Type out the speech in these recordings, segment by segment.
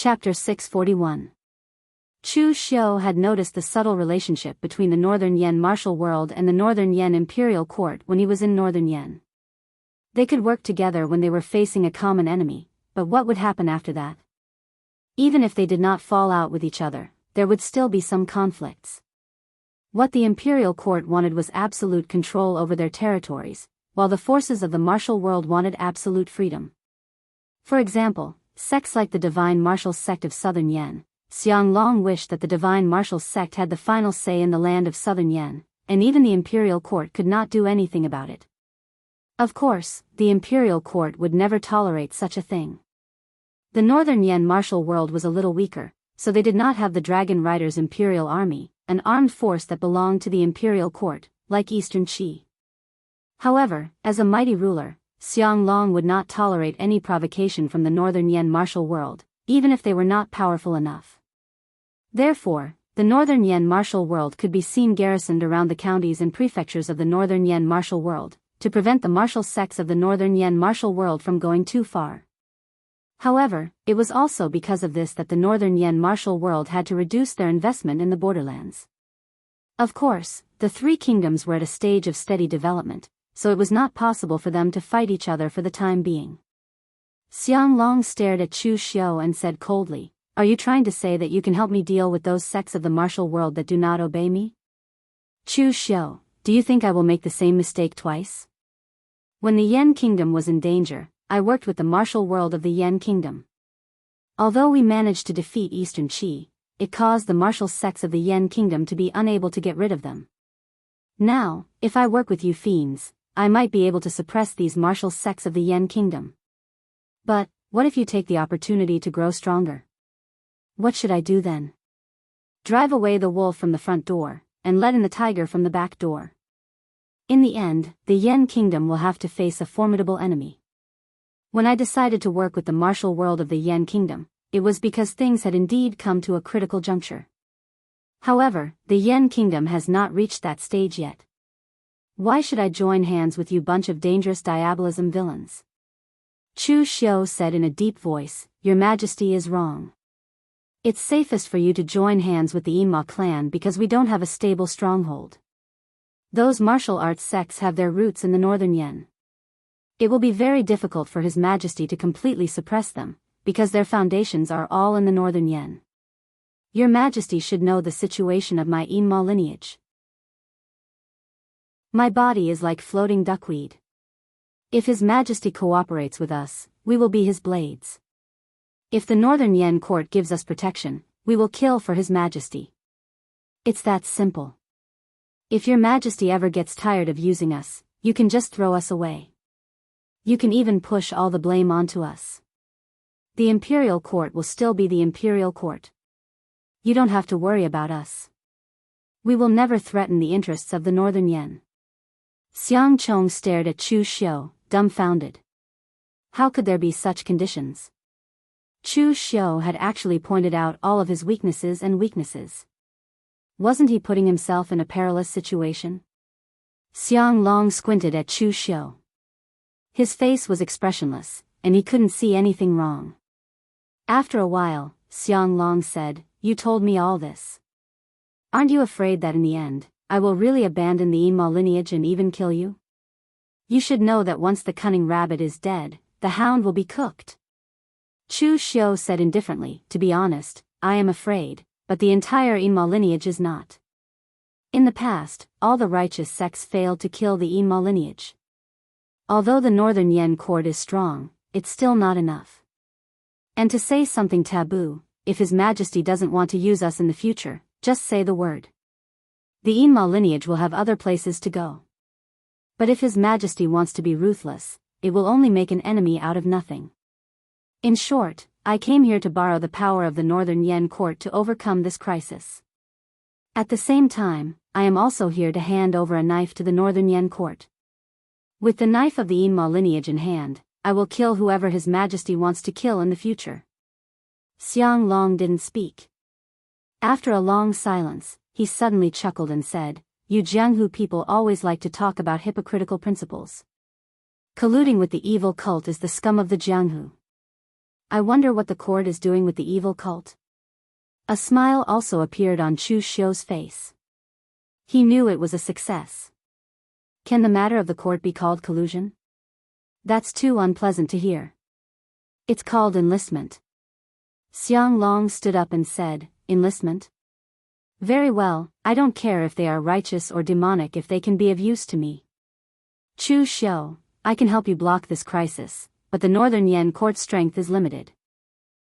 Chapter 641. Chu Xiu had noticed the subtle relationship between the Northern Yen martial world and the Northern Yen imperial court when he was in Northern Yen. They could work together when they were facing a common enemy, but what would happen after that? Even if they did not fall out with each other, there would still be some conflicts. What the imperial court wanted was absolute control over their territories, while the forces of the martial world wanted absolute freedom. For example, sects like the Divine Martial Sect of Southern Yen, Xianglong wished that the Divine Martial Sect had the final say in the land of Southern Yen, and even the imperial court could not do anything about it. Of course, the imperial court would never tolerate such a thing. The Northern Yen martial world was a little weaker, so they did not have the Dragon Riders' imperial army, an armed force that belonged to the imperial court, like Eastern Qi. However, as a mighty ruler, Xianglong would not tolerate any provocation from the Northern Yen martial world, even if they were not powerful enough. Therefore, the Northern Yen martial world could be seen garrisoned around the counties and prefectures of the Northern Yen martial world, to prevent the martial sects of the Northern Yen martial world from going too far. However, it was also because of this that the Northern Yen martial world had to reduce their investment in the borderlands. Of course, the three kingdoms were at a stage of steady development, so it was not possible for them to fight each other for the time being. Xianglong stared at Chu Xiu and said coldly, "Are you trying to say that you can help me deal with those sects of the martial world that do not obey me?" Chu Xiu, do you think I will make the same mistake twice? When the Yen kingdom was in danger, I worked with the martial world of the Yen kingdom. Although we managed to defeat Eastern Qi, it caused the martial sects of the Yen kingdom to be unable to get rid of them. Now, if I work with you fiends, I might be able to suppress these martial sects of the Yen kingdom. But, what if you take the opportunity to grow stronger? What should I do then? Drive away the wolf from the front door, and let in the tiger from the back door. In the end, the Yen kingdom will have to face a formidable enemy. When I decided to work with the martial world of the Yen kingdom, it was because things had indeed come to a critical juncture. However, the Yen kingdom has not reached that stage yet. Why should I join hands with you bunch of dangerous diabolism villains? Chu Xiu said in a deep voice, "Your Majesty is wrong. It's safest for you to join hands with the Yinma clan because we don't have a stable stronghold. Those martial arts sects have their roots in the Northern Yen. It will be very difficult for His Majesty to completely suppress them, because their foundations are all in the Northern Yen. Your Majesty should know the situation of my Yinma lineage. My body is like floating duckweed. If His Majesty cooperates with us, we will be his blades. If the Northern Yen court gives us protection, we will kill for His Majesty. It's that simple. If your Majesty ever gets tired of using us, you can just throw us away. You can even push all the blame onto us. The imperial court will still be the imperial court. You don't have to worry about us. We will never threaten the interests of the Northern Yen." Xiang Chong stared at Chu Xiu, dumbfounded. How could there be such conditions? Chu Xiu had actually pointed out all of his weaknesses. Wasn't he putting himself in a perilous situation? Xianglong squinted at Chu Xiu. His face was expressionless, and he couldn't see anything wrong. After a while, Xianglong said, "You told me all this. Aren't you afraid that in the end, I will really abandon the Yinma lineage and even kill you? You should know that once the cunning rabbit is dead, the hound will be cooked." Chu Xiu said indifferently, "To be honest, I am afraid, but the entire Yinma lineage is not. In the past, all the righteous sects failed to kill the Yinma lineage. Although the Northern Yen court is strong, it's still not enough. And to say something taboo, if His Majesty doesn't want to use us in the future, just say the word. The Yinma lineage will have other places to go. But if His Majesty wants to be ruthless, it will only make an enemy out of nothing. In short, I came here to borrow the power of the Northern Yen court to overcome this crisis. At the same time, I am also here to hand over a knife to the Northern Yen court. With the knife of the Yinma lineage in hand, I will kill whoever His Majesty wants to kill in the future." Xianglong didn't speak. After a long silence, he suddenly chuckled and said, "You Jianghu people always like to talk about hypocritical principles. Colluding with the evil cult is the scum of the Jianghu. I wonder what the court is doing with the evil cult. A smile also appeared on Chu Xiu's face. He knew it was a success. Can the matter of the court be called collusion? That's too unpleasant to hear. It's called enlistment. Xiang Long stood up and said, enlistment? Very well, I don't care if they are righteous or demonic if they can be of use to me. Chu Xiu, I can help you block this crisis, but the Northern Yan court's strength is limited.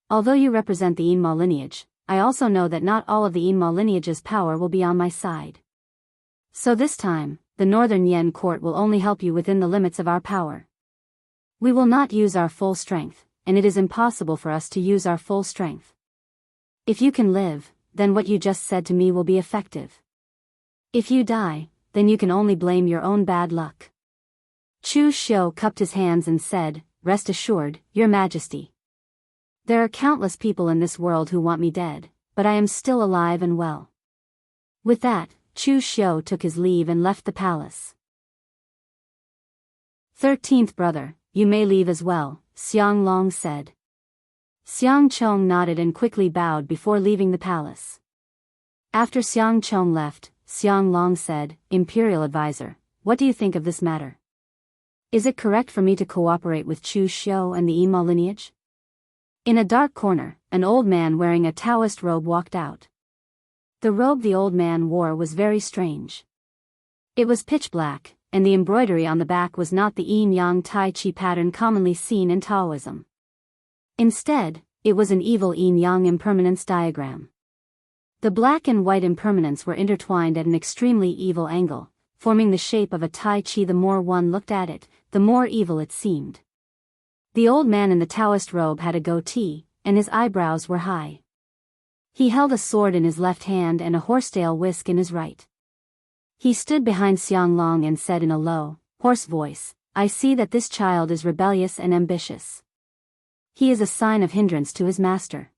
Although you represent the Yinma lineage, I also know that not all of the Yinma lineage's power will be on my side. So this time, the Northern Yan court will only help you within the limits of our power. We will not use our full strength, and it is impossible for us to use our full strength. If you can live, then what you just said to me will be effective. If you die, then you can only blame your own bad luck. Chu Xiu cupped his hands and said, rest assured, Your Majesty. There are countless people in this world who want me dead, but I am still alive and well. With that, Chu Xiu took his leave and left the palace. 13th brother, you may leave as well, Xiang Long said. Xiang Chong nodded and quickly bowed before leaving the palace. After Xiang Chong left, Xiang Long said, Imperial advisor, what do you think of this matter? Is it correct for me to cooperate with Chu Xiu and the Yinma lineage? In a dark corner, an old man wearing a Taoist robe walked out. The robe the old man wore was very strange. It was pitch black, and the embroidery on the back was not the yin-yang tai chi pattern commonly seen in Taoism. Instead, it was an evil yin-yang impermanence diagram. The black and white impermanents were intertwined at an extremely evil angle, forming the shape of a tai chi. The more one looked at it, the more evil it seemed. The old man in the Taoist robe had a goatee, and his eyebrows were high. He held a sword in his left hand and a horsetail whisk in his right. He stood behind Xiang Long and said in a low, hoarse voice, I see that this child is rebellious and ambitious. He is a sign of hindrance to his master.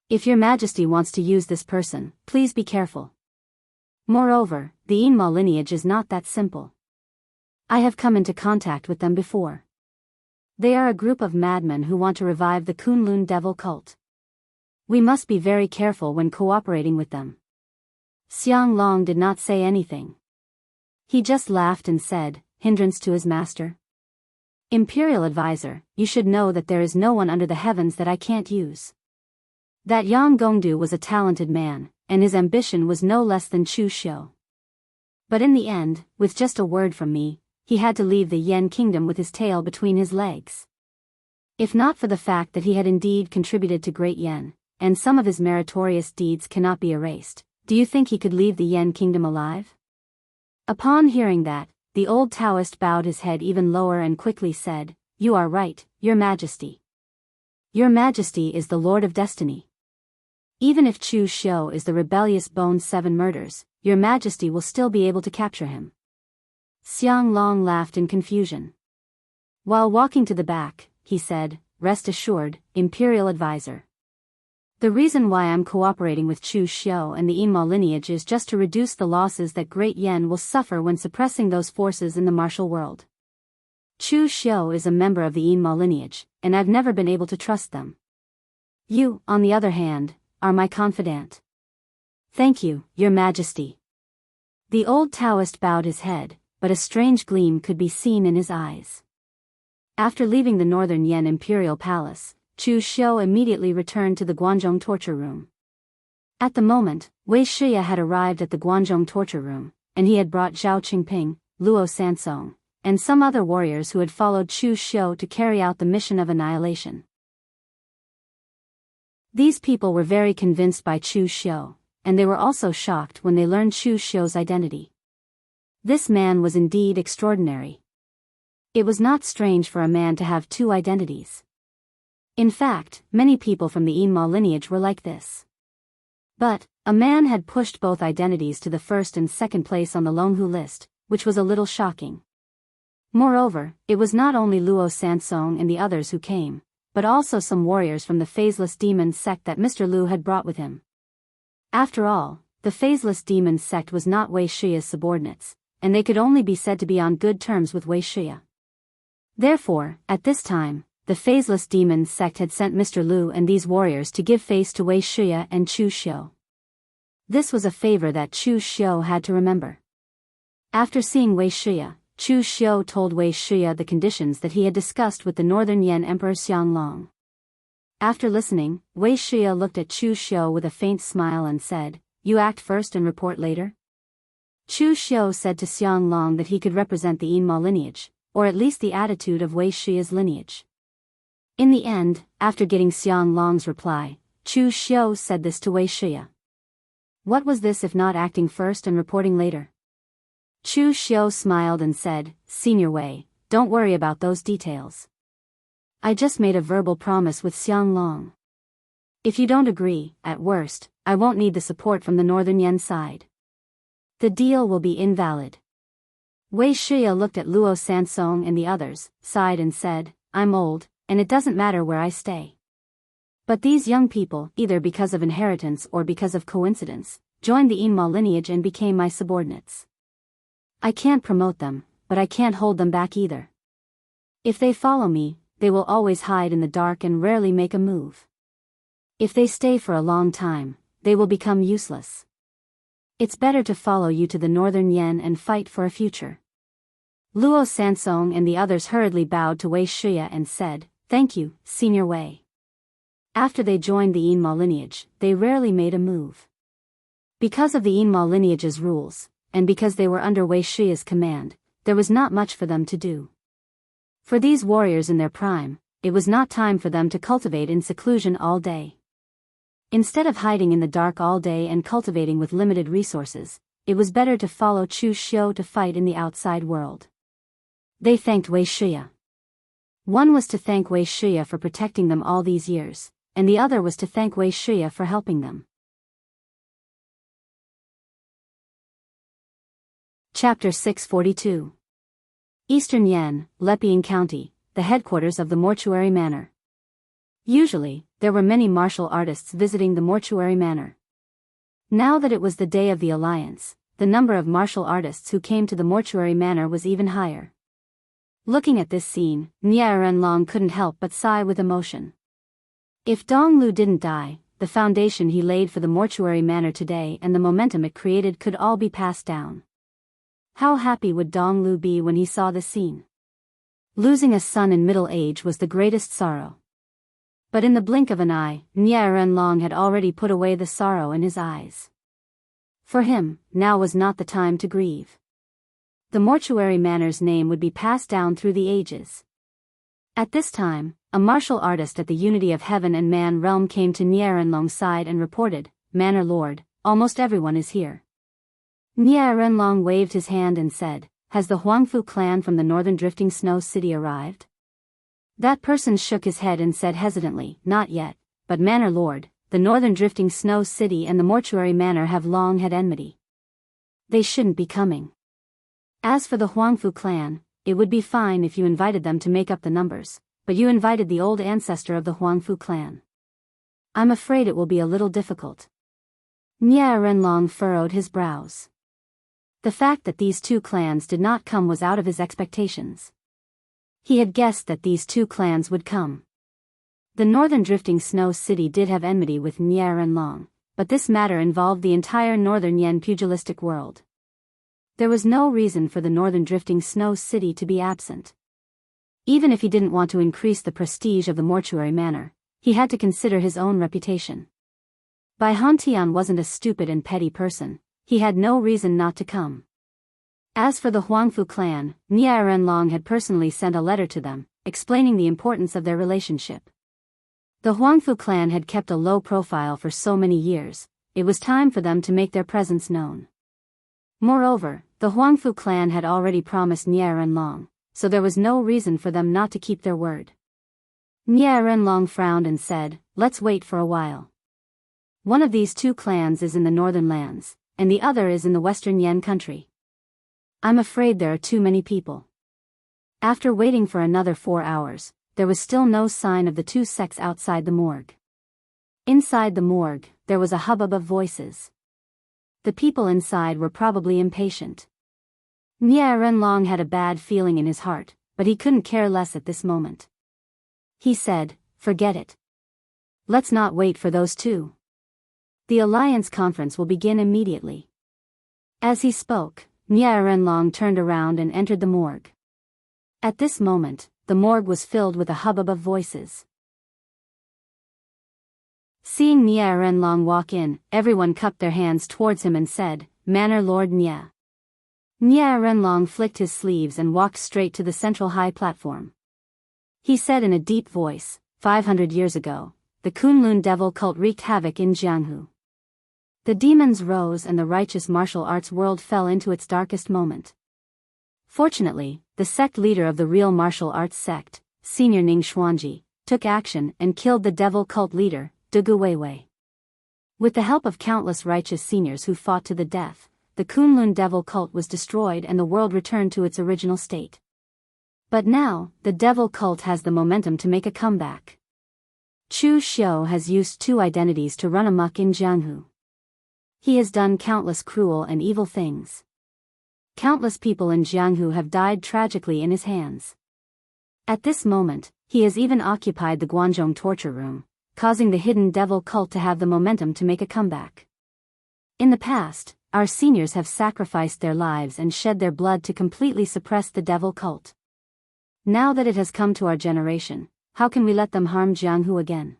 If your majesty wants to use this person, please be careful. Moreover, the Yinma lineage is not that simple. I have come into contact with them before. They are a group of madmen who want to revive the Kunlun devil cult. We must be very careful when cooperating with them. Xiang Long did not say anything. He just laughed and said, hindrance to his master? Imperial advisor, you should know that there is no one under the heavens that I can't use. That Yang Gongdu was a talented man, and his ambition was no less than Chu Xiu. But in the end, with just a word from me, he had to leave the Yan kingdom with his tail between his legs. If not for the fact that he had indeed contributed to Great Yan, and some of his meritorious deeds cannot be erased, do you think he could leave the Yan kingdom alive? Upon hearing that, the old Taoist bowed his head even lower and quickly said, You are right, Your Majesty. Your Majesty is the Lord of Destiny. Even if Chu Xiu is the rebellious Bone 7 murders, Your Majesty will still be able to capture him. Xiang Long laughed in confusion. While walking to the back, he said, Rest assured, Imperial advisor. The reason why I'm cooperating with Chu Xiu and the Yinma lineage is just to reduce the losses that Great Yan will suffer when suppressing those forces in the martial world. Chu Xiu is a member of the Yinma lineage, and I've never been able to trust them. You, on the other hand, are my confidant. Thank you, Your Majesty. The old Taoist bowed his head, but a strange gleam could be seen in his eyes. After leaving the Northern Yan Imperial Palace, Chu Xiu immediately returned to the Guanzhong torture room. At the moment, Wei Shiya had arrived at the Guanzhong torture room, and he had brought Zhao Qingping, Luo Sansong, and some other warriors who had followed Chu Xiu to carry out the mission of annihilation. These people were very convinced by Chu Xiu, and they were also shocked when they learned Chu Xiu's identity. This man was indeed extraordinary. It was not strange for a man to have two identities. In fact, many people from the Yinma lineage were like this. But, a man had pushed both identities to the first and second place on the Longhu list, which was a little shocking. Moreover, it was not only Luo Sansong and the others who came, but also some warriors from the phaseless demon sect that Mr. Lu had brought with him. After all, the phaseless demon sect was not Wei Shiya's subordinates, and they could only be said to be on good terms with Wei Shiya. Therefore, at this time, the phaseless demon sect had sent Mr. Lu and these warriors to give face to Wei Shuya and Chu Xiu. This was a favor that Chu Xiu had to remember. After seeing Wei Shuya, Chu Xiu told Wei Shuya the conditions that he had discussed with the Northern Yan Emperor Xianglong. After listening, Wei Shuya looked at Chu Xiu with a faint smile and said, "You act first and report later?" Chu Xiu said to Xianglong that he could represent the Yinma lineage, or at least the attitude of Wei Shuya's lineage. In the end, after getting Xianglong's reply, Chu Xiu said this to Wei Shuya. What was this if not acting first and reporting later? Chu Xiu smiled and said, "Senior Wei, don't worry about those details. I just made a verbal promise with Xianglong. If you don't agree, at worst, I won't need the support from the Northern Yan side. The deal will be invalid." Wei Shuya looked at Luo Sansong and the others, sighed and said, "I'm old, and it doesn't matter where I stay. But these young people, either because of inheritance or because of coincidence, joined the Yinma lineage and became my subordinates. I can't promote them, but I can't hold them back either. If they follow me, they will always hide in the dark and rarely make a move. If they stay for a long time, they will become useless. It's better to follow you to the Northern Yan and fight for a future." Luo Sansong and the others hurriedly bowed to Wei Shuya and said, "Thank you, Senior Wei." After they joined the Yinma lineage, they rarely made a move. Because of the Yinma lineage's rules, and because they were under Wei Shuya's command, there was not much for them to do. For these warriors in their prime, it was not time for them to cultivate in seclusion all day. Instead of hiding in the dark all day and cultivating with limited resources, it was better to follow Chu Xiu to fight in the outside world. They thanked Wei Shuya. One was to thank Wei Shuya for protecting them all these years, and the other was to thank Wei Shuya for helping them. Chapter 642. Eastern Yan, Leping County, the headquarters of the Mortuary Manor. Usually, there were many martial artists visiting the Mortuary Manor. Now that it was the day of the Alliance, the number of martial artists who came to the Mortuary Manor was even higher. Looking at this scene, Nie Renlong couldn't help but sigh with emotion. If Dong Lu didn't die, the foundation he laid for the Mortuary Manor today and the momentum it created could all be passed down. How happy would Dong Lu be when he saw this scene? Losing a son in middle age was the greatest sorrow. But in the blink of an eye, Nie Renlong had already put away the sorrow in his eyes. For him, now was not the time to grieve. The Mortuary Manor's name would be passed down through the ages. At this time, a martial artist at the Unity of Heaven and Man realm came to Nie Renlong's side and reported, "Manor Lord, almost everyone is here." Nie Renlong waved his hand and said, "Has the Huangfu clan from the northern drifting snow city arrived?" That person shook his head and said hesitantly, "Not yet, but Manor Lord, the northern drifting snow city and the Mortuary Manor have long had enmity. They shouldn't be coming. As for the Huangfu clan, it would be fine if you invited them to make up the numbers, but you invited the old ancestor of the Huangfu clan. I'm afraid it will be a little difficult." Nie Renlong furrowed his brows. The fact that these two clans did not come was out of his expectations. He had guessed that these two clans would come. The northern drifting snow city did have enmity with Nie Renlong, but this matter involved the entire northern Yan pugilistic world. There was no reason for the northern drifting snow city to be absent. Even if he didn't want to increase the prestige of the Mortuary Manor, he had to consider his own reputation. Bai Hantian wasn't a stupid and petty person. He had no reason not to come. As for the Huangfu clan, Nie Renlong had personally sent a letter to them, explaining the importance of their relationship. The Huangfu clan had kept a low profile for so many years, it was time for them to make their presence known. Moreover, the Huangfu clan had already promised Nie Renlong, so there was no reason for them not to keep their word. Nie Renlong frowned and said, "Let's wait for a while. One of these two clans is in the northern lands, and the other is in the western Yan country. I'm afraid there are too many people." After waiting for another 4 hours, there was still no sign of the two sects outside the morgue. Inside the morgue, there was a hubbub of voices. The people inside were probably impatient. Nie Renlong had a bad feeling in his heart, but he couldn't care less at this moment. He said, "Forget it. Let's not wait for those two. The Alliance Conference will begin immediately." As he spoke, Nie Renlong turned around and entered the morgue. At this moment, the morgue was filled with a hubbub of voices. Seeing Nie Renlong walk in, everyone cupped their hands towards him and said, "Manor Lord Nie." Nie Renlong flicked his sleeves and walked straight to the central high platform. He said in a deep voice, 500 years ago, the Kunlun devil cult wreaked havoc in Jianghu. The demons rose and the righteous martial arts world fell into its darkest moment. Fortunately, the sect leader of the real martial arts sect, Senior Ning Xuanji, took action and killed the devil cult leader, Dugu Weiwei. With the help of countless righteous seniors who fought to the death, the Kunlun devil cult was destroyed and the world returned to its original state. But now, the devil cult has the momentum to make a comeback. Chu Xiu has used two identities to run amok in Jianghu. He has done countless cruel and evil things. Countless people in Jianghu have died tragically in his hands. At this moment, he has even occupied the Guanzhong torture room, causing the hidden devil cult to have the momentum to make a comeback. In the past, our seniors have sacrificed their lives and shed their blood to completely suppress the devil cult. Now that it has come to our generation, how can we let them harm Jianghu again?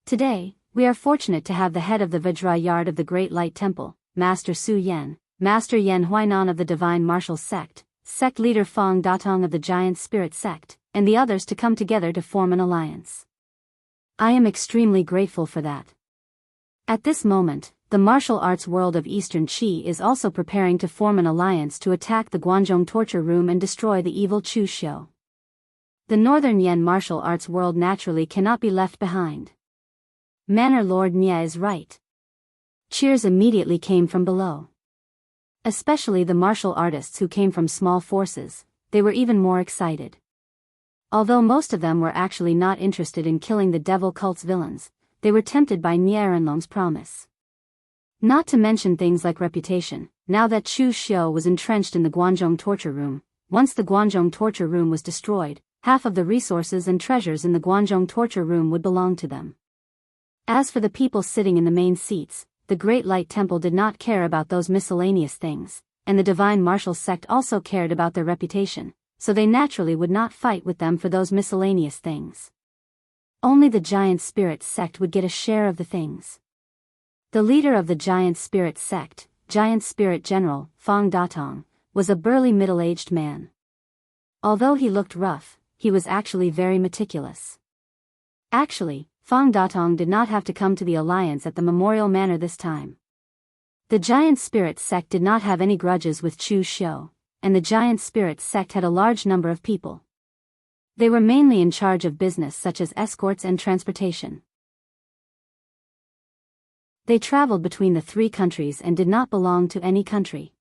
Today, we are fortunate to have the head of the Vajra Yard of the Great Light Temple, Master Su Yan, Master Yan Huainan of the Divine Martial Sect, Sect Leader Fang Datong of the Giant Spirit Sect, and the others to come together to form an alliance. I am extremely grateful for that. At this moment, the martial arts world of Eastern Qi is also preparing to form an alliance to attack the Guanzhong torture room and destroy the evil Chu Xiu. The Northern Yan martial arts world naturally cannot be left behind. Manor Lord Nie is right. Cheers immediately came from below. Especially the martial artists who came from small forces, they were even more excited. Although most of them were actually not interested in killing the devil cult's villains, they were tempted by Nie Renlong's promise. Not to mention things like reputation, now that Chu Xiu was entrenched in the Guanzhong torture room, once the Guanzhong torture room was destroyed, half of the resources and treasures in the Guanzhong torture room would belong to them. As for the people sitting in the main seats, the Great Light Temple did not care about those miscellaneous things, and the Divine Martial Sect also cared about their reputation, so they naturally would not fight with them for those miscellaneous things. Only the Giant Spirit Sect would get a share of the things. The leader of the Giant Spirit Sect, Giant Spirit General, Fang Datong, was a burly middle-aged man. Although he looked rough, he was actually very meticulous. Actually, Fang Datong did not have to come to the alliance at the Memorial Manor this time. The Giant Spirit Sect did not have any grudges with Chu Xiu, and the Giant Spirit Sect had a large number of people. They were mainly in charge of business such as escorts and transportation. They traveled between the three countries and did not belong to any country.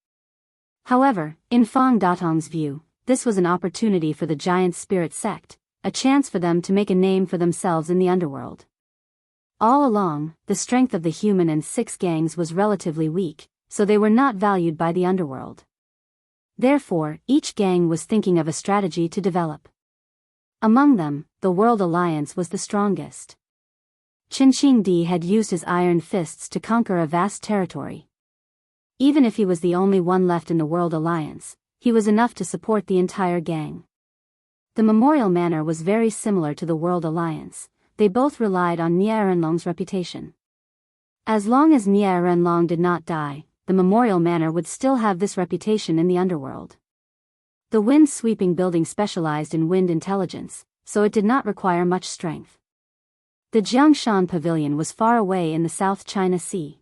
However, in Fang Datong's view, this was an opportunity for the Giant Spirit Sect, a chance for them to make a name for themselves in the underworld. All along, the strength of the human and six gangs was relatively weak, so they were not valued by the underworld. Therefore, each gang was thinking of a strategy to develop. Among them, the World Alliance was the strongest. Qin Qingdi had used his iron fists to conquer a vast territory. Even if he was the only one left in the World Alliance, he was enough to support the entire gang. The Memorial Manor was very similar to the World Alliance. They both relied on Nie Renlong's reputation. As long as Nie Renlong did not die, the Memorial Manor would still have this reputation in the underworld. The wind-sweeping building specialized in wind intelligence, so it did not require much strength. The Jiangshan Pavilion was far away in the South China Sea.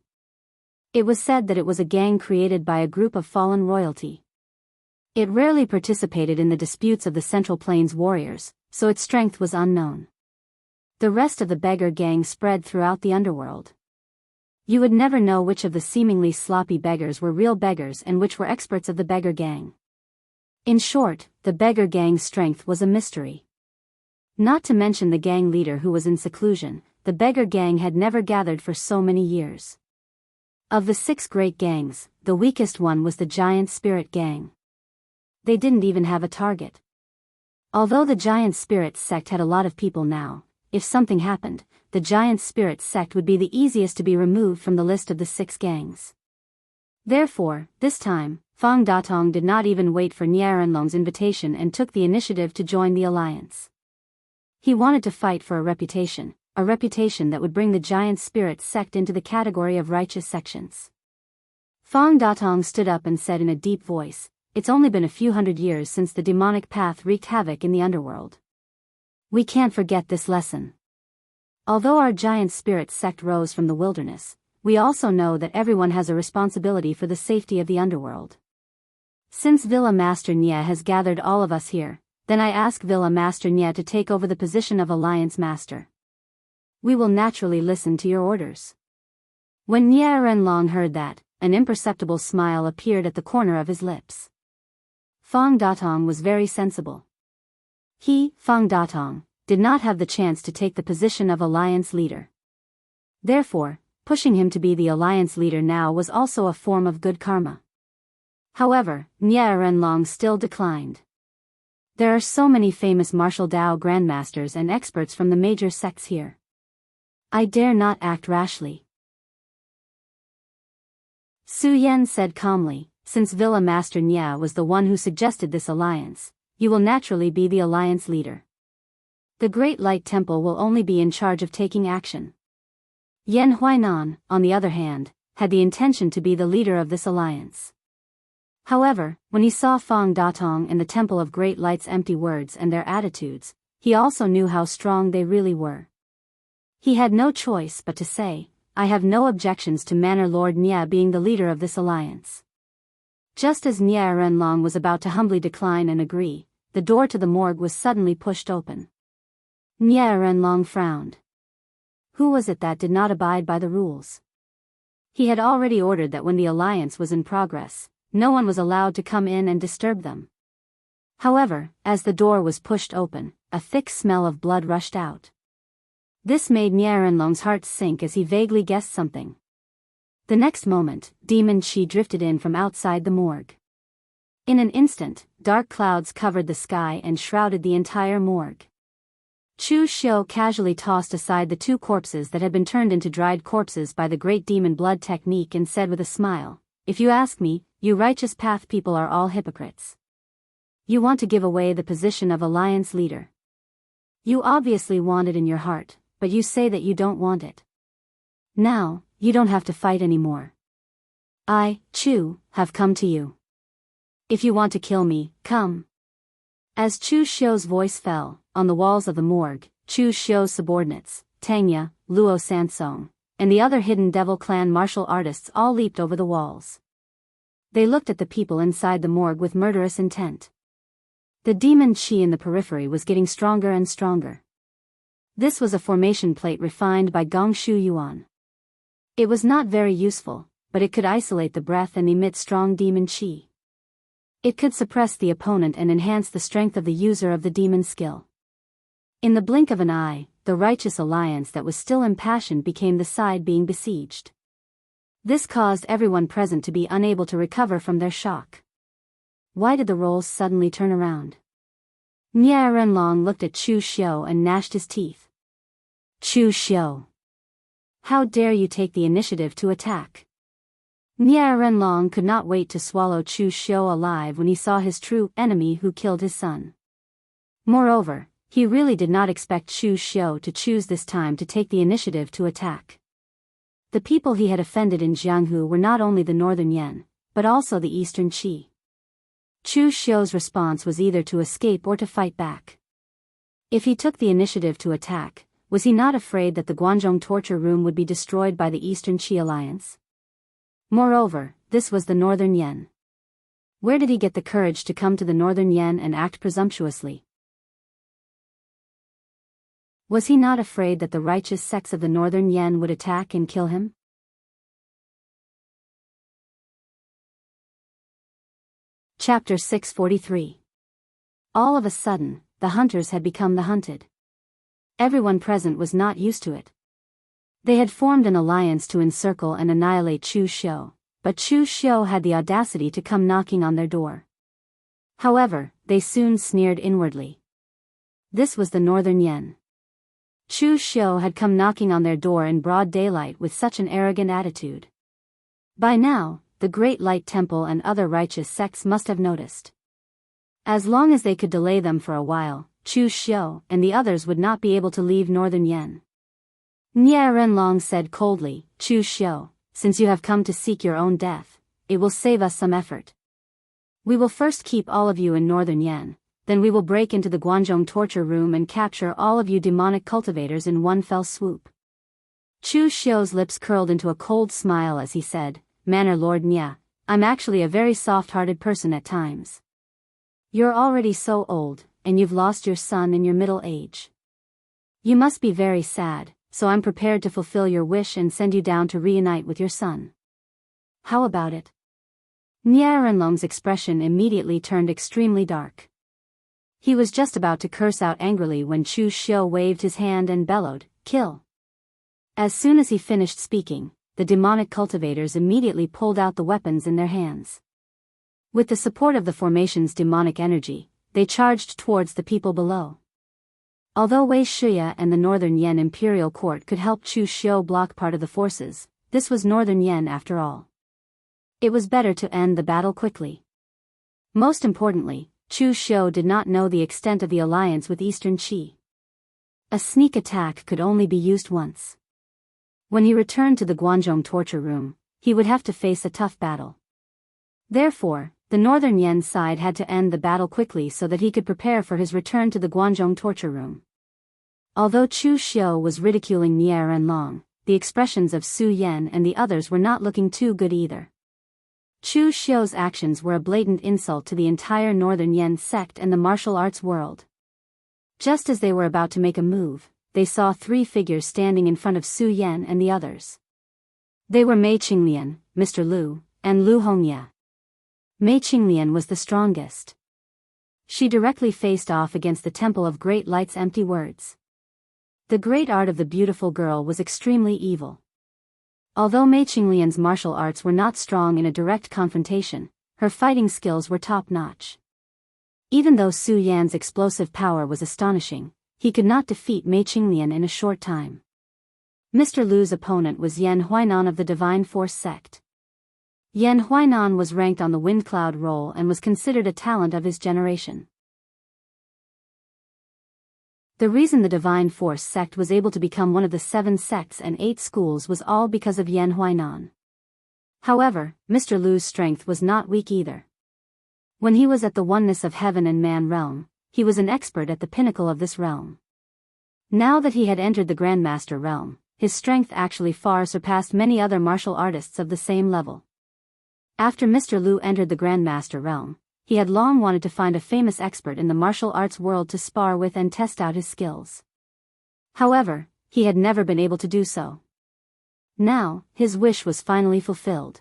It was said that it was a gang created by a group of fallen royalty. It rarely participated in the disputes of the Central Plains warriors, so its strength was unknown. The rest of the beggar gang spread throughout the underworld. You would never know which of the seemingly sloppy beggars were real beggars and which were experts of the beggar gang. In short, the beggar gang's strength was a mystery. Not to mention the gang leader who was in seclusion, the beggar gang had never gathered for so many years. Of the 6 great gangs, the weakest one was the Giant Spirit Gang. They didn't even have a target. Although the Giant Spirits sect had a lot of people now, if something happened, the Giant Spirits sect would be the easiest to be removed from the list of the 6 gangs. Therefore, this time, Fang Datong did not even wait for Niarenlong's invitation and took the initiative to join the alliance. He wanted to fight for a reputation that would bring the Giant Spirits sect into the category of righteous sections. Fang Datong stood up and said in a deep voice, "It's only been a few hundred years since the demonic path wreaked havoc in the underworld. We can't forget this lesson. Although our Giant Spirit sect rose from the wilderness, we also know that everyone has a responsibility for the safety of the underworld. Since Villa Master Nye has gathered all of us here, then I ask Villa Master Nye to take over the position of Alliance Master. We will naturally listen to your orders." When Nye Renlong heard that, an imperceptible smile appeared at the corner of his lips. Fang Datong was very sensible. He, Fang Datong, did not have the chance to take the position of alliance leader. Therefore, pushing him to be the alliance leader now was also a form of good karma. However, Nye Renlong still declined. There are so many famous martial Dao grandmasters and experts from the major sects here. I dare not act rashly. Su Yan said calmly, "Since Villa Master Nye was the one who suggested this alliance, you will naturally be the alliance leader. The Great Light Temple will only be in charge of taking action." Yan Huainan, on the other hand, had the intention to be the leader of this alliance. However, when he saw Fang Datong and the Temple of Great Light's empty words and their attitudes, he also knew how strong they really were. He had no choice but to say, "I have no objections to Manor Lord Nye being the leader of this alliance." Just as Nye Renlong was about to humbly decline and agree, the door to the morgue was suddenly pushed open. Nye Renlong frowned. Who was it that did not abide by the rules? He had already ordered that when the alliance was in progress, no one was allowed to come in and disturb them. However, as the door was pushed open, a thick smell of blood rushed out. This made Nye Renlong's heart sink as he vaguely guessed something. The next moment, demon qi drifted in from outside the morgue. In an instant, dark clouds covered the sky and shrouded the entire morgue. Chu Xiu casually tossed aside the 2 corpses that had been turned into dried corpses by the great demon blood technique and said with a smile, "If you ask me, you righteous path people are all hypocrites. You want to give away the position of alliance leader. You obviously want it in your heart, but you say that you don't want it. Now, you don't have to fight anymore. I, Chu, have come to you. If you want to kill me, come." As Chu Xiu's voice fell, on the walls of the morgue, Chu Xiu's subordinates, Tangya, Luo Sansong, and the other hidden devil clan martial artists all leaped over the walls. They looked at the people inside the morgue with murderous intent. The demon qi in the periphery was getting stronger and stronger. This was a formation plate refined by Gongshu Yuan. It was not very useful, but it could isolate the breath and emit strong demon qi. It could suppress the opponent and enhance the strength of the user of the demon skill. In the blink of an eye, the righteous alliance that was still impassioned became the side being besieged. This caused everyone present to be unable to recover from their shock. Why did the roles suddenly turn around? Nye Renlong looked at Chu Xiu and gnashed his teeth. "Chu Xiu! How dare you take the initiative to attack?" Nye Renlong could not wait to swallow Chu Xiu alive when he saw his true enemy who killed his son. Moreover, he really did not expect Chu Xiu to choose this time to take the initiative to attack. The people he had offended in Jianghu were not only the northern Yan, but also the eastern Qi. Chu Xiu's response was either to escape or to fight back. If he took the initiative to attack, was he not afraid that the Guanzhong torture room would be destroyed by the Eastern Qi alliance? Moreover, this was the Northern Yan. Where did he get the courage to come to the Northern Yan and act presumptuously? Was he not afraid that the righteous sects of the Northern Yan would attack and kill him? Chapter 643. All of a sudden, the hunters had become the hunted. Everyone present was not used to it. They had formed an alliance to encircle and annihilate Chu Xiu, but Chu Xiu had the audacity to come knocking on their door. However, they soon sneered inwardly. This was the Northern Yen. Chu Xiu had come knocking on their door in broad daylight with such an arrogant attitude. By now, the Great Light Temple and other righteous sects must have noticed. As long as they could delay them for a while, Chu Xiu and the others would not be able to leave Northern Yen. Nie Renlong said coldly, Chu Xiu, since you have come to seek your own death, it will save us some effort. We will first keep all of you in Northern Yen, then we will break into the Guanzhong torture room and capture all of you demonic cultivators in one fell swoop. Chu Xiu's lips curled into a cold smile as he said, Manor Lord Nya, I'm actually a very soft-hearted person at times. You're already so old, and you've lost your son in your middle age. You must be very sad, so I'm prepared to fulfill your wish and send you down to reunite with your son. How about it? Nie Renlong's expression immediately turned extremely dark. He was just about to curse out angrily when Chu Xiu waved his hand and bellowed, Kill! As soon as he finished speaking, the demonic cultivators immediately pulled out the weapons in their hands. With the support of the formation's demonic energy, they charged towards the people below. Although Wei Shiya and the Northern Yen Imperial Court could help Chu Xiu block part of the forces, this was Northern Yen after all. It was better to end the battle quickly. Most importantly, Chu Xiu did not know the extent of the alliance with Eastern Qi. A sneak attack could only be used once. When he returned to the Guanzhong torture room, he would have to face a tough battle. Therefore, the Northern Yen side had to end the battle quickly so that he could prepare for his return to the Guanzhong torture room. Although Chu Xiu was ridiculing Nie Renlong, the expressions of Su Yan and the others were not looking too good either. Chu Xiu's actions were a blatant insult to the entire Northern Yen sect and the martial arts world. Just as they were about to make a move, they saw three figures standing in front of Su Yan and the others. They were Mei Qinglian, Mr. Lu, and Lu Hongye. Mei Qinglian was the strongest. She directly faced off against the Temple of Great Light's empty words. The great art of the beautiful girl was extremely evil. Although Mei Qinglian's martial arts were not strong in a direct confrontation, her fighting skills were top-notch. Even though Su Yan's explosive power was astonishing, he could not defeat Mei Qinglian in a short time. Mr. Lu's opponent was Yan Huainan of the Divine Force sect. Yan Huainan was ranked on the Wind Cloud roll and was considered a talent of his generation. The reason the Divine Force sect was able to become one of the 7 sects and 8 schools was all because of Yan Huainan. However, Mr. Lu's strength was not weak either. When he was at the oneness of heaven and man realm, he was an expert at the pinnacle of this realm. Now that he had entered the Grandmaster realm, his strength actually far surpassed many other martial artists of the same level. After Mr. Lu entered the Grandmaster realm, he had long wanted to find a famous expert in the martial arts world to spar with and test out his skills. However, he had never been able to do so. Now, his wish was finally fulfilled.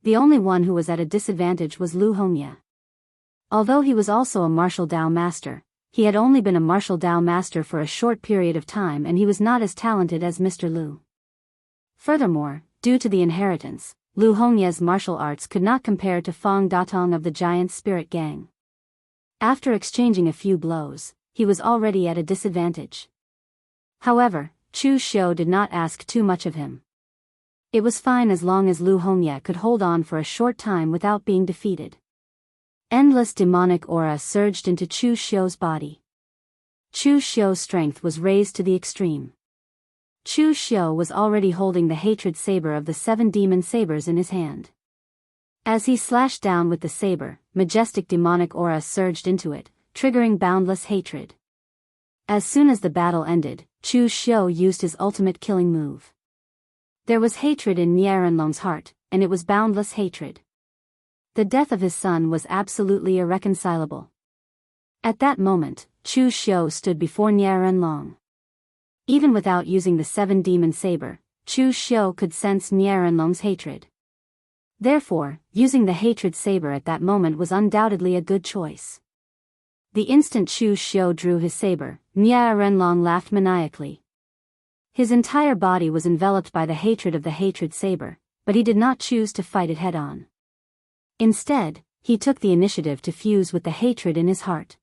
The only one who was at a disadvantage was Lu Hongye. Although he was also a martial Dao master, he had only been a martial Dao master for a short period of time and he was not as talented as Mr. Lu. Furthermore, due to the inheritance, Lu Hongye's martial arts could not compare to Fang Datong of the Giant Spirit Gang. After exchanging a few blows, he was already at a disadvantage. However, Chu Xiu did not ask too much of him. It was fine as long as Lu Hongye could hold on for a short time without being defeated. Endless demonic aura surged into Chu Xiu's body. Chu Xiu's strength was raised to the extreme. Chu Xiu was already holding the hatred saber of the 7 demon sabers in his hand. As he slashed down with the saber, majestic demonic aura surged into it, triggering boundless hatred. As soon as the battle ended, Chu Xiu used his ultimate killing move. There was hatred in Nie Renlong's heart, and it was boundless hatred. The death of his son was absolutely irreconcilable. At that moment, Chu Xiu stood before Nie Renlong. Even without using the 7 demon saber, Chu Xiu could sense Nie Renlong's hatred. Therefore, using the hatred saber at that moment was undoubtedly a good choice. The instant Chu Xiu drew his saber, Nie Renlong laughed maniacally. His entire body was enveloped by the hatred of the hatred saber, but he did not choose to fight it head-on. Instead, he took the initiative to fuse with the hatred in his heart.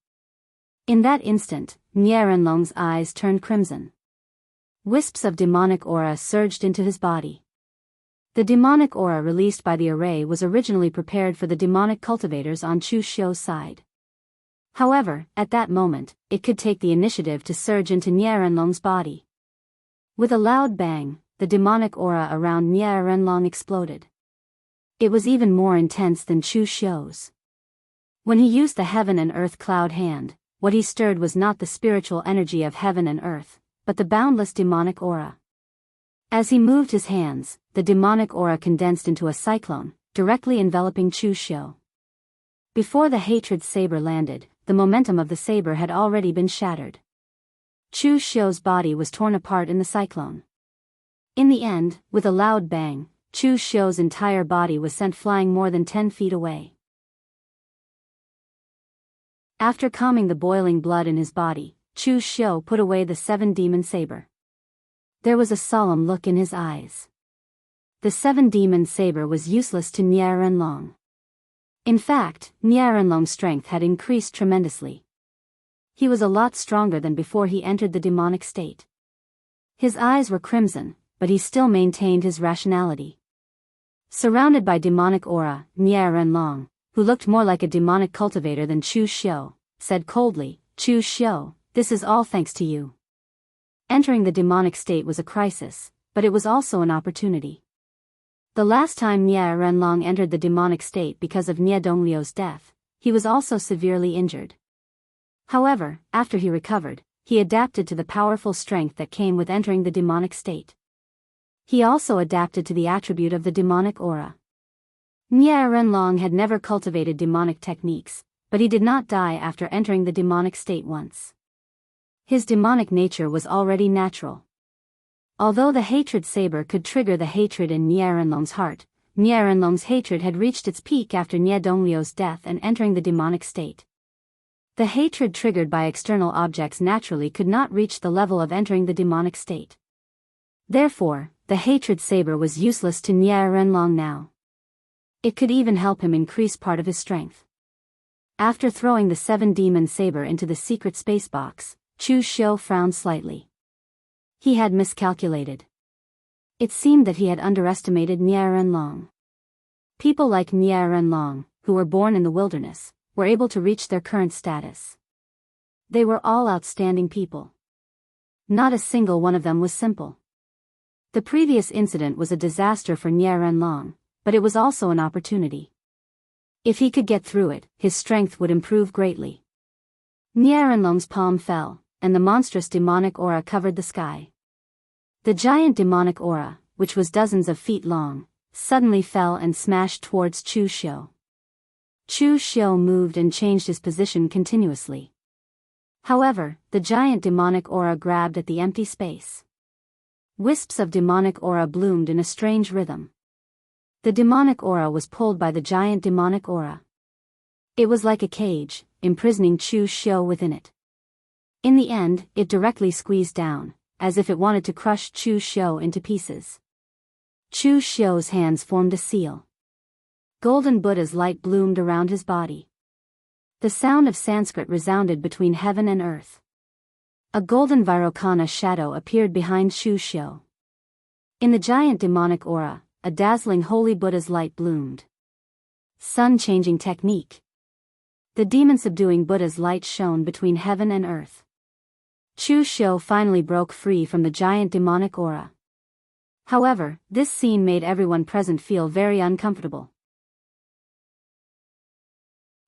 In that instant, Nie Renlong's eyes turned crimson. Wisps of demonic aura surged into his body. The demonic aura released by the array was originally prepared for the demonic cultivators on Chu Xiu's side. However, at that moment, it could take the initiative to surge into Nie Renlong's body. With a loud bang, the demonic aura around Nie Renlong exploded. It was even more intense than Chu Xiu's. When he used the heaven and earth cloud hand, what he stirred was not the spiritual energy of heaven and earth, but the boundless demonic aura. As he moved his hands, the demonic aura condensed into a cyclone, directly enveloping Chu Xiu. Before the hatred saber landed, the momentum of the saber had already been shattered. Chu Xiu's body was torn apart in the cyclone. In the end, with a loud bang, Chu Xiu's entire body was sent flying more than 10 feet away. After calming the boiling blood in his body, Chu Xiu put away the 7-demon saber. There was a solemn look in his eyes. The 7-demon saber was useless to Nie Renlong. In fact, Nie Renlong's strength had increased tremendously. He was a lot stronger than before he entered the demonic state. His eyes were crimson, but he still maintained his rationality. Surrounded by demonic aura, Nie Renlong, who looked more like a demonic cultivator than Chu Xiu, said coldly, "Chu Xiu, this is all thanks to you." Entering the demonic state was a crisis, but it was also an opportunity. The last time Nie Renlong entered the demonic state because of Nie Dongliu's death, he was also severely injured. However, after he recovered, he adapted to the powerful strength that came with entering the demonic state. He also adapted to the attribute of the demonic aura. Nie Renlong had never cultivated demonic techniques, but he did not die after entering the demonic state once. His demonic nature was already natural. Although the hatred saber could trigger the hatred in Nie Renlong's heart, Nie Renlong's hatred had reached its peak after Nie Dongliu's death and entering the demonic state. The hatred triggered by external objects naturally could not reach the level of entering the demonic state. Therefore, the hatred saber was useless to Nie Renlong now. It could even help him increase part of his strength. After throwing the 7-demon saber into the secret space box, Chu Xiu frowned slightly. He had miscalculated. It seemed that he had underestimated Nie Renlong. People like Nie Renlong, who were born in the wilderness, were able to reach their current status. They were all outstanding people. Not a single one of them was simple. The previous incident was a disaster for Nie Renlong, but it was also an opportunity. If he could get through it, his strength would improve greatly. Nie Renlong's palm fell, and the monstrous demonic aura covered the sky. The giant demonic aura, which was dozens of feet long, suddenly fell and smashed towards Chu Xiu. Chu Xiu moved and changed his position continuously. However, the giant demonic aura grabbed at the empty space. Wisps of demonic aura bloomed in a strange rhythm. The demonic aura was pulled by the giant demonic aura. It was like a cage, imprisoning Chu Xiu within it. In the end, it directly squeezed down, as if it wanted to crush Chu Xiu into pieces. Chu Xiu's hands formed a seal. Golden Buddha's light bloomed around his body. The sound of Sanskrit resounded between heaven and earth. A golden Vairocana shadow appeared behind Chu Xiu. In the giant demonic aura, a dazzling holy Buddha's light bloomed. Sun-changing technique. The demon-subduing Buddha's light shone between heaven and earth. Chu Xiu finally broke free from the giant demonic aura. However, this scene made everyone present feel very uncomfortable.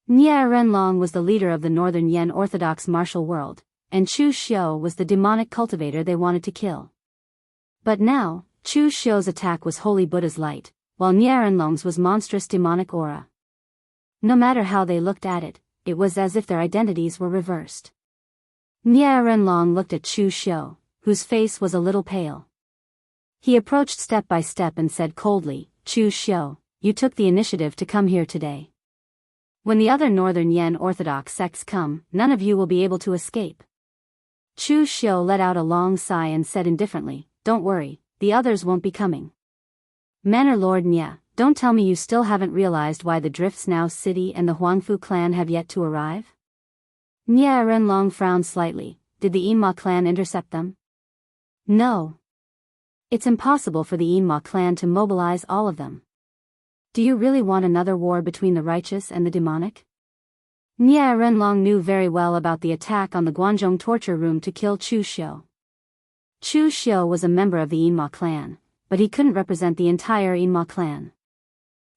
Nie Renlong was the leader of the Northern Yen Orthodox martial world, and Chu Xiu was the demonic cultivator they wanted to kill. But now, Chu Xiu's attack was Holy Buddha's light, while Nie Renlong's was monstrous demonic aura. No matter how they looked at it, it was as if their identities were reversed. Nie Renlong looked at Chu Xiu, whose face was a little pale. He approached step by step and said coldly, "Chu Xiu, you took the initiative to come here today. When the other Northern Yen Orthodox sects come, none of you will be able to escape." Chu Xiu let out a long sigh and said indifferently, "Don't worry, the others won't be coming." "Manor Lord Nie, don't tell me you still haven't realized why the Drifts Now City and the Huangfu clan have yet to arrive?" Nie Renlong frowned slightly. Did the Yinma clan intercept them? No. It's impossible for the Yinma clan to mobilize all of them. Do you really want another war between the righteous and the demonic? Nie Renlong knew very well about the attack on the Guanzhong torture room to kill Chu Xiu. Chu Xiu was a member of the Yinma clan, but he couldn't represent the entire Yinma clan.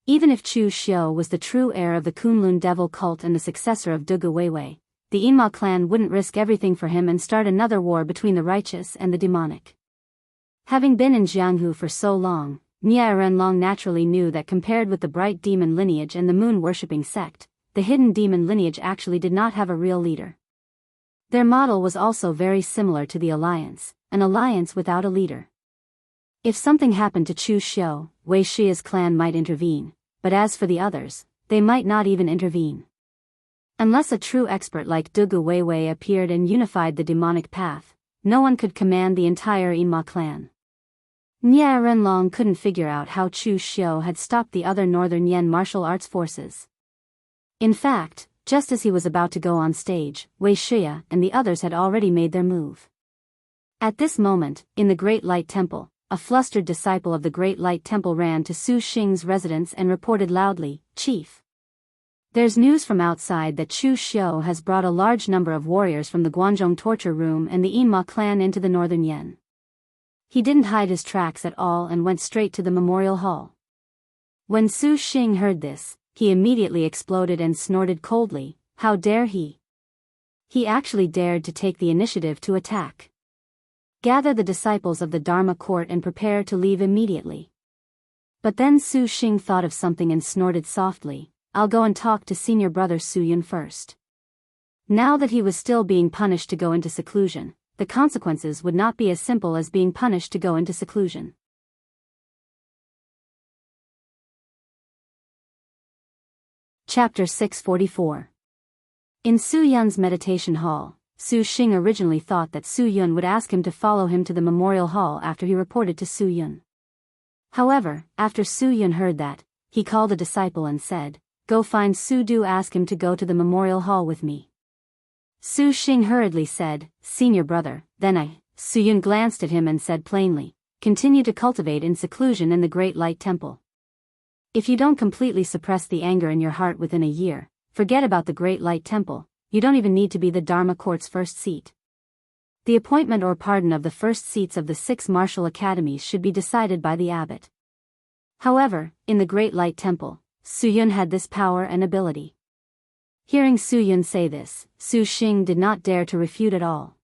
Even if Chu Xiu was the true heir of the Kunlun devil cult and the successor of Dugu Weiwei, the Yinma clan wouldn't risk everything for him and start another war between the righteous and the demonic. Having been in Jianghu for so long, Nie Renlong naturally knew that compared with the bright demon lineage and the moon-worshipping sect, the hidden demon lineage actually did not have a real leader. Their model was also very similar to the alliance, an alliance without a leader. If something happened to Chu Xiu, Wei Shi's clan might intervene, but as for the others, they might not even intervene. Unless a true expert like Dugu Weiwei appeared and unified the demonic path, no one could command the entire Yinma clan. Nie Renlong couldn't figure out how Chu Xiu had stopped the other Northern Yen martial arts forces. In fact, just as he was about to go on stage, Wei Shi and the others had already made their move. At this moment, in the Great Light Temple, a flustered disciple of the Great Light Temple ran to Su Xing's residence and reported loudly, "Chief, there's news from outside that Chu Xiu has brought a large number of warriors from the Guanzhong torture room and the Yinma clan into the Northern Yen." He didn't hide his tracks at all and went straight to the memorial hall. When Su Xing heard this, he immediately exploded and snorted coldly, "How dare he? He actually dared to take the initiative to attack. Gather the disciples of the Dharma court and prepare to leave immediately." But then Su Xing thought of something and snorted softly, "I'll go and talk to senior brother Su Yun first." Now that he was still being punished to go into seclusion, the consequences would not be as simple as being punished to go into seclusion. Chapter 644. In Su Yun's meditation hall, Su Xing originally thought that Su Yun would ask him to follow him to the memorial hall after he reported to Su Yun. However, after Su Yun heard that, he called a disciple and said, "Go find Su Du, ask him to go to the memorial hall with me." Su Xing hurriedly said, "Senior brother." Then Su Yun glanced at him and said plainly, "Continue to cultivate in seclusion in the Great Light Temple. If you don't completely suppress the anger in your heart within a year, forget about the Great Light Temple. You don't even need to be the Dharma court's first seat. The appointment or pardon of the first seats of the 6 martial academies should be decided by the abbot." However, in the Great Light Temple, Su Yun had this power and ability. Hearing Su Yun say this, Su Xing did not dare to refute at all.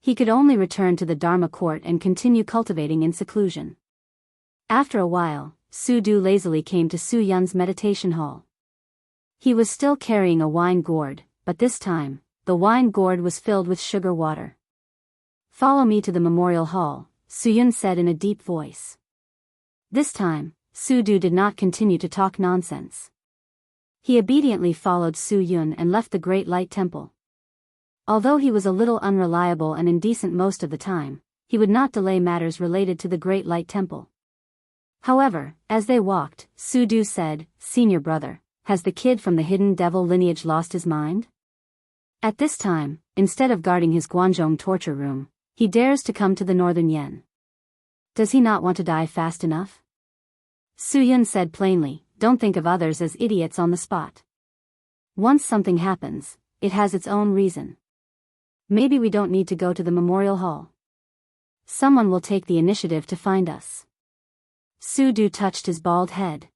He could only return to the Dharma court and continue cultivating in seclusion. After a while, Su Du lazily came to Su Yun's meditation hall. He was still carrying a wine gourd, but this time, the wine gourd was filled with sugar water. "Follow me to the memorial hall," Su Yun said in a deep voice. This time, Su Du did not continue to talk nonsense. He obediently followed Su Yun and left the Great Light Temple. Although he was a little unreliable and indecent most of the time, he would not delay matters related to the Great Light Temple. However, as they walked, Su Du said, "Senior brother, has the kid from the hidden devil lineage lost his mind? At this time, instead of guarding his Guanzhong torture room, he dares to come to the Northern Yen. Does he not want to die fast enough?" Su Yun said plainly, "Don't think of others as idiots on the spot. Once something happens, it has its own reason. Maybe we don't need to go to the memorial hall. Someone will take the initiative to find us." Su Du touched his bald head.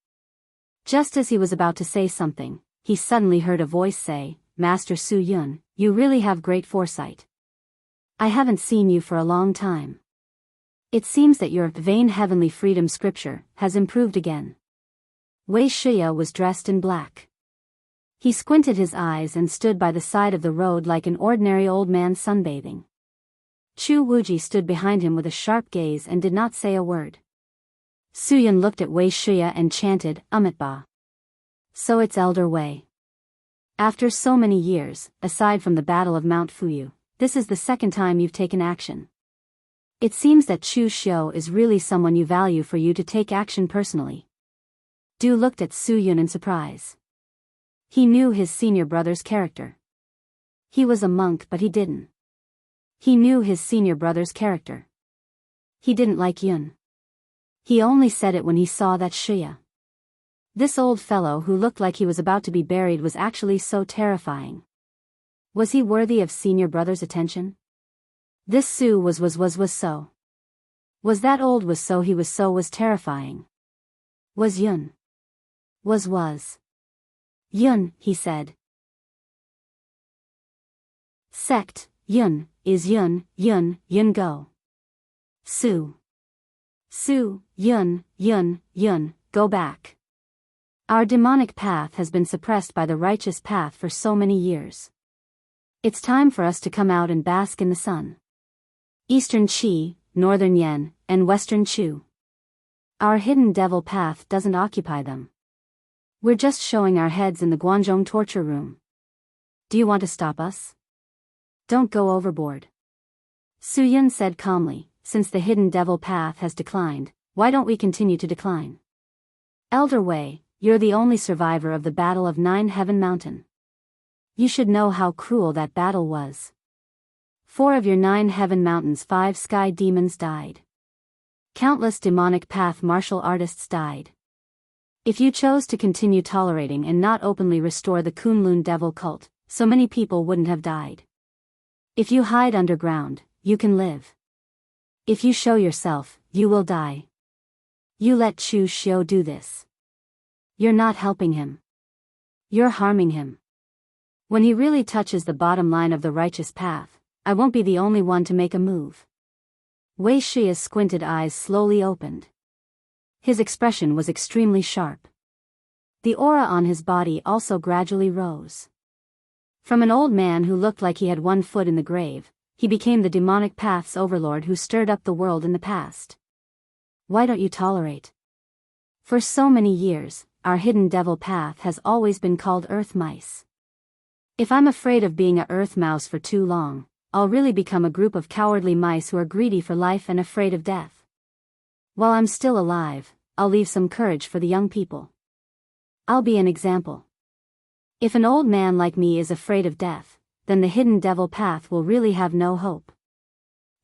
Just as he was about to say something, he suddenly heard a voice say, "Master Su Yun, you really have great foresight. I haven't seen you for a long time. It seems that your vain heavenly freedom scripture has improved again." Wei Shi was dressed in black. He squinted his eyes and stood by the side of the road like an ordinary old man sunbathing. Chu Wuji stood behind him with a sharp gaze and did not say a word. Su Yun looked at Wei Shi and chanted, "Amitba. So it's Elder Wei. After so many years, aside from the Battle of Mount Fuyu, this is the second time you've taken action. It seems that Chu Xiu is really someone you value for you to take action personally." Du looked at Su Yun in surprise. He knew his senior brother's character. He was a monk, but he didn't. He knew his senior brother's character. He didn't like Yun. He only said it when he saw that Xia. This old fellow who looked like he was about to be buried was actually so terrifying. Was he worthy of senior brother's attention? This Su was so. Was that old he was terrifying. Was Yun. Was. Yun, he said. Sect, Yun, is Yun, go. Su, Yun, go back. Our demonic path has been suppressed by the righteous path for so many years. It's time for us to come out and bask in the sun. Eastern Qi, Northern Yen, and Western Chu. Our hidden devil path doesn't occupy them. We're just showing our heads in the Guangzhong torture room. Do you want to stop us? Don't go overboard. Su Yun said calmly, since the hidden devil path has declined, why don't we continue to decline? Elder Wei, you're the only survivor of the Battle of Nine Heaven Mountain. You should know how cruel that battle was. 4 of your 9 heaven mountains, 5 sky demons died. Countless demonic path martial artists died. If you chose to continue tolerating and not openly restore the Kunlun devil cult, so many people wouldn't have died. If you hide underground, you can live. If you show yourself, you will die. You let Chu Xiu do this. You're not helping him. You're harming him. When he really touches the bottom line of the righteous path, I won't be the only one to make a move. Wei Shi's squinted eyes slowly opened. His expression was extremely sharp. The aura on his body also gradually rose. From an old man who looked like he had 1 foot in the grave, he became the demonic path's overlord who stirred up the world in the past. Why don't you tolerate? For so many years, our hidden devil path has always been called earth mice. If I'm afraid of being a earth mouse for too long, I'll really become a group of cowardly mice who are greedy for life and afraid of death. While I'm still alive, I'll leave some courage for the young people. I'll be an example. If an old man like me is afraid of death, then the hidden devil path will really have no hope.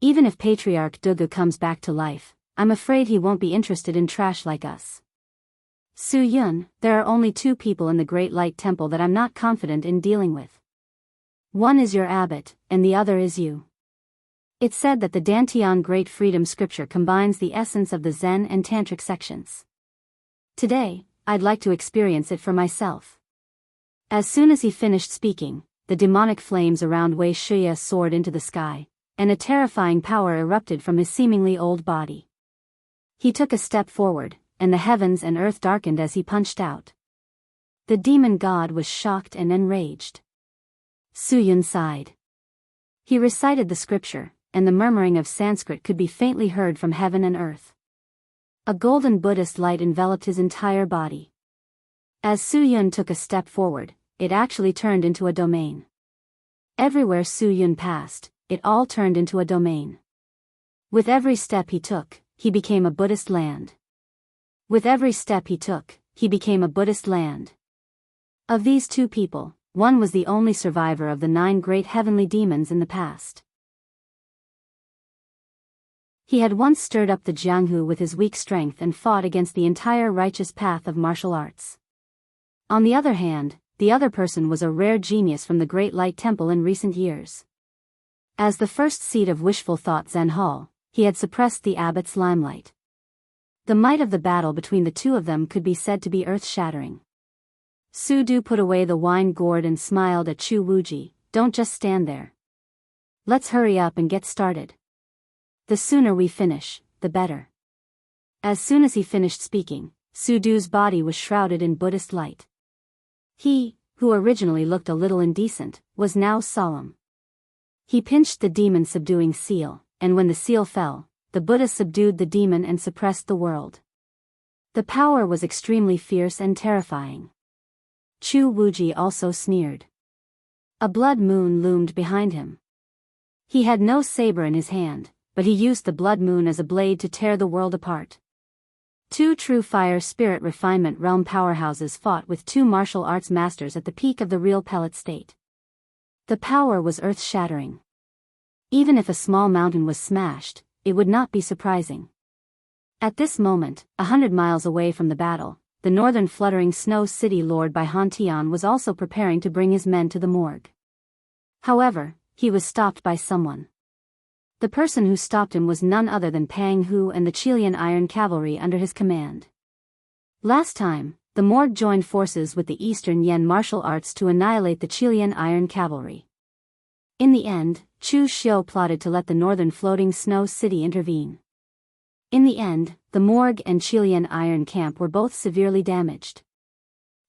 Even if Patriarch Dugu comes back to life, I'm afraid he won't be interested in trash like us. Su Yun, there are only 2 people in the Great Light Temple that I'm not confident in dealing with. One is your abbot, and the other is you. It's said that the Dantian Great Freedom Scripture combines the essence of the Zen and Tantric sections. Today, I'd like to experience it for myself. As soon as he finished speaking, the demonic flames around Wei Shi soared into the sky, and a terrifying power erupted from his seemingly old body. He took a step forward, and the heavens and earth darkened as he punched out. The demon god was shocked and enraged. Su Yun sighed. He recited the scripture, and the murmuring of Sanskrit could be faintly heard from heaven and earth. A golden Buddhist light enveloped his entire body. As Su Yun took a step forward, it actually turned into a domain. Everywhere Su Yun passed, it all turned into a domain. With every step he took, he became a Buddhist land. With every step he took, he became a Buddhist land. Of these 2 people, one was the only survivor of the 9 great heavenly demons in the past. He had once stirred up the Jianghu with his weak strength and fought against the entire righteous path of martial arts. On the other hand, the other person was a rare genius from the Great Light Temple in recent years. As the first seat of wishful thought Zen Hall, he had suppressed the abbot's limelight. The might of the battle between the 2 of them could be said to be earth-shattering. Su Du put away the wine gourd and smiled at Chu Wuji, don't just stand there. Let's hurry up and get started. The sooner we finish, the better. As soon as he finished speaking, Su Du's body was shrouded in Buddhist light. He, who originally looked a little indecent, was now solemn. He pinched the demon-subduing seal, and when the seal fell, the Buddha subdued the demon and suppressed the world. The power was extremely fierce and terrifying. Chu Wuji also sneered. A blood moon loomed behind him. He had no saber in his hand, but he used the blood moon as a blade to tear the world apart. 2 true fire spirit refinement realm powerhouses fought with 2 martial arts masters at the peak of the real pellet state. The power was earth-shattering. Even if a small mountain was smashed, it would not be surprising. At this moment, 100 miles away from the battle, the northern fluttering snow city lord by Han Tian was also preparing to bring his men to the morgue. However, he was stopped by someone. The person who stopped him was none other than Pang Hu and the Chilean Iron Cavalry under his command. Last time, the morgue joined forces with the Eastern Yen martial arts to annihilate the Chilean Iron Cavalry. In the end, Chu Xiu plotted to let the northern floating snow city intervene. In the end, the morgue and Chilean Iron Camp were both severely damaged.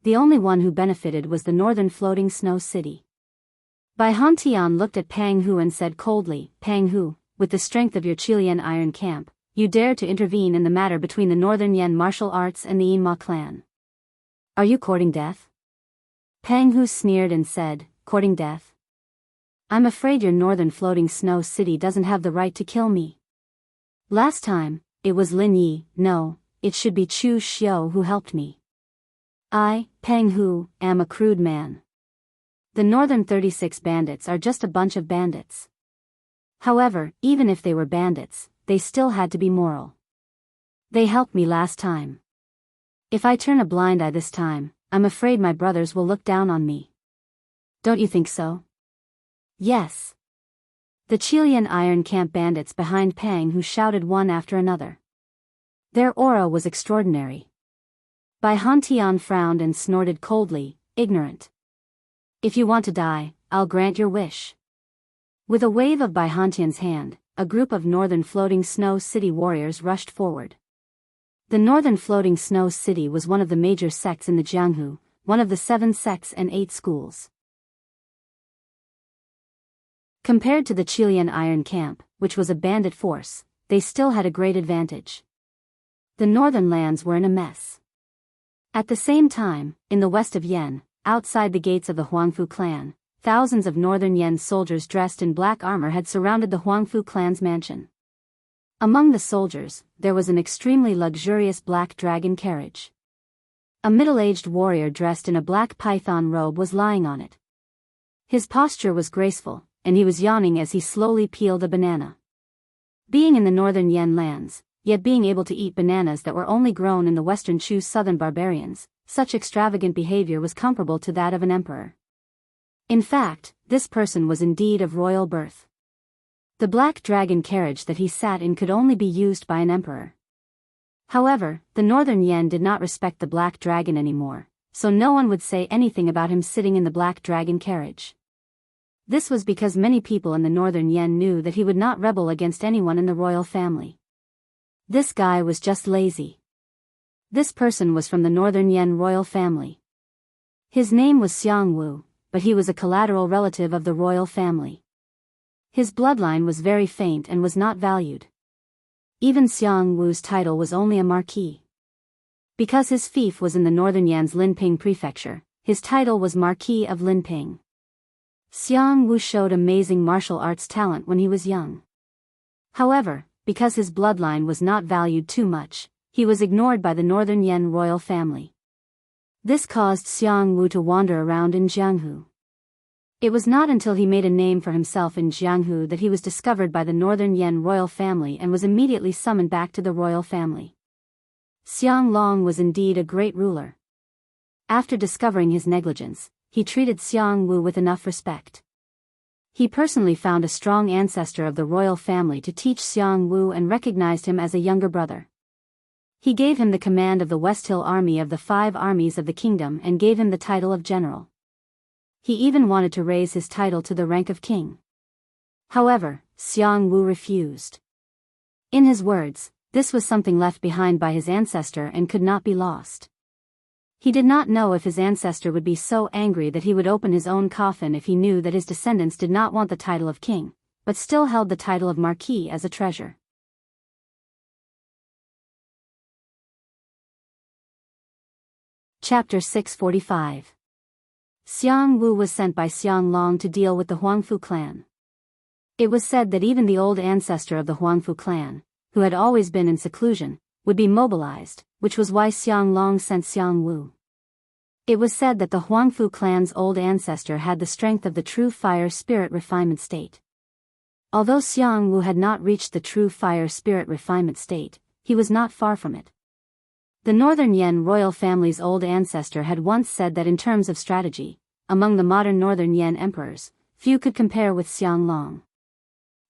The only one who benefited was the northern floating snow city. Bai Han Tian looked at Pang Hu and said coldly, "Pang Hu, with the strength of your Chilean Iron Camp, you dare to intervene in the matter between the northern Yen martial arts and the Yinma clan. Are you courting death?" Pang Hu sneered and said, "Courting death? I'm afraid your northern floating snow city doesn't have the right to kill me. Last time, it was Lin Yi, no, it should be Chu Xiu who helped me. I, Pang Hu, am a crude man. The northern 36 bandits are just a bunch of bandits. However, even if they were bandits, they still had to be moral. They helped me last time. If I turn a blind eye this time, I'm afraid my brothers will look down on me. Don't you think so?" "Yes." The Chilean Iron Camp bandits behind Pang Hu shouted one after another. Their aura was extraordinary. Bai Han Tian frowned and snorted coldly, "Ignorant. If you want to die, I'll grant your wish." With a wave of Bai Han Tian's hand, a group of northern floating snow city warriors rushed forward. The northern floating snow city was one of the major sects in the Jianghu, one of the 7 sects and 8 schools. Compared to the Chilean Iron Camp, which was a bandit force, they still had a great advantage. The northern lands were in a mess. At the same time, in the west of Yen, outside the gates of the Huangfu clan, thousands of northern Yen soldiers dressed in black armor had surrounded the Huangfu clan's mansion. Among the soldiers, there was an extremely luxurious black dragon carriage. A middle-aged warrior dressed in a black python robe was lying on it. His posture was graceful, and he was yawning as he slowly peeled a banana. Being in the northern Yen lands, yet being able to eat bananas that were only grown in the western Chu southern barbarians, such extravagant behavior was comparable to that of an emperor. In fact, this person was indeed of royal birth. The black dragon carriage that he sat in could only be used by an emperor. However, the northern Yen did not respect the black dragon anymore, so no one would say anything about him sitting in the black dragon carriage. This was because many people in the northern Yen knew that he would not rebel against anyone in the royal family. This guy was just lazy. This person was from the northern Yen royal family. His name was Xiangwu, but he was a collateral relative of the royal family. His bloodline was very faint and was not valued. Even Xiangwu's title was only a marquis. Because his fief was in the northern Yan's Linping prefecture, his title was Marquis of Linping. Xiangwu showed amazing martial arts talent when he was young. However, because his bloodline was not valued too much, he was ignored by the northern Yen royal family. This caused Xiangwu to wander around in Jianghu. It was not until he made a name for himself in Jianghu that he was discovered by the northern Yen royal family and was immediately summoned back to the royal family. Xianglong was indeed a great ruler. After discovering his negligence, he treated Xiangwu with enough respect. He personally found a strong ancestor of the royal family to teach Xiangwu and recognized him as a younger brother. He gave him the command of the West Hill Army of the 5 armies of the kingdom and gave him the title of general. He even wanted to raise his title to the rank of king. However, Xiangwu refused. In his words, this was something left behind by his ancestor and could not be lost. He did not know if his ancestor would be so angry that he would open his own coffin if he knew that his descendants did not want the title of king, but still held the title of marquis as a treasure. Chapter 645. Xiangwu was sent by Xianglong to deal with the Huangfu clan. It was said that even the old ancestor of the Huangfu clan, who had always been in seclusion, would be mobilized, which was why Xianglong sent Xiangwu. It was said that the Huangfu clan's old ancestor had the strength of the true fire spirit refinement state. Although Xiangwu had not reached the true fire spirit refinement state, he was not far from it. The Northern Yan royal family's old ancestor had once said that in terms of strategy, among the modern Northern Yan emperors, few could compare with Xianglong.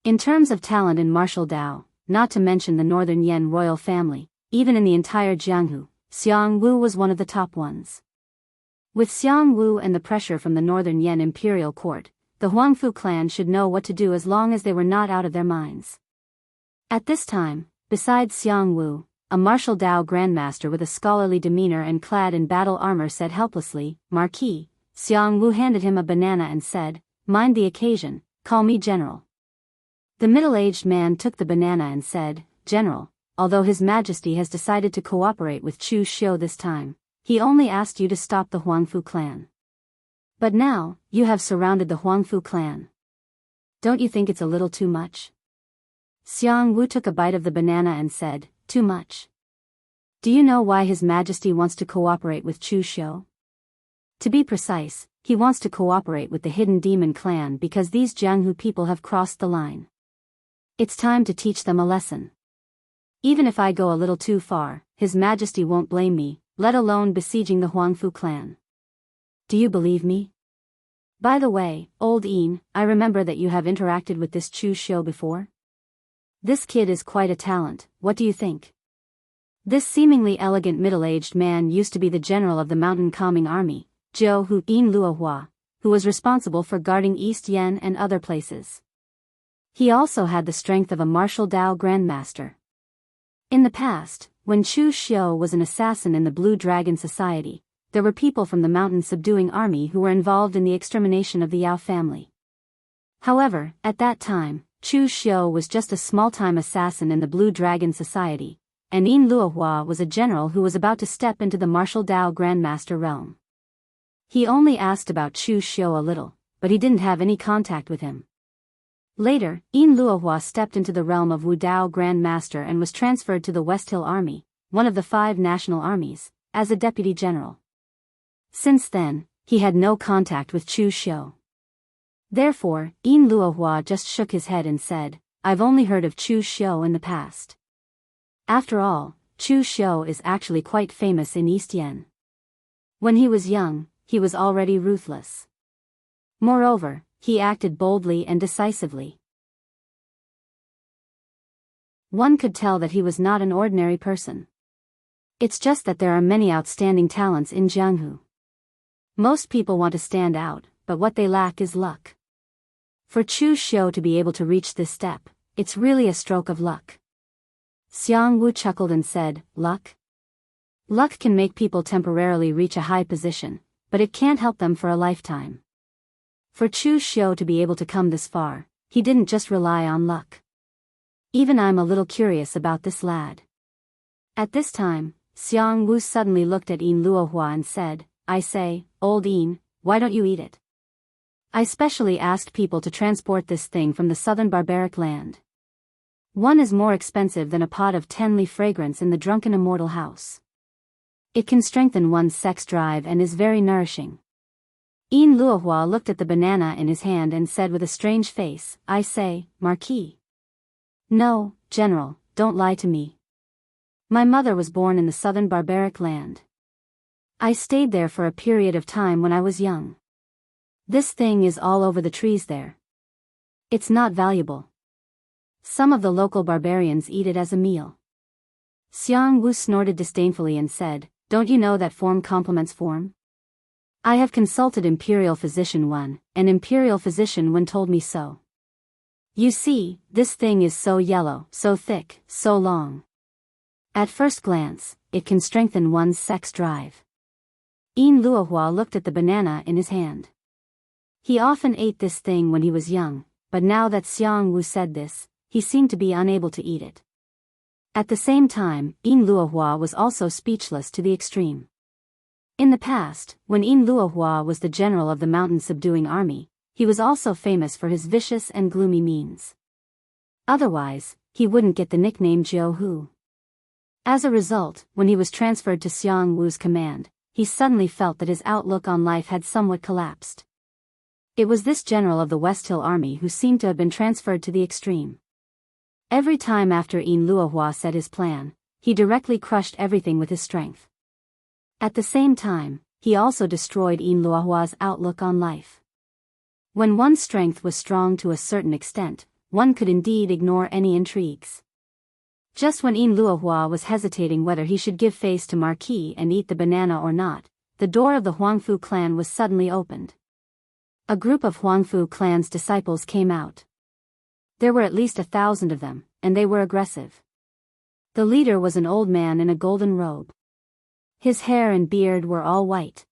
In terms of talent in martial Dao, not to mention the Northern Yan royal family, even in the entire Jianghu, Xiangwu was one of the top ones. With Xiangwu and the pressure from the Northern Yan imperial court, the Huangfu clan should know what to do as long as they were not out of their minds. At this time, besides Xiangwu, a martial Dao grandmaster with a scholarly demeanor and clad in battle armor said helplessly, "Marquis." Xiangwu handed him a banana and said, "Mind the occasion, call me General." The middle-aged man took the banana and said, "General, although His Majesty has decided to cooperate with Chu Xiu this time, he only asked you to stop the Huangfu clan. But now, you have surrounded the Huangfu clan. Don't you think it's a little too much?" Xiangwu took a bite of the banana and said, "Too much? Do you know why His Majesty wants to cooperate with Chu Xiu? To be precise, he wants to cooperate with the Hidden Demon clan because these Jianghu people have crossed the line. It's time to teach them a lesson. Even if I go a little too far, His Majesty won't blame me, let alone besieging the Huangfu clan. Do you believe me? By the way, old Yin, I remember that you have interacted with this Chu Xiu before? This kid is quite a talent, what do you think?" This seemingly elegant middle-aged man used to be the general of the mountain calming army, Jianghu Yin Luohua, who was responsible for guarding East Yan and other places. He also had the strength of a martial Dao grandmaster. In the past, when Chu Xiu was an assassin in the Blue Dragon Society, there were people from the mountain subduing army who were involved in the extermination of the Yao family. However, at that time, Chu Xiu was just a small-time assassin in the Blue Dragon Society, and Yin Luohua was a general who was about to step into the martial Dao grandmaster realm. He only asked about Chu Xiu a little, but he didn't have any contact with him. Later, Yin Luohua stepped into the realm of Wu Dao Grandmaster and was transferred to the West Hill Army, one of the 5 national armies, as a deputy general. Since then, he had no contact with Chu Xiu. Therefore, Yin Luohua just shook his head and said, "I've only heard of Chu Xiu in the past. After all, Chu Xiu is actually quite famous in East Yan. When he was young, he was already ruthless. Moreover, he acted boldly and decisively. One could tell that he was not an ordinary person. It's just that there are many outstanding talents in Jianghu. Most people want to stand out, but what they lack is luck. For Chu Xiu to be able to reach this step, it's really a stroke of luck." Xiangwu chuckled and said, "Luck? Luck can make people temporarily reach a high position, but it can't help them for a lifetime. For Chu Xiu to be able to come this far, he didn't just rely on luck. Even I'm a little curious about this lad." At this time, Xiangwu suddenly looked at Yin Luohua and said, "I say, old Yin, why don't you eat it? I specially asked people to transport this thing from the southern barbaric land. One is more expensive than a pot of 10-leaf fragrance in the drunken immortal house. It can strengthen one's sex drive and is very nourishing." Yin Luohua looked at the banana in his hand and said with a strange face, "I say, Marquis." "No, General, don't lie to me. My mother was born in the southern barbaric land. I stayed there for a period of time when I was young. This thing is all over the trees there. It's not valuable. Some of the local barbarians eat it as a meal." Xiangwu snorted disdainfully and said, "Don't you know that form complements form? I have consulted Imperial Physician Wen, and Imperial Physician Wen told me so. You see, this thing is so yellow, so thick, so long. At first glance, it can strengthen one's sex drive." Yin Luohua looked at the banana in his hand. He often ate this thing when he was young, but now that Xiangwu said this, he seemed to be unable to eat it. At the same time, Yin Luohua was also speechless to the extreme. In the past, when Yin Luohua was the general of the mountain subduing army, he was also famous for his vicious and gloomy means. Otherwise, he wouldn't get the nickname Jianghu. As a result, when he was transferred to Xiangwu's command, he suddenly felt that his outlook on life had somewhat collapsed. It was this general of the West Hill Army who seemed to have been transferred to the extreme. Every time after Yin Luohua said his plan, he directly crushed everything with his strength. At the same time, he also destroyed Yin Luohua's outlook on life. When one's strength was strong to a certain extent, one could indeed ignore any intrigues. Just when Yin Luohua was hesitating whether he should give face to Marquis and eat the banana or not, the door of the Huangfu clan was suddenly opened. A group of Huangfu clan's disciples came out. There were at least 1,000 of them, and they were aggressive. The leader was an old man in a golden robe. His hair and beard were all white.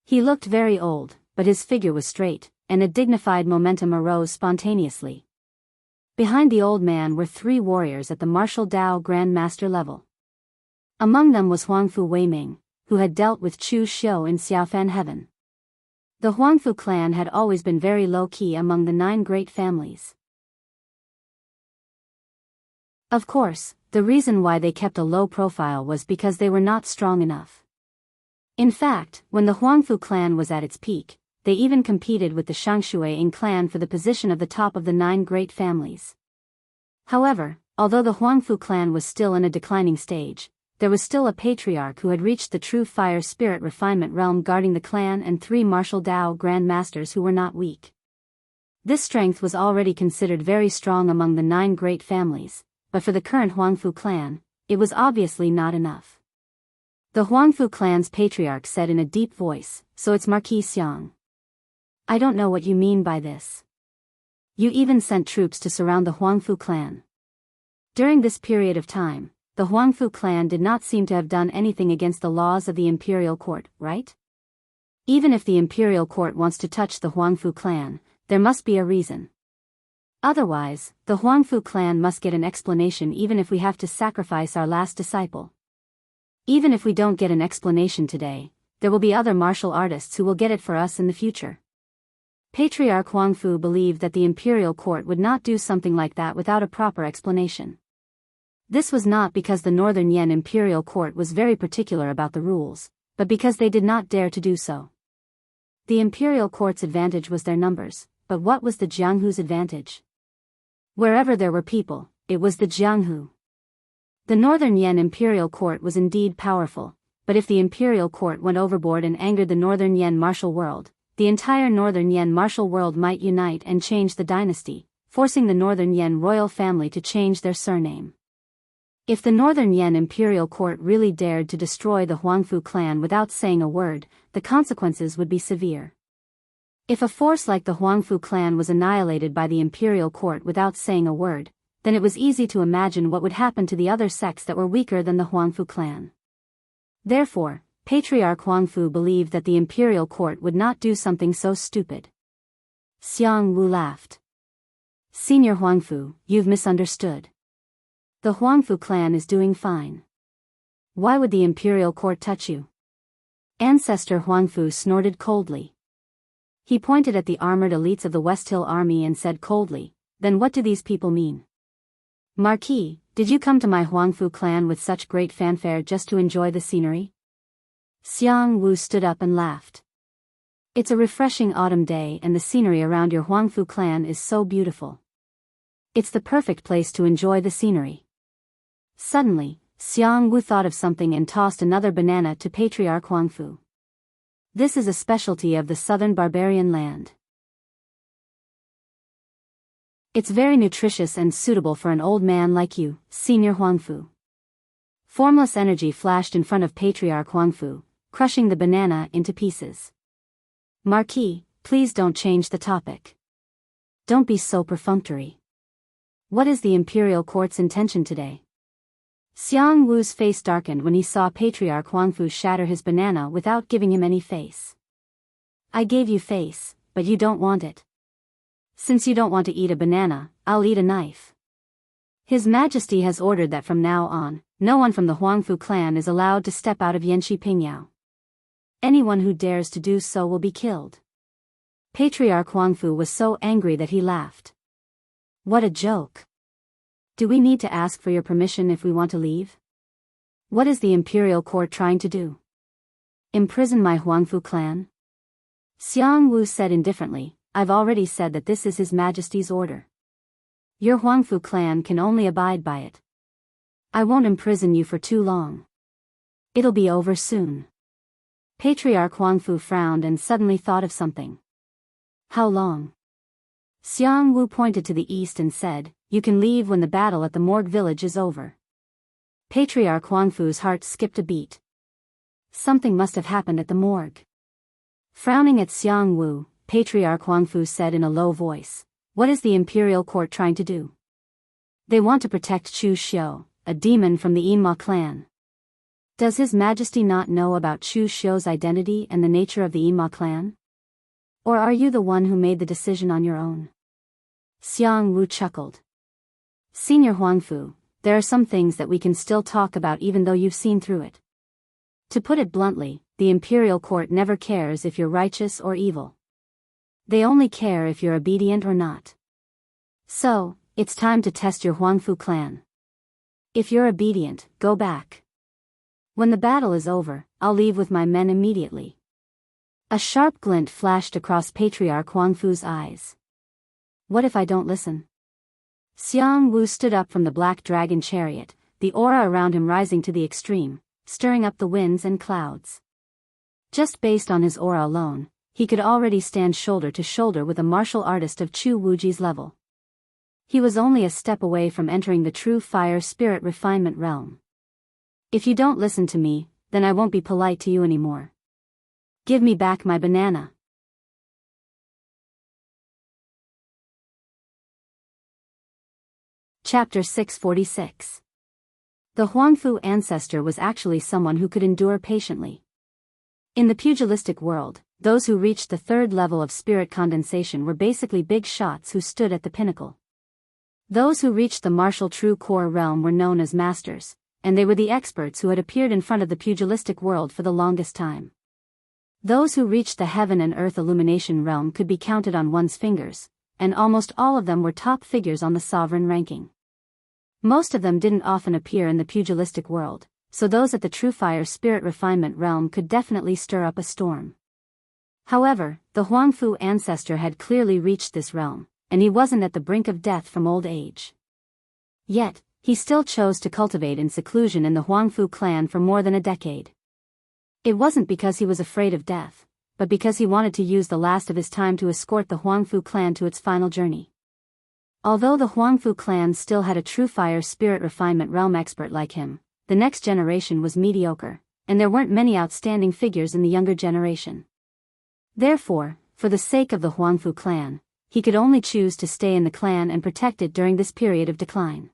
He looked very old, but his figure was straight, and a dignified momentum arose spontaneously. Behind the old man were 3 warriors at the martial Dao Grand Master level. Among them was Huangfu Weiming, who had dealt with Chu Xiu in Xiaofan Heaven. The Huangfu clan had always been very low-key among the 9 great families. Of course, the reason why they kept a low profile was because they were not strong enough. In fact, when the Huangfu clan was at its peak, they even competed with the Xiangshui clan for the position of the top of the 9 great families. However, although the Huangfu clan was still in a declining stage, there was still a patriarch who had reached the true fire spirit refinement realm guarding the clan and 3 martial Dao Grand Masters who were not weak. This strength was already considered very strong among the 9 great families, but for the current Huangfu clan, it was obviously not enough. The Huangfu clan's patriarch said in a deep voice, "So it's Marquis Xiang. I don't know what you mean by this. You even sent troops to surround the Huangfu clan." During this period of time, the Huangfu clan did not seem to have done anything against the laws of the imperial court, right? Even if the imperial court wants to touch the Huangfu clan, there must be a reason. Otherwise, the Huangfu clan must get an explanation even if we have to sacrifice our last disciple. Even if we don't get an explanation today, there will be other martial artists who will get it for us in the future. Patriarch Huangfu believed that the imperial court would not do something like that without a proper explanation. This was not because the Northern Yan imperial court was very particular about the rules, but because they did not dare to do so. The imperial court's advantage was their numbers, but what was the Jianghu's advantage? Wherever there were people, it was the Jianghu. The Northern Yan imperial court was indeed powerful, but if the imperial court went overboard and angered the Northern Yan martial world, the entire Northern Yan martial world might unite and change the dynasty, forcing the Northern Yan royal family to change their surname. If the Northern Yan imperial court really dared to destroy the Huangfu clan without saying a word, the consequences would be severe. If a force like the Huangfu clan was annihilated by the imperial court without saying a word, then it was easy to imagine what would happen to the other sects that were weaker than the Huangfu clan. Therefore, Patriarch Huangfu believed that the imperial court would not do something so stupid. Xiang Wu laughed. "Senior Huangfu, you've misunderstood. The Huangfu clan is doing fine. Why would the imperial court touch you?" Ancestor Huangfu snorted coldly. He pointed at the armored elites of the West Hill Army and said coldly, "Then what do these people mean? Marquis, did you come to my Huangfu clan with such great fanfare just to enjoy the scenery?" Xiang Wu stood up and laughed. "It's a refreshing autumn day and the scenery around your Huangfu clan is so beautiful. It's the perfect place to enjoy the scenery." Suddenly, Xiang Wu thought of something and tossed another banana to Patriarch Huangfu. "This is a specialty of the southern barbarian land. It's very nutritious and suitable for an old man like you, Senior Huangfu." Formless energy flashed in front of Patriarch Huangfu, crushing the banana into pieces. "Marquis, please don't change the topic. Don't be so perfunctory. What is the imperial court's intention today?" Xiang Wu's face darkened when he saw Patriarch Huangfu shatter his banana without giving him any face. "I gave you face, but you don't want it. Since you don't want to eat a banana, I'll eat a knife." His Majesty has ordered that from now on, no one from the Huangfu clan is allowed to step out of Yanxi Pingyao. Anyone who dares to do so will be killed. Patriarch Huangfu was so angry that he laughed. "What a joke. Do we need to ask for your permission if we want to leave? What is the imperial court trying to do?" Imprison my Huangfu clan? Xiangwu said indifferently, I've already said that this is His Majesty's order. Your Huangfu clan can only abide by it. I won't imprison you for too long. It'll be over soon. Patriarch Huangfu frowned and suddenly thought of something. How long? Xiangwu pointed to the east and said, You can leave when the battle at the Morgue village is over. Patriarch Huangfu's heart skipped a beat. Something must have happened at the morgue. Frowning at Xiangwu, Patriarch Huangfu said in a low voice, What is the imperial court trying to do? They want to protect Chu Xiu, a demon from the Yinma clan. Does His Majesty not know about Chu Xiu's identity and the nature of the Yinma clan? Or are you the one who made the decision on your own? Xiangwu chuckled. Senior Huangfu, there are some things that we can still talk about even though you've seen through it. To put it bluntly, the imperial court never cares if you're righteous or evil. They only care if you're obedient or not. So, it's time to test your Huangfu clan. If you're obedient, go back. When the battle is over, I'll leave with my men immediately. A sharp glint flashed across Patriarch Huangfu's eyes. What if I don't listen? Xiangwu stood up from the black dragon chariot, the aura around him rising to the extreme, stirring up the winds and clouds. Just based on his aura alone, he could already stand shoulder to shoulder with a martial artist of Chu Wuji's level. He was only a step away from entering the true fire spirit refinement realm. If you don't listen to me, then I won't be polite to you anymore. Give me back my banana. Chapter 646. The Huangfu ancestor was actually someone who could endure patiently. In the pugilistic world, those who reached the third level of spirit condensation were basically big shots who stood at the pinnacle. Those who reached the martial true core realm were known as masters, and they were the experts who had appeared in front of the pugilistic world for the longest time. Those who reached the heaven and earth illumination realm could be counted on one's fingers, and almost all of them were top figures on the sovereign ranking. Most of them didn't often appear in the pugilistic world, so those at the true fire spirit refinement realm could definitely stir up a storm. However, the Huangfu ancestor had clearly reached this realm, and he wasn't at the brink of death from old age. Yet, he still chose to cultivate in seclusion in the Huangfu clan for more than a decade. It wasn't because he was afraid of death, but because he wanted to use the last of his time to escort the Huangfu clan to its final journey. Although the Huangfu clan still had a true fire spirit refinement realm expert like him, the next generation was mediocre, and there weren't many outstanding figures in the younger generation. Therefore, for the sake of the Huangfu clan, he could only choose to stay in the clan and protect it during this period of decline.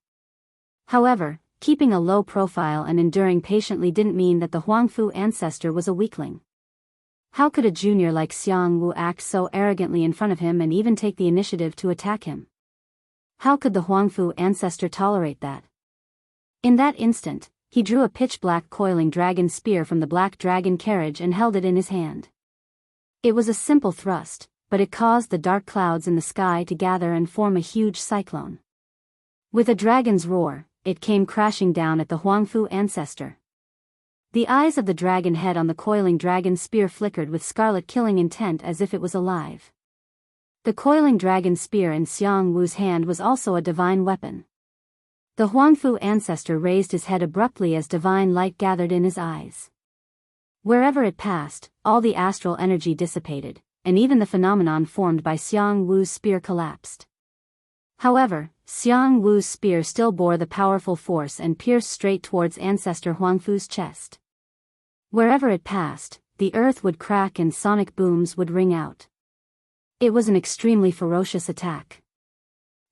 However, keeping a low profile and enduring patiently didn't mean that the Huangfu ancestor was a weakling. How could a junior like Xiangwu act so arrogantly in front of him and even take the initiative to attack him? How could the Huangfu ancestor tolerate that? In that instant, he drew a pitch-black coiling dragon spear from the black dragon carriage and held it in his hand. It was a simple thrust, but it caused the dark clouds in the sky to gather and form a huge cyclone. With a dragon's roar, it came crashing down at the Huangfu ancestor. The eyes of the dragon head on the coiling dragon spear flickered with scarlet killing intent as if it was alive. The coiling dragon spear in Xiangwu's hand was also a divine weapon. The Huangfu ancestor raised his head abruptly as divine light gathered in his eyes. Wherever it passed, all the astral energy dissipated, and even the phenomenon formed by Xiangwu's spear collapsed. However, Xiangwu's spear still bore the powerful force and pierced straight towards Ancestor Huangfu's chest. Wherever it passed, the earth would crack and sonic booms would ring out. It was an extremely ferocious attack.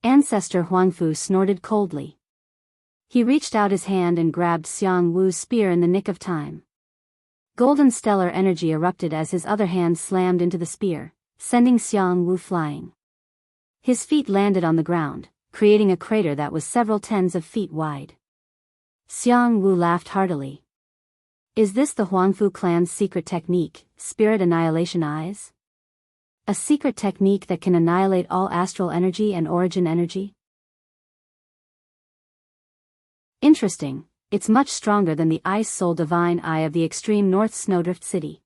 Ancestor Huangfu snorted coldly. He reached out his hand and grabbed Xiangwu's spear in the nick of time. Golden stellar energy erupted as his other hand slammed into the spear, sending Xiangwu flying. His feet landed on the ground, creating a crater that was several tens of feet wide. Xiangwu laughed heartily. Is this the Huangfu clan's secret technique, Spirit Annihilation Eyes? A secret technique that can annihilate all astral energy and origin energy? Interesting, it's much stronger than the Ice Soul Divine Eye of the extreme North Snowdrift City.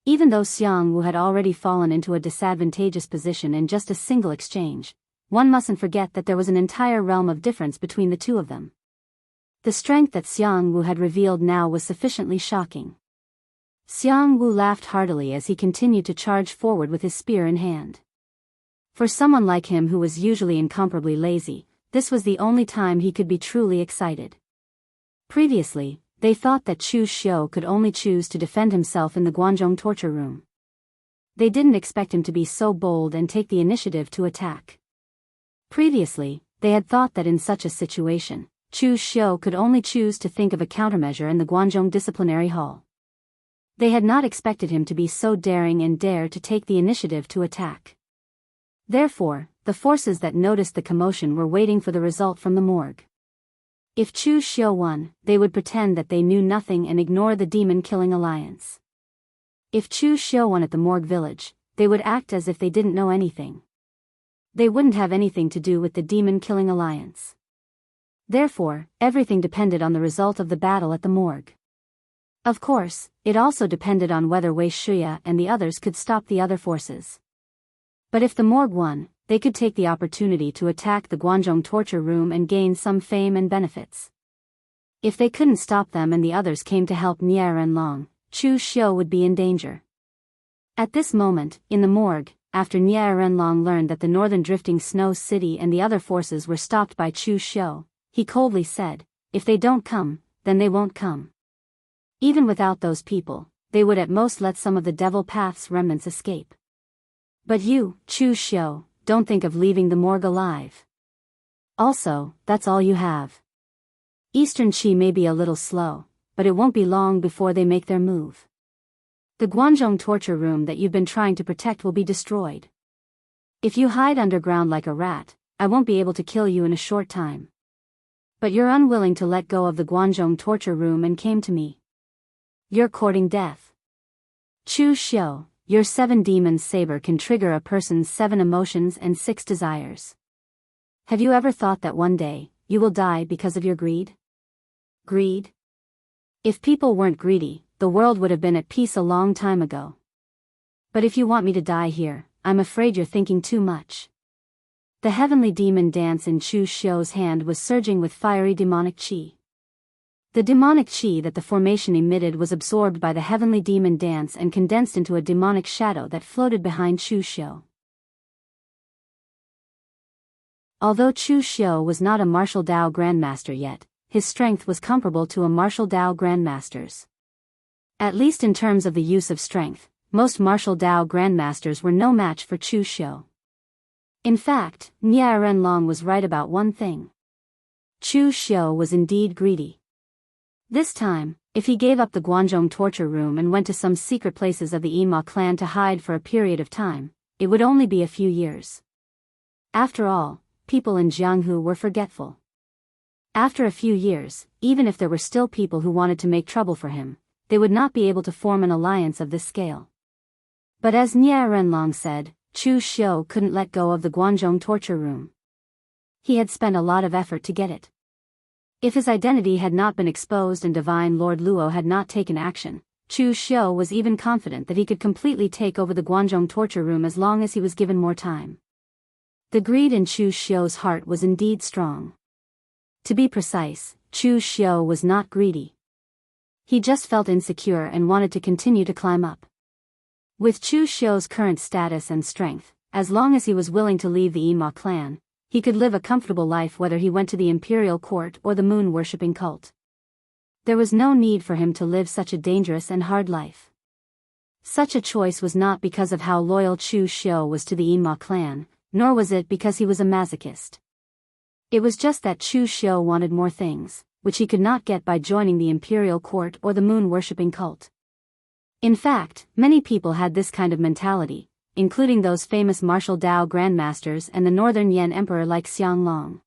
Even though Jianghu had already fallen into a disadvantageous position in just a single exchange, one mustn't forget that there was an entire realm of difference between the two of them. The strength that Jianghu had revealed now was sufficiently shocking. Jianghu laughed heartily as he continued to charge forward with his spear in hand. For someone like him who was usually incomparably lazy, this was the only time he could be truly excited. Previously, they thought that Chu Xiu could only choose to defend himself in the Guanzhong torture room. They didn't expect him to be so bold and take the initiative to attack. Previously, they had thought that in such a situation, Chu Xiu could only choose to think of a countermeasure in the Guanzhong disciplinary hall. They had not expected him to be so daring and dare to take the initiative to attack. Therefore, the forces that noticed the commotion were waiting for the result from the morgue. If Chu Xiu won, they would pretend that they knew nothing and ignore the demon-killing alliance. If Chu Xiu won at the morgue village, they would act as if they didn't know anything. They wouldn't have anything to do with the demon-killing alliance. Therefore, everything depended on the result of the battle at the morgue. Of course, it also depended on whether Wei Shuya and the others could stop the other forces. But if the morgue won, they could take the opportunity to attack the Guanzhong torture room and gain some fame and benefits. If they couldn't stop them and the others came to help Nie Renlong, Chu Xiu would be in danger. At this moment, in the morgue, after Nie Renlong learned that the northern drifting snow city and the other forces were stopped by Chu Xiu, he coldly said, "If they don't come, then they won't come. Even without those people, they would at most let some of the Devil Path's remnants escape. But you, Chu Xiu, don't think of leaving the morgue alive. Also, that's all you have. Eastern Qi may be a little slow, but it won't be long before they make their move. The Guanzhong torture room that you've been trying to protect will be destroyed. If you hide underground like a rat, I won't be able to kill you in a short time. But you're unwilling to let go of the Guanzhong torture room and came to me. You're courting death. Chu Xiu, your 7 demons saber can trigger a person's 7 emotions and 6 desires. Have you ever thought that one day, you will die because of your greed? Greed? If people weren't greedy, the world would have been at peace a long time ago. But if you want me to die here, I'm afraid you're thinking too much. The heavenly demon dance in Chu Xiu's hand was surging with fiery demonic qi. The demonic qi that the formation emitted was absorbed by the heavenly demon dance and condensed into a demonic shadow that floated behind Chu Xiu. Although Chu Xiu was not a martial Dao grandmaster yet, his strength was comparable to a martial Dao grandmaster's. At least in terms of the use of strength, most martial Dao grandmasters were no match for Chu Xiu. In fact, Nie Renlong was right about one thing. Chu Xiu was indeed greedy. This time, if he gave up the Guanzhong torture room and went to some secret places of the Yima clan to hide for a period of time, it would only be a few years. After all, people in Jianghu were forgetful. After a few years, even if there were still people who wanted to make trouble for him, they would not be able to form an alliance of this scale. But as Nie Renlong said, Chu Xiu couldn't let go of the Guanzhong torture room. He had spent a lot of effort to get it. If his identity had not been exposed and Divine Lord Luo had not taken action, Chu Xiu was even confident that he could completely take over the Guanzhong torture room as long as he was given more time. The greed in Chu Xiu's heart was indeed strong. To be precise, Chu Xiu was not greedy. He just felt insecure and wanted to continue to climb up. With Chu Xiu's current status and strength, as long as he was willing to leave the Yima clan, he could live a comfortable life whether he went to the imperial court or the moon-worshipping cult. There was no need for him to live such a dangerous and hard life. Such a choice was not because of how loyal Chu Xiu was to the Yima clan, nor was it because he was a masochist. It was just that Chu Xiu wanted more things, which he could not get by joining the imperial court or the moon-worshipping cult. In fact, many people had this kind of mentality, including those famous martial Dao grandmasters and the Northern Yan emperor like Xianglong.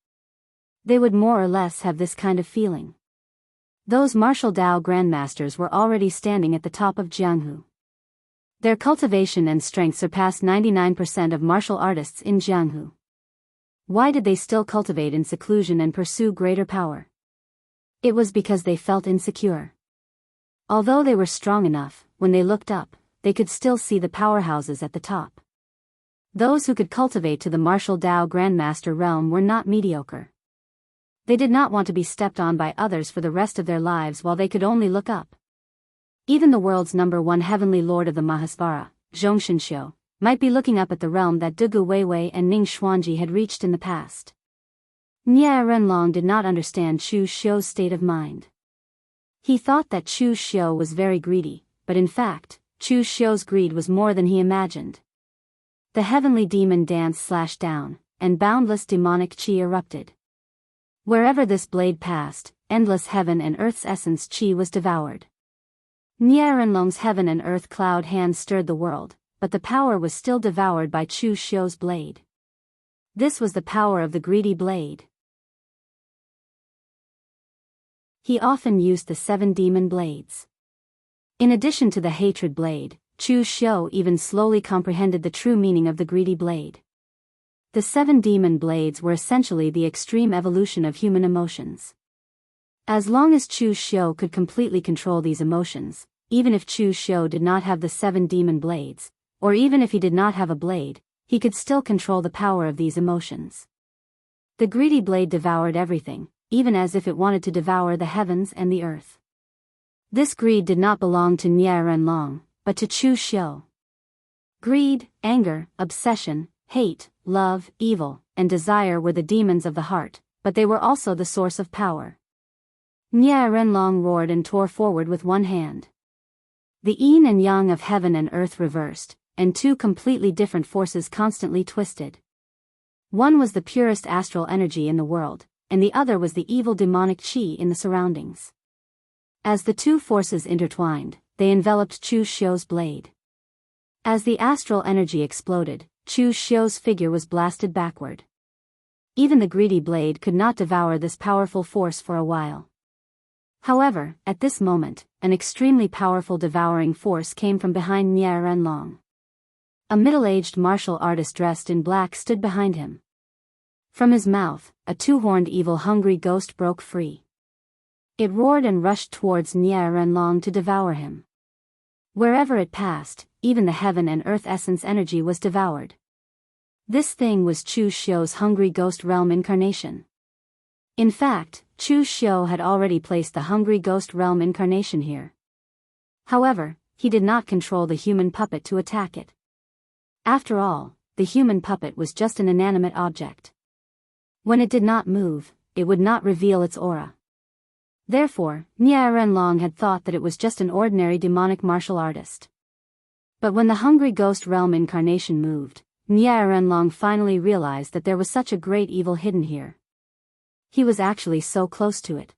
They would more or less have this kind of feeling. Those martial Dao grandmasters were already standing at the top of Jianghu. Their cultivation and strength surpassed 99% of martial artists in Jianghu. Why did they still cultivate in seclusion and pursue greater power? It was because they felt insecure. Although they were strong enough, when they looked up, they could still see the powerhouses at the top. Those who could cultivate to the martial Dao Grandmaster realm were not mediocre. They did not want to be stepped on by others for the rest of their lives while they could only look up. Even the world's #1 heavenly lord of the Mahasvara, Zhongshanxiu, might be looking up at the realm that Dugu Weiwei and Ning Xuanji had reached in the past. Nie Renlong did not understand Chu Xiu's state of mind. He thought that Chu Xiu was very greedy, but in fact, Chu Xiu's greed was more than he imagined. The heavenly demon dance slashed down, and boundless demonic qi erupted. Wherever this blade passed, endless heaven and earth's essence qi was devoured. Nie Renlong's heaven and earth cloud hand stirred the world, but the power was still devoured by Chu Xiu's blade. This was the power of the greedy blade. He often used the 7 demon blades. In addition to the hatred blade, Chu Xiu even slowly comprehended the true meaning of the greedy blade. The 7 demon blades were essentially the extreme evolution of human emotions. As long as Chu Xiu could completely control these emotions, even if Chu Xiu did not have the 7 demon blades, or even if he did not have a blade, he could still control the power of these emotions. The greedy blade devoured everything, even as if it wanted to devour the heavens and the earth. This greed did not belong to Nie Renlong, but to Chu Xiu. Greed, anger, obsession, hate, love, evil, and desire were the demons of the heart, but they were also the source of power. Nie Renlong roared and tore forward with one hand. The yin and yang of heaven and earth reversed, and 2 completely different forces constantly twisted. One was the purest astral energy in the world, and the other was the evil demonic qi in the surroundings. As the 2 forces intertwined, they enveloped Chu Xiu's blade. As the astral energy exploded, Chu Xiu's figure was blasted backward. Even the greedy blade could not devour this powerful force for a while. However, at this moment, an extremely powerful devouring force came from behind Nie Renlong. A middle-aged martial artist dressed in black stood behind him. From his mouth, a 2-horned evil hungry ghost broke free. It roared and rushed towards Nie Renlong to devour him. Wherever it passed, even the heaven and earth essence energy was devoured. This thing was Chu Xiu's hungry ghost realm incarnation. In fact, Chu Xiu had already placed the hungry ghost realm incarnation here. However, he did not control the human puppet to attack it. After all, the human puppet was just an inanimate object. When it did not move, it would not reveal its aura. Therefore, Nie Renlong had thought that it was just an ordinary demonic martial artist. But when the hungry ghost realm incarnation moved, Nie Renlong finally realized that there was such a great evil hidden here. He was actually so close to it.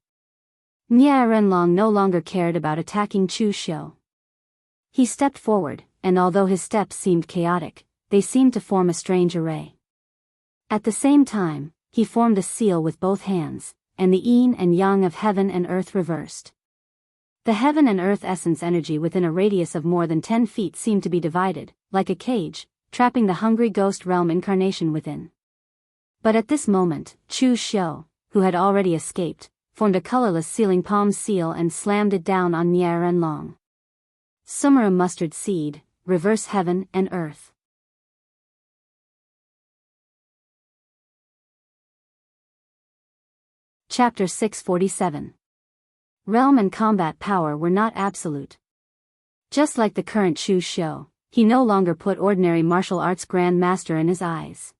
Nie Renlong no longer cared about attacking Chu Xiu. He stepped forward, and although his steps seemed chaotic, they seemed to form a strange array. At the same time, he formed a seal with both hands, and the yin and yang of heaven and earth reversed. The heaven and earth essence energy within a radius of more than 10 feet seemed to be divided, like a cage, trapping the hungry ghost realm incarnation within. But at this moment, Chu Xiu, who had already escaped, formed a colorless sealing palm seal and slammed it down on Nie Renlong. Sumera mustard seed, reverse heaven and earth. Chapter 647. Realm and combat power were not absolute. Just like the current Chu Xiu, he no longer put ordinary martial arts grandmaster in his eyes.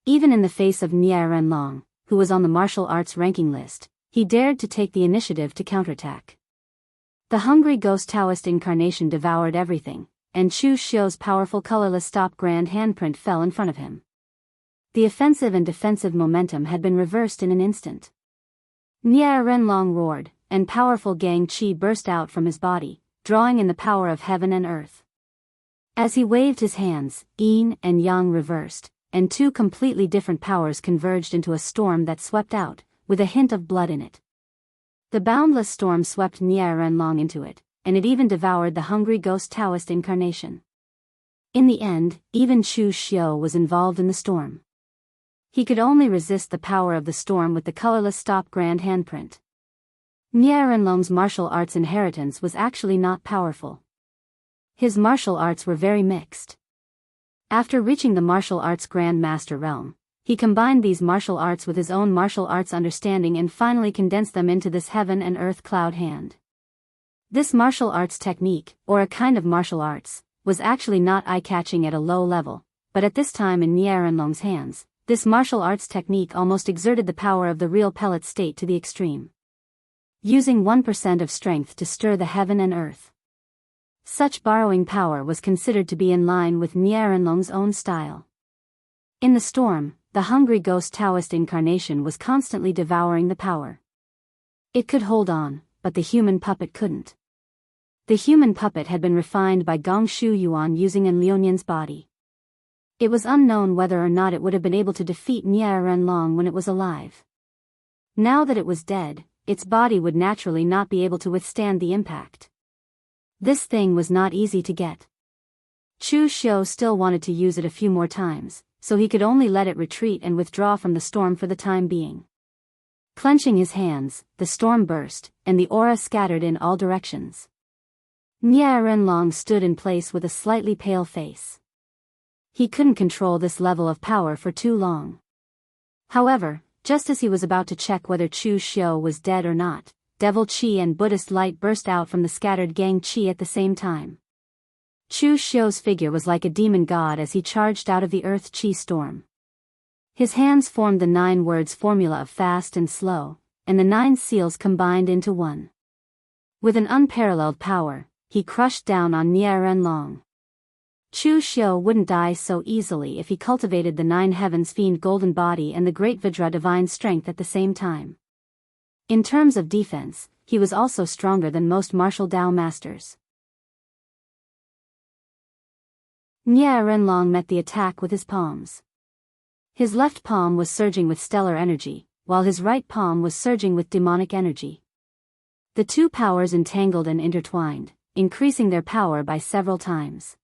Even in the face of Nie Renlong, who was on the martial arts ranking list, he dared to take the initiative to counterattack. The hungry ghost Taoist incarnation devoured everything, and Chu Xiu's powerful colorless stop grand handprint fell in front of him. The offensive and defensive momentum had been reversed in an instant. Nie Renlong roared, and powerful gang qi burst out from his body, drawing in the power of heaven and earth. As he waved his hands, yin and yang reversed, and 2 completely different powers converged into a storm that swept out, with a hint of blood in it. The boundless storm swept Nie Renlong into it, and it even devoured the hungry ghost Taoist incarnation. In the end, even Chu Xiu was involved in the storm. He could only resist the power of the storm with the colorless stop grand handprint. Nie Renlong's martial arts inheritance was actually not powerful. His martial arts were very mixed. After reaching the martial arts Grand Master realm, he combined these martial arts with his own martial arts understanding and finally condensed them into this heaven and earth cloud hand. This martial arts technique, or a kind of martial arts, was actually not eye-catching at a low level, but at this time in Nie Renlong's hands, this martial arts technique almost exerted the power of the real pellet state to the extreme. Using 1% of strength to stir the heaven and earth. Such borrowing power was considered to be in line with Nie Renlong's own style. In the storm, the hungry ghost Daoist incarnation was constantly devouring the power. It could hold on, but the human puppet couldn't. The human puppet had been refined by Gongshu Yuan using an Liuanian's body. It was unknown whether or not it would have been able to defeat Nie Renlong when it was alive. Now that it was dead, its body would naturally not be able to withstand the impact. This thing was not easy to get. Chu Xiu still wanted to use it a few more times, so he could only let it retreat and withdraw from the storm for the time being. Clenching his hands, the storm burst, and the aura scattered in all directions. Nie Renlong stood in place with a slightly pale face. He couldn't control this level of power for too long. However, just as he was about to check whether Chu Xiu was dead or not, devil qi and Buddhist light burst out from the scattered gang qi at the same time. Chu Xiu's figure was like a demon god as he charged out of the earth qi storm. His hands formed the 9 words formula of fast and slow, and the 9 seals combined into one. With an unparalleled power, he crushed down on Nie Renlong. Chu Xiu wouldn't die so easily if he cultivated the 9 heavens fiend golden body and the great Vajra divine strength at the same time. In terms of defense, he was also stronger than most martial Dao masters. Nie Renlong met the attack with his palms. His left palm was surging with stellar energy, while his right palm was surging with demonic energy. The two powers entangled and intertwined, increasing their power by several times.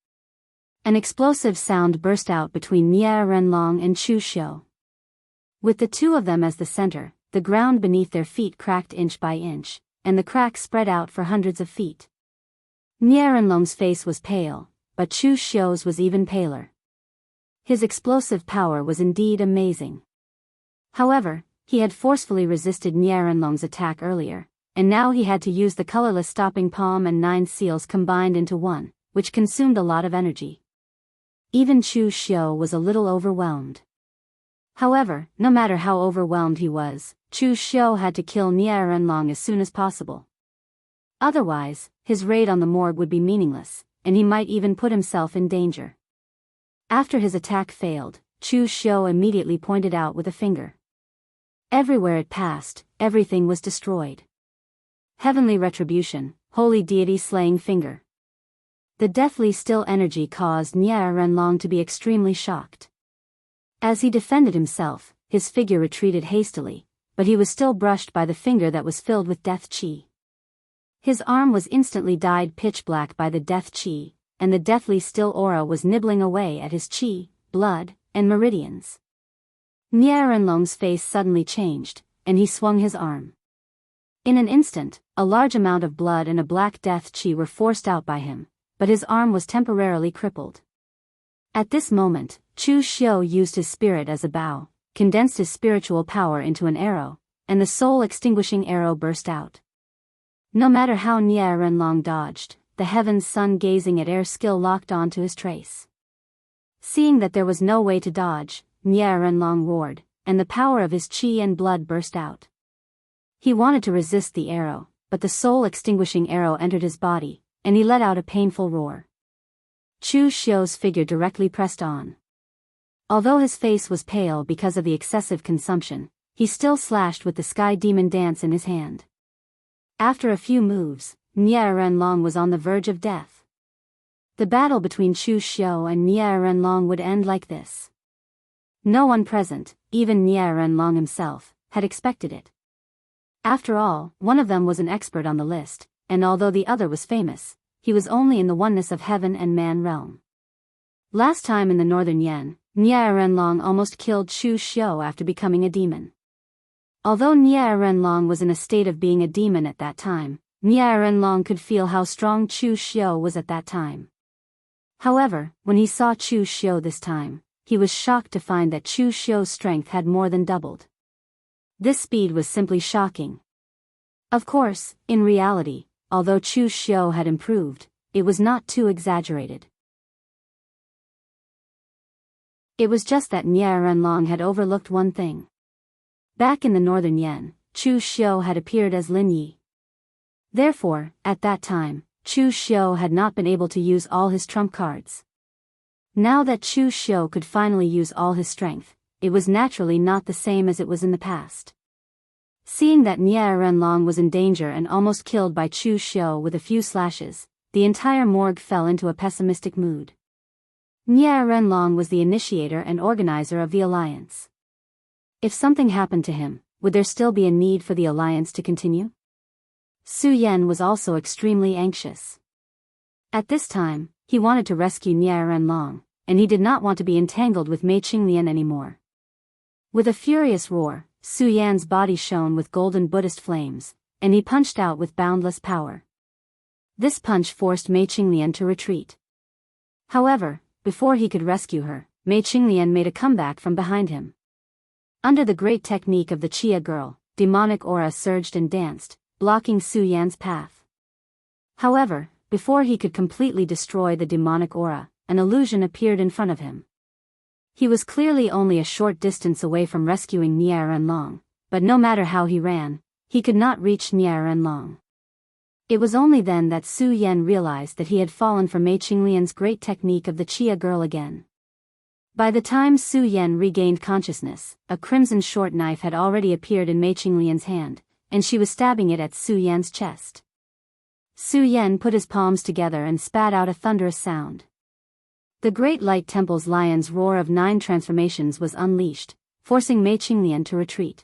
An explosive sound burst out between Nie Renlong and Chu Xiu. With the two of them as the center, the ground beneath their feet cracked inch by inch, and the cracks spread out for hundreds of feet. Nie Renlong's face was pale, but Chu Xiu's was even paler. His explosive power was indeed amazing. However, he had forcefully resisted Nie Renlong's attack earlier, and now he had to use the colorless stopping palm and 9 seals combined into one, which consumed a lot of energy. Even Chu Xiu was a little overwhelmed. However, no matter how overwhelmed he was, Chu Xiu had to kill Nie Renlong as soon as possible. Otherwise, his raid on the morgue would be meaningless, and he might even put himself in danger. After his attack failed, Chu Xiu immediately pointed out with a finger. Everywhere it passed, everything was destroyed. Heavenly retribution, holy deity slaying finger. The deathly still energy caused Nie Renlong to be extremely shocked. As he defended himself, his figure retreated hastily, but he was still brushed by the finger that was filled with death qi. His arm was instantly dyed pitch black by the death qi, and the deathly still aura was nibbling away at his qi, blood, and meridians. Nie Renlong's face suddenly changed, and he swung his arm. In an instant, a large amount of blood and a black death qi were forced out by him, but his arm was temporarily crippled. At this moment, Chu Xiu used his spirit as a bow, condensed his spiritual power into an arrow, and the soul-extinguishing arrow burst out. No matter how Nie Renlong dodged, the heaven's sun gazing at air skill locked on to his trace. Seeing that there was no way to dodge, Nie Renlong roared, and the power of his qi and blood burst out. He wanted to resist the arrow, but the soul-extinguishing arrow entered his body, and he let out a painful roar. Chu Xiu's figure directly pressed on. Although his face was pale because of the excessive consumption, he still slashed with the sky demon dance in his hand. After a few moves, Nie Renlong was on the verge of death. The battle between Chu Xiu and Nie Renlong would end like this. No one present, even Nie Renlong himself, had expected it. After all, one of them was an expert on the list, and although the other was famous, he was only in the oneness of heaven and man realm. Last time in the northern Yen, Nie Renlong almost killed Chu Xiu after becoming a demon. Although Nie Renlong was in a state of being a demon at that time, Nie Renlong could feel how strong Chu Xiu was at that time. However, when he saw Chu Xiu this time, he was shocked to find that Chu Xiu's strength had more than doubled. This speed was simply shocking. Of course, in reality, although Chu Xiu had improved, it was not too exaggerated. It was just that Nie Renlong had overlooked one thing. Back in the northern Yan, Chu Xiu had appeared as Lin Yi. Therefore, at that time, Chu Xiu had not been able to use all his trump cards. Now that Chu Xiu could finally use all his strength, it was naturally not the same as it was in the past. Seeing that Nie Renlong was in danger and almost killed by Chu Xiu with a few slashes, the entire morgue fell into a pessimistic mood. Nie Renlong was the initiator and organizer of the alliance. If something happened to him, would there still be a need for the alliance to continue? Su Yan was also extremely anxious. At this time, he wanted to rescue Nie Renlong, and he did not want to be entangled with Mei Qinglian anymore. With a furious roar, Su Yan's body shone with golden Buddhist flames, and he punched out with boundless power. This punch forced Mei Qinglian to retreat. However, before he could rescue her, Mei Qinglian made a comeback from behind him. Under the great technique of the Chia girl, demonic aura surged and danced, blocking Su Yan's path. However, before he could completely destroy the demonic aura, an illusion appeared in front of him. He was clearly only a short distance away from rescuing Nie Renlong, but no matter how he ran, he could not reach Nie Renlong. It was only then that Su Yan realized that he had fallen for Mei Qinglian's great technique of the Chia girl again. By the time Su Yan regained consciousness, a crimson short knife had already appeared in Mei Qinglian's hand, and she was stabbing it at Su Yan's chest. Su Yan put his palms together and spat out a thunderous sound. The Great Light Temple's lion's roar of 9 transformations was unleashed, forcing Mei Qinglian to retreat.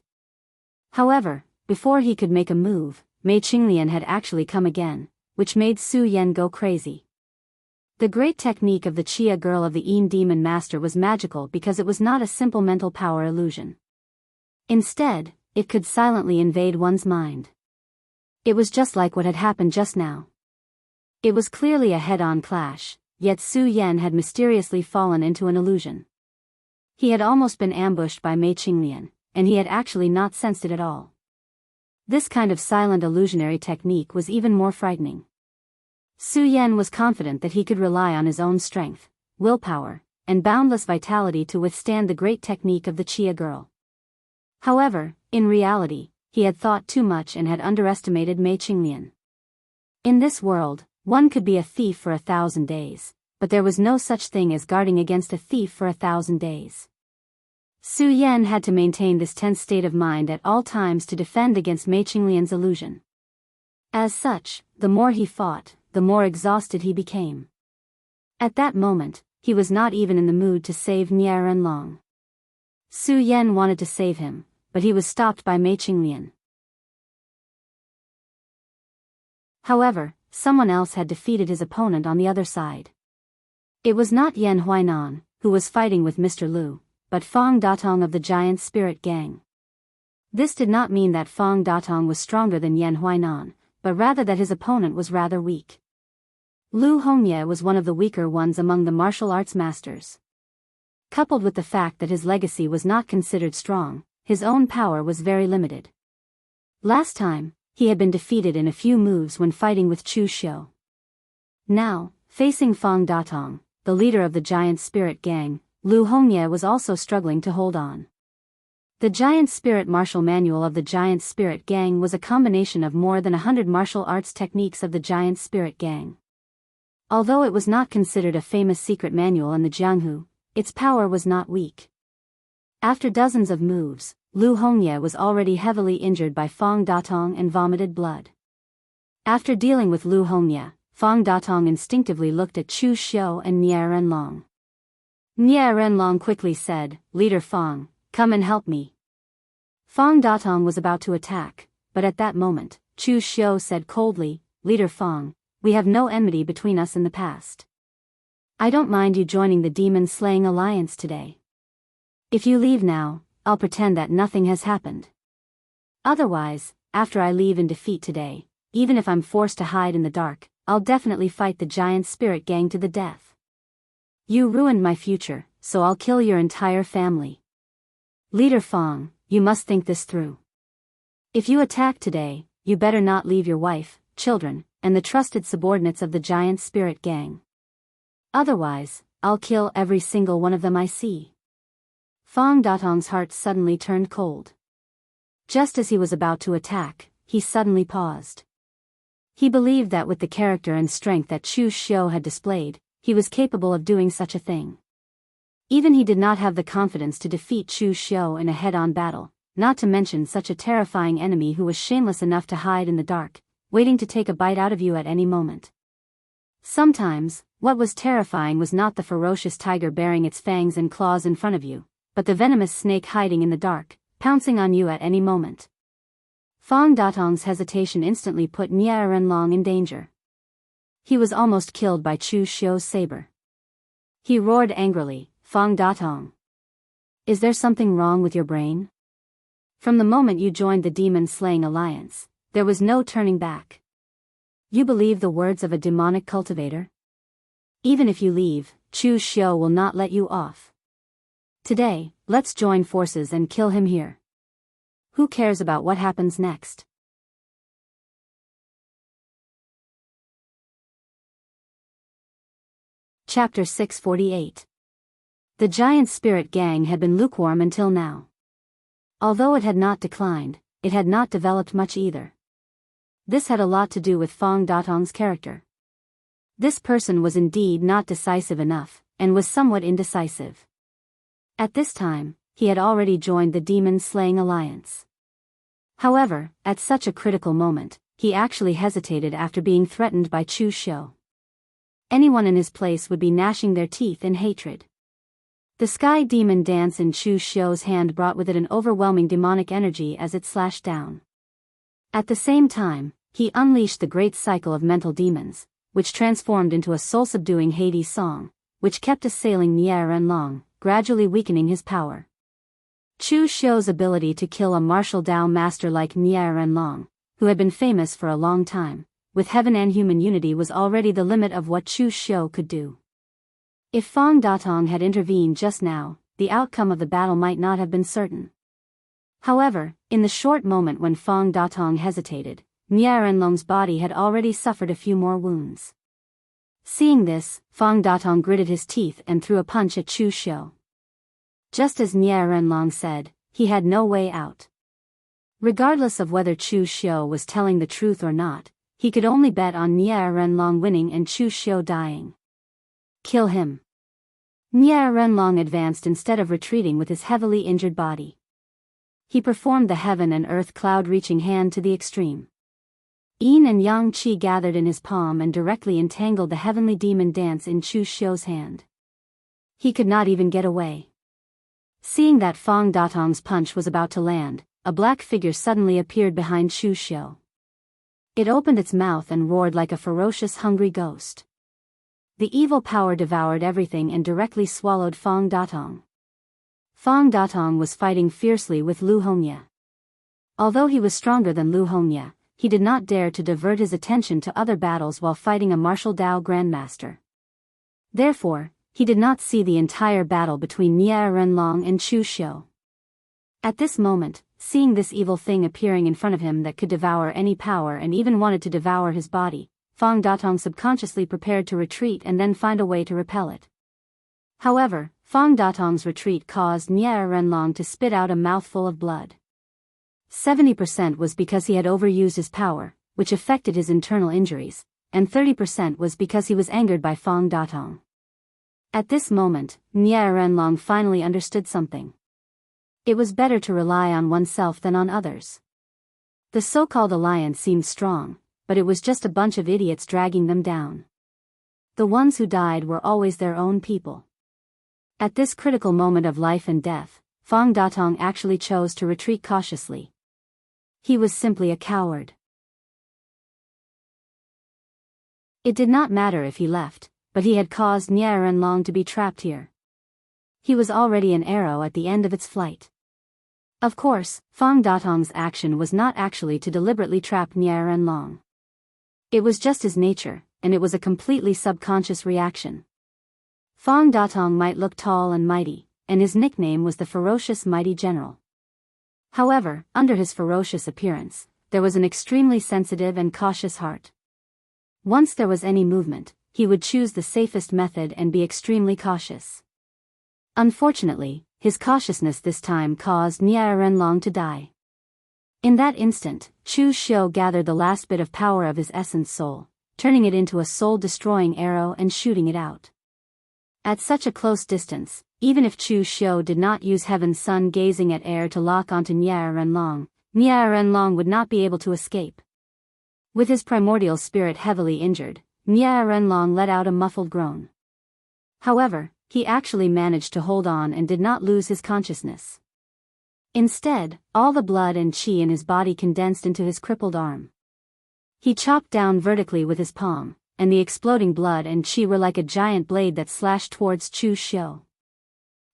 However, before he could make a move, Mei Qinglian had actually come again, which made Su Yan go crazy. The great technique of the Chia girl of the Yin Demon Master was magical because it was not a simple mental power illusion. Instead, it could silently invade one's mind. It was just like what had happened just now. It was clearly a head-on clash, yet Su Yan had mysteriously fallen into an illusion. He had almost been ambushed by Mei Qinglian, and he had actually not sensed it at all. This kind of silent illusionary technique was even more frightening. Su Yan was confident that he could rely on his own strength, willpower, and boundless vitality to withstand the great technique of the Chia girl. However, in reality, he had thought too much and had underestimated Mei Qinglian. In this world, one could be a thief for 1,000 days, but there was no such thing as guarding against a thief for 1,000 days. Su Yan had to maintain this tense state of mind at all times to defend against Mei Qinglian's illusion. As such, the more he fought, the more exhausted he became. At that moment, he was not even in the mood to save Nie Renlong. Su Yan wanted to save him, but he was stopped by Mei Qinglian. However, someone else had defeated his opponent on the other side. It was not Yan Huainan, who was fighting with Mr. Lu, but Fang Datong of the Giant Spirit Gang. This did not mean that Fang Datong was stronger than Yan Huainan, but rather that his opponent was rather weak. Lu Hongye was one of the weaker ones among the martial arts masters. Coupled with the fact that his legacy was not considered strong, his own power was very limited. Last time, he had been defeated in a few moves when fighting with Chu Xiu. Now, facing Fang Datong, the leader of the Giant Spirit Gang, Lu Hongye was also struggling to hold on. The Giant Spirit Martial Manual of the Giant Spirit Gang was a combination of more than 100 martial arts techniques of the Giant Spirit Gang. Although it was not considered a famous secret manual in the Jianghu, its power was not weak. After dozens of moves, Lu Hongye was already heavily injured by Fang Datong and vomited blood. After dealing with Lu Hongye, Fang Datong instinctively looked at Chu Xiu and Nie Renlong. Nie Renlong quickly said, "Leader Fang, come and help me." Fang Datong was about to attack, but at that moment, Chu Xiu said coldly, "Leader Fang, we have no enmity between us in the past. I don't mind you joining the demon-slaying alliance today. If you leave now, I'll pretend that nothing has happened." Otherwise, after I leave in defeat today, even if I'm forced to hide in the dark, I'll definitely fight the giant spirit gang to the death. You ruined my future, so I'll kill your entire family. Leader Fong, you must think this through. If you attack today, you better not leave your wife, children, and the trusted subordinates of the giant spirit gang. Otherwise, I'll kill every single one of them I see. Fong Datong's heart suddenly turned cold. Just as he was about to attack, he suddenly paused. He believed that with the character and strength that Chu Xiu had displayed, he was capable of doing such a thing. Even he did not have the confidence to defeat Chu Xiu in a head-on battle, not to mention such a terrifying enemy who was shameless enough to hide in the dark, waiting to take a bite out of you at any moment. Sometimes, what was terrifying was not the ferocious tiger baring its fangs and claws in front of you, but the venomous snake hiding in the dark, pouncing on you at any moment. Fong Datong's hesitation instantly put Nie Renlong in danger. He was almost killed by Chu Xiu's saber. He roared angrily, "Fong Datong! Is there something wrong with your brain? From the moment you joined the demon-slaying alliance, there was no turning back. You believe the words of a demonic cultivator? Even if you leave, Chu Xiu will not let you off. Today, let's join forces and kill him here. Who cares about what happens next?" Chapter 648. The giant spirit gang had been lukewarm until now. Although it had not declined, it had not developed much either. This had a lot to do with Fong Datong's character. This person was indeed not decisive enough, and was somewhat indecisive. At this time, he had already joined the demon-slaying alliance. However, at such a critical moment, he actually hesitated after being threatened by Chu Xiu. Anyone in his place would be gnashing their teeth in hatred. The sky demon dance in Chu Xiu's hand brought with it an overwhelming demonic energy as it slashed down. At the same time, he unleashed the great cycle of mental demons, which transformed into a soul-subduing Hades song, which kept assailing Nie Renlong, gradually weakening his power. Chu Xiu's ability to kill a martial Dao master like Nie Renlong, who had been famous for a long time, with heaven and human unity, was already the limit of what Chu Xiu could do. If Fong Datong had intervened just now, the outcome of the battle might not have been certain. However, in the short moment when Fong Datong hesitated, Nie Renlong's body had already suffered a few more wounds. Seeing this, Fong Datong gritted his teeth and threw a punch at Chu Xiu. Just as Nie Renlong said, he had no way out. Regardless of whether Chu Xiu was telling the truth or not, he could only bet on Nie Renlong winning and Chu Xiu dying. Kill him. Nie Renlong advanced instead of retreating with his heavily injured body. He performed the heaven and earth cloud-reaching hand to the extreme. Yin and Yang Qi gathered in his palm and directly entangled the heavenly demon dance in Chu Xiu's hand. He could not even get away. Seeing that Fong Datong's punch was about to land, a black figure suddenly appeared behind Chu Xiu. It opened its mouth and roared like a ferocious hungry ghost. The evil power devoured everything and directly swallowed Fong Datong. Fong Datong was fighting fiercely with Lu Hongye. Although he was stronger than Lu Hongye, he did not dare to divert his attention to other battles while fighting a martial Dao grandmaster. Therefore, he did not see the entire battle between Nie Renlong and Chu Xiu. At this moment, seeing this evil thing appearing in front of him that could devour any power and even wanted to devour his body, Fong Datong subconsciously prepared to retreat and then find a way to repel it. However, Fong Datong's retreat caused Nie Renlong to spit out a mouthful of blood. 70% was because he had overused his power, which affected his internal injuries, and 30% was because he was angered by Fong Datong. At this moment, Nie Renlong finally understood something. It was better to rely on oneself than on others. The so-called alliance seemed strong, but it was just a bunch of idiots dragging them down. The ones who died were always their own people. At this critical moment of life and death, Fong Datong actually chose to retreat cautiously. He was simply a coward. It did not matter if he left, but he had caused Nie Renlong to be trapped here. He was already an arrow at the end of its flight. Of course, Fang Datong's action was not actually to deliberately trap Nian Long. It was just his nature, and it was a completely subconscious reaction. Fang Datong might look tall and mighty, and his nickname was the Ferocious Mighty General. However, under his ferocious appearance, there was an extremely sensitive and cautious heart. Once there was any movement, he would choose the safest method and be extremely cautious. Unfortunately, his cautiousness this time caused Nian Long to die. In that instant, Chu Xiu gathered the last bit of power of his essence soul, turning it into a soul-destroying arrow and shooting it out. At such a close distance, even if Chu Xiu did not use Heaven's Sun gazing at air to lock onto Nian Long would not be able to escape. With his primordial spirit heavily injured, Nian Long let out a muffled groan. However, he actually managed to hold on and did not lose his consciousness. Instead, all the blood and qi in his body condensed into his crippled arm. He chopped down vertically with his palm, and the exploding blood and qi were like a giant blade that slashed towards Chu Xiu.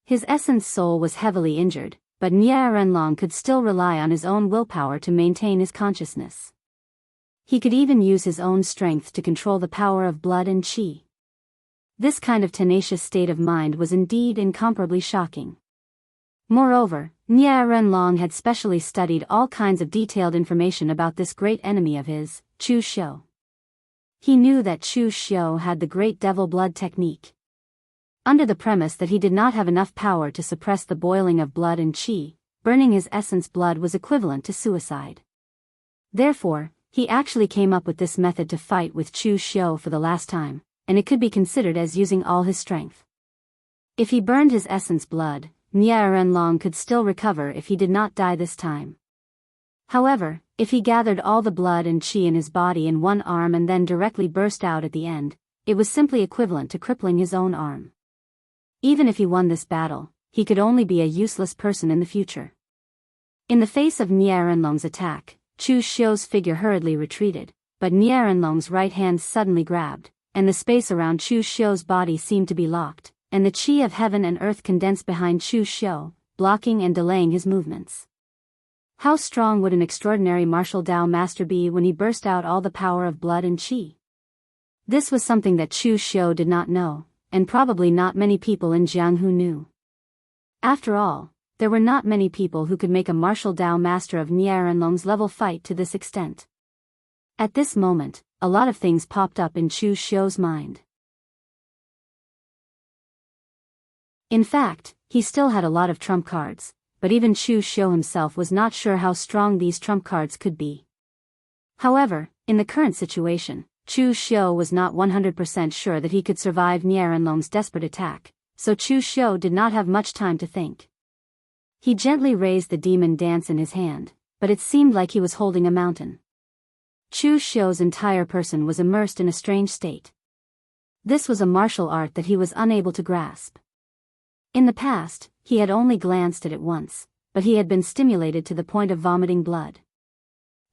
His essence soul was heavily injured, but Nian Long could still rely on his own willpower to maintain his consciousness. He could even use his own strength to control the power of blood and qi. This kind of tenacious state of mind was indeed incomparably shocking. Moreover, Nian Long had specially studied all kinds of detailed information about this great enemy of his, Chu Xiu. He knew that Chu Xiu had the great devil blood technique. Under the premise that he did not have enough power to suppress the boiling of blood and qi, burning his essence blood was equivalent to suicide. Therefore, he actually came up with this method to fight with Chu Xiu for the last time, and it could be considered as using all his strength. If he burned his essence blood, Nian Long could still recover if he did not die this time. However, if he gathered all the blood and qi in his body in one arm and then directly burst out at the end, it was simply equivalent to crippling his own arm. Even if he won this battle, he could only be a useless person in the future. In the face of Nian Long's attack, Chu Xiu's figure hurriedly retreated, but Nian Long's right hand suddenly grabbed, and the space around Chu Xiu's body seemed to be locked, and the qi of heaven and earth condensed behind Chu Xiu, blocking and delaying his movements. How strong would an extraordinary martial Dao master be when he burst out all the power of blood and qi? This was something that Chu Xiu did not know, and probably not many people in Jianghu knew. After all, there were not many people who could make a martial Dao master of Nian Long's level fight to this extent. At this moment, a lot of things popped up in Chu Xiu's mind. In fact, he still had a lot of trump cards, but even Chu Xiu himself was not sure how strong these trump cards could be. However, in the current situation, Chu Xiu was not 100% sure that he could survive Nian Long's desperate attack, so Chu Xiu did not have much time to think. He gently raised the demon dance in his hand, but it seemed like he was holding a mountain. Chu Xiu's entire person was immersed in a strange state. This was a martial art that he was unable to grasp. In the past, he had only glanced at it once, but he had been stimulated to the point of vomiting blood.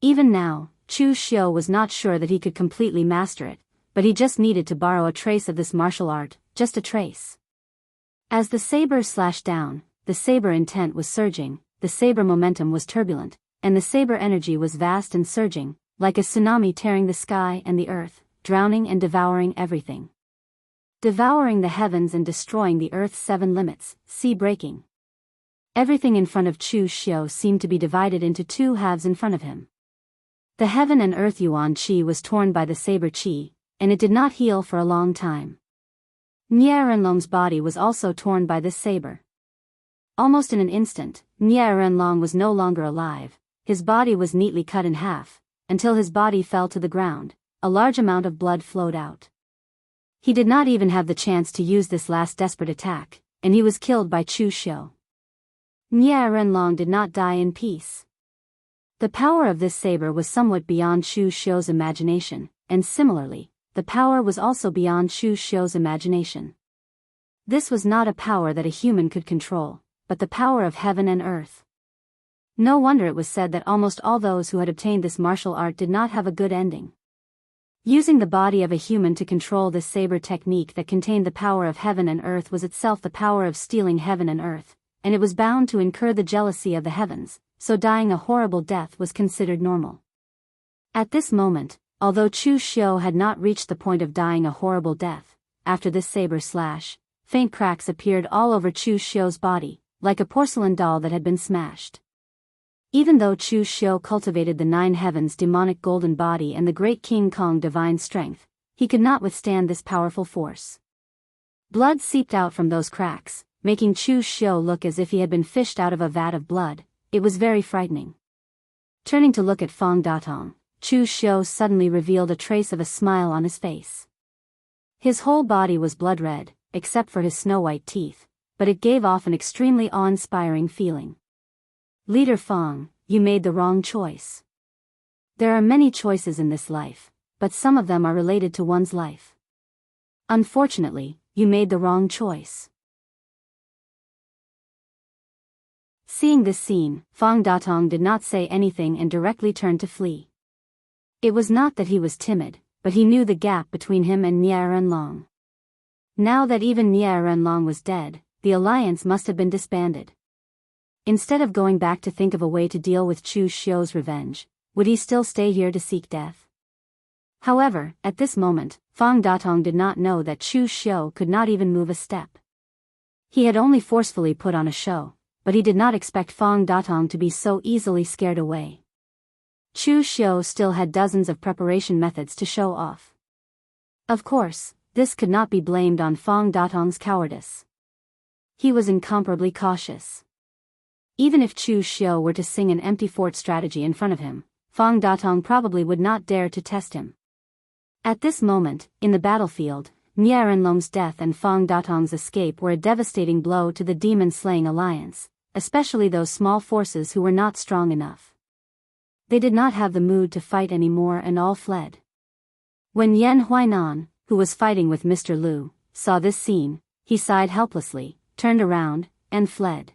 Even now, Chu Xiu was not sure that he could completely master it, but he just needed to borrow a trace of this martial art, just a trace. As the saber slashed down, the saber intent was surging, the saber momentum was turbulent, and the saber energy was vast and surging, like a tsunami tearing the sky and the earth, drowning and devouring everything. Devouring the heavens and destroying the earth's 7 limits, sea breaking. Everything in front of Chu Xiu seemed to be divided into 2 halves in front of him. The heaven and earth yuan qi was torn by the saber qi, and it did not heal for a long time. Nian Long's body was also torn by this saber. Almost in an instant, Nian Long was no longer alive, his body was neatly cut in half, until his body fell to the ground, a large amount of blood flowed out. He did not even have the chance to use this last desperate attack, and he was killed by Chu Xiu. Nian Long did not die in peace. The power of this saber was somewhat beyond Chu Xiu's imagination, and similarly, the power was also beyond Chu Xiu's imagination. This was not a power that a human could control, but the power of heaven and earth. No wonder it was said that almost all those who had obtained this martial art did not have a good ending. Using the body of a human to control this saber technique that contained the power of heaven and earth was itself the power of stealing heaven and earth, and it was bound to incur the jealousy of the heavens, so dying a horrible death was considered normal. At this moment, although Chu Xiu had not reached the point of dying a horrible death, after this saber slash, faint cracks appeared all over Chu Xiu's body, like a porcelain doll that had been smashed. Even though Chu Xiu cultivated the 9 heavens demonic golden body and the great King Kong divine strength, he could not withstand this powerful force. Blood seeped out from those cracks, making Chu Xiu look as if he had been fished out of a vat of blood. It was very frightening. Turning to look at Fang Datong, Chu Xiu suddenly revealed a trace of a smile on his face. His whole body was blood red, except for his snow-white teeth, but it gave off an extremely awe-inspiring feeling. Leader Fang, you made the wrong choice. There are many choices in this life, but some of them are related to one's life. Unfortunately, you made the wrong choice. Seeing this scene, Fang Datong did not say anything and directly turned to flee. It was not that he was timid, but he knew the gap between him and Nie Renlong. Now that even Nie Renlong was dead, the alliance must have been disbanded. Instead of going back to think of a way to deal with Chu Xiu's revenge, would he still stay here to seek death? However, at this moment, Fang Datong did not know that Chu Xiu could not even move a step. He had only forcefully put on a show, but he did not expect Fang Datong to be so easily scared away. Chu Xiu still had dozens of preparation methods to show off. Of course, this could not be blamed on Fang Datong's cowardice. He was incomparably cautious. Even if Chu Xiu were to sing an empty fort strategy in front of him, Fang Datong probably would not dare to test him. At this moment, in the battlefield, Nie Renlong's death and Fang Datong's escape were a devastating blow to the demon-slaying alliance, especially those small forces who were not strong enough. They did not have the mood to fight anymore and all fled. When Yan Huainan, who was fighting with Mr. Lu, saw this scene, he sighed helplessly, turned around, and fled.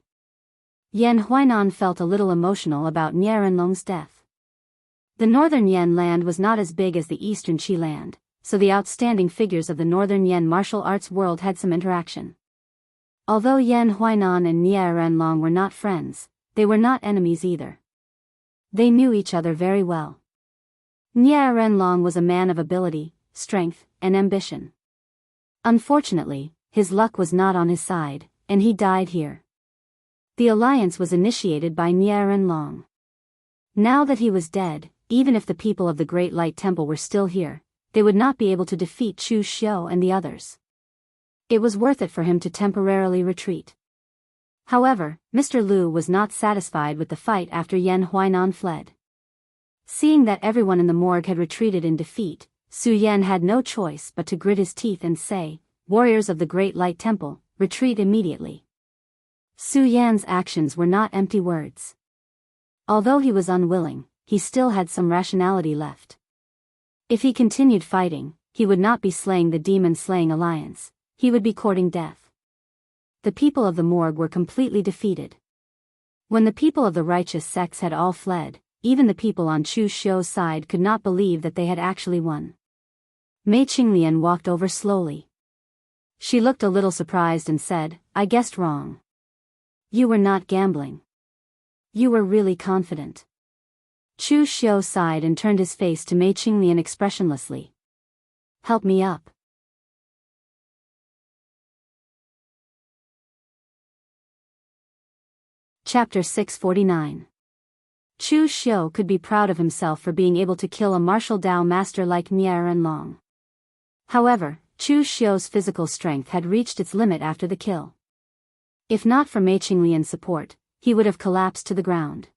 Yan Huainan felt a little emotional about Nie Renlong's death. The northern Yan land was not as big as the eastern Qi land, so the outstanding figures of the northern Yan martial arts world had some interaction. Although Yan Huainan and Nie Renlong were not friends, they were not enemies either. They knew each other very well. Nie Renlong was a man of ability, strength, and ambition. Unfortunately, his luck was not on his side, and he died here. The alliance was initiated by Nie Renlong. Now that he was dead, even if the people of the Great Light Temple were still here, they would not be able to defeat Chu Xiu and the others. It was worth it for him to temporarily retreat. However, Mr. Lu was not satisfied with the fight after Yan Huainan fled. Seeing that everyone in the morgue had retreated in defeat, Su Yan had no choice but to grit his teeth and say, "Warriors of the Great Light Temple, retreat immediately." Su Yan's actions were not empty words. Although he was unwilling, he still had some rationality left. If he continued fighting, he would not be slaying the demon-slaying alliance, he would be courting death. The people of the morgue were completely defeated. When the people of the righteous sects had all fled, even the people on Chu Xiu's side could not believe that they had actually won. Mei Qinglian walked over slowly. She looked a little surprised and said, "I guessed wrong. You were not gambling. You were really confident." Chu Xiu sighed and turned his face to Mei Qinglian expressionlessly. "Help me up." Chapter 649. Chu Xiu could be proud of himself for being able to kill a martial Dao master like Nie Renlong. However, Chu Xiu's physical strength had reached its limit after the kill. If not for Mei Qinglian's support, he would have collapsed to the ground.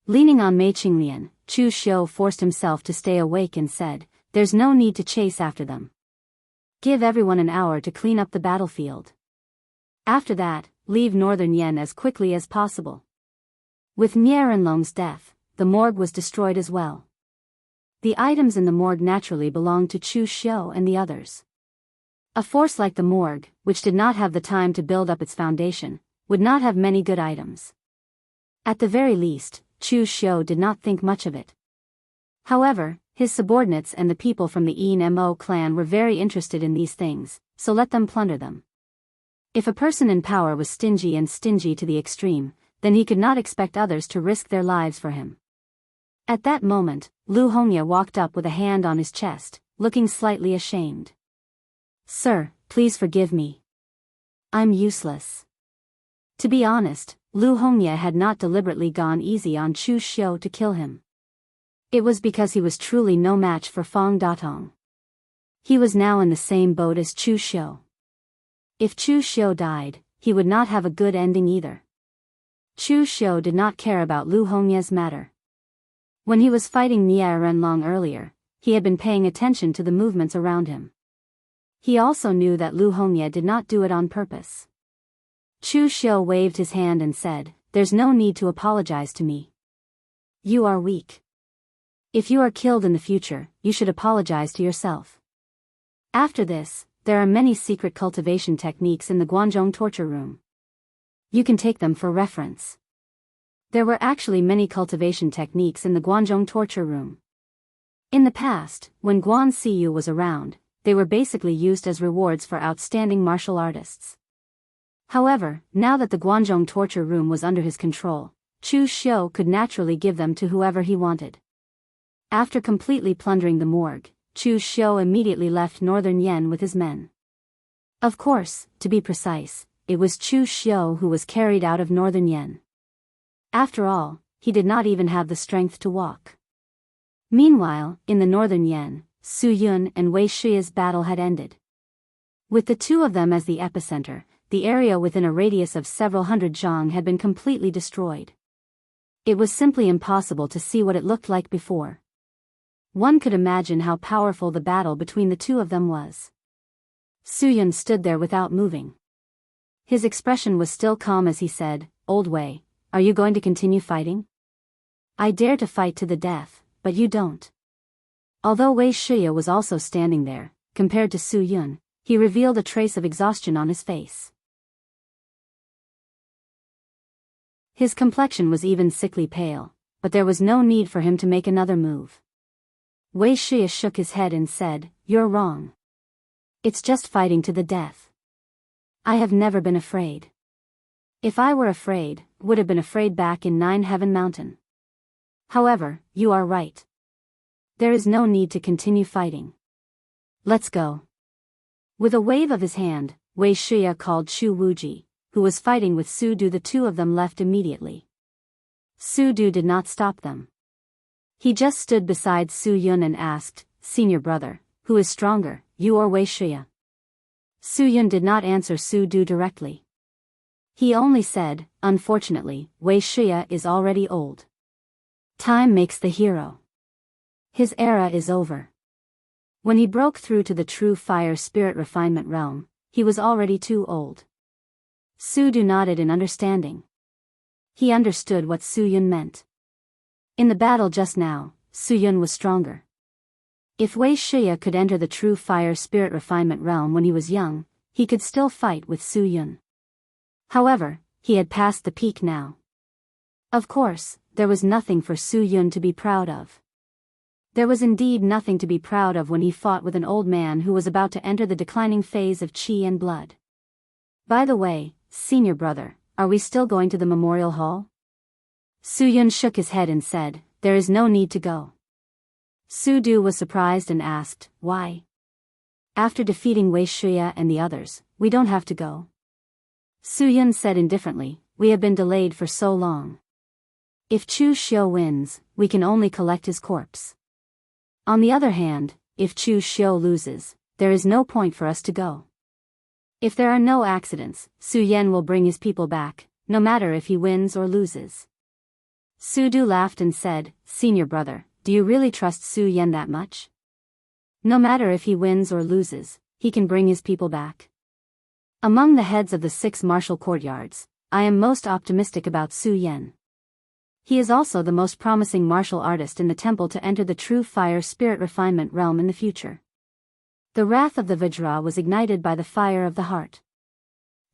Leaning on Mei Qinglian, Chu Xiu forced himself to stay awake and said, "There's no need to chase after them. Give everyone an hour to clean up the battlefield. After that, leave Northern Yen as quickly as possible." With Nie Renlong's death, the morgue was destroyed as well. The items in the morgue naturally belonged to Chu Xiu and the others. A force like the morgue, which did not have the time to build up its foundation, would not have many good items. At the very least, Chu Xiu did not think much of it. However, his subordinates and the people from the En Mo clan were very interested in these things, so let them plunder them. If a person in power was stingy to the extreme, then he could not expect others to risk their lives for him. At that moment, Lu Hongya walked up with a hand on his chest, looking slightly ashamed. "Sir, please forgive me. I'm useless." To be honest, Lu Hongya had not deliberately gone easy on Chu Xiu to kill him. It was because he was truly no match for Fang Datong. He was now in the same boat as Chu Xiu. If Chu Xiu died, he would not have a good ending either. Chu Xiu did not care about Lu Hongya's matter. When he was fighting Nie Renlong earlier, he had been paying attention to the movements around him. He also knew that Lu Hongya did not do it on purpose. Chu Xiu waved his hand and said, "There's no need to apologize to me. You are weak. If you are killed in the future, you should apologize to yourself." After this, there are many secret cultivation techniques in the Guanzhong torture room. You can take them for reference. There were actually many cultivation techniques in the Guanzhong torture room. In the past, when Guan Siyu was around, they were basically used as rewards for outstanding martial artists. However, now that the Guanzhong torture room was under his control, Chu Xiu could naturally give them to whoever he wanted. After completely plundering the morgue, Chu Xiu immediately left Northern Yen with his men. Of course, to be precise, it was Chu Xiu who was carried out of Northern Yen. After all, he did not even have the strength to walk. Meanwhile, in the Northern Yen, Su Yun and Wei Shiya's battle had ended. With the two of them as the epicenter, the area within a radius of several hundred zhang had been completely destroyed. It was simply impossible to see what it looked like before. One could imagine how powerful the battle between the two of them was. Su Yun stood there without moving. His expression was still calm as he said, "Old Wei, are you going to continue fighting? I dare to fight to the death, but you don't." Although Wei Shiya was also standing there, compared to Su Yun, he revealed a trace of exhaustion on his face. His complexion was even sickly pale, but there was no need for him to make another move. Wei Shiya shook his head and said, "You're wrong. It's just fighting to the death. I have never been afraid. If I were afraid, would have been afraid back in Nine Heaven Mountain. However, you are right. There is no need to continue fighting. Let's go." With a wave of his hand, Wei Shiya called Chu Wuji, who was fighting with Su Du. The two of them left immediately. Su Du did not stop them. He just stood beside Su Yun and asked, "Senior brother, who is stronger, you or Wei Shiya?" Su Yun did not answer Su Du directly. He only said, "Unfortunately, Wei Shiya is already old. Time makes the hero. His era is over." When he broke through to the true fire spirit refinement realm, he was already too old. Su Du nodded in understanding. He understood what Su Yun meant. In the battle just now, Su Yun was stronger. If Wei Shiya could enter the true fire spirit refinement realm when he was young, he could still fight with Su Yun. However, he had passed the peak now. Of course, there was nothing for Su Yun to be proud of. There was indeed nothing to be proud of when he fought with an old man who was about to enter the declining phase of qi and blood. "By the way, senior brother, are we still going to the memorial hall?" Su Yun shook his head and said, "There is no need to go." Su Du was surprised and asked, "Why?" "After defeating Wei Shiya and the others, we don't have to go." Su Yun said indifferently, "We have been delayed for so long. If Chu Xiu wins, we can only collect his corpse. On the other hand, if Chu Xiu loses, there is no point for us to go. If there are no accidents, Su Yan will bring his people back, no matter if he wins or loses." Su Du laughed and said, "Senior brother, do you really trust Su Yan that much? No matter if he wins or loses, he can bring his people back. Among the heads of the 6 martial courtyards, I am most optimistic about Su Yan. He is also the most promising martial artist in the temple to enter the true fire spirit refinement realm in the future." The wrath of the Vajra was ignited by the fire of the heart.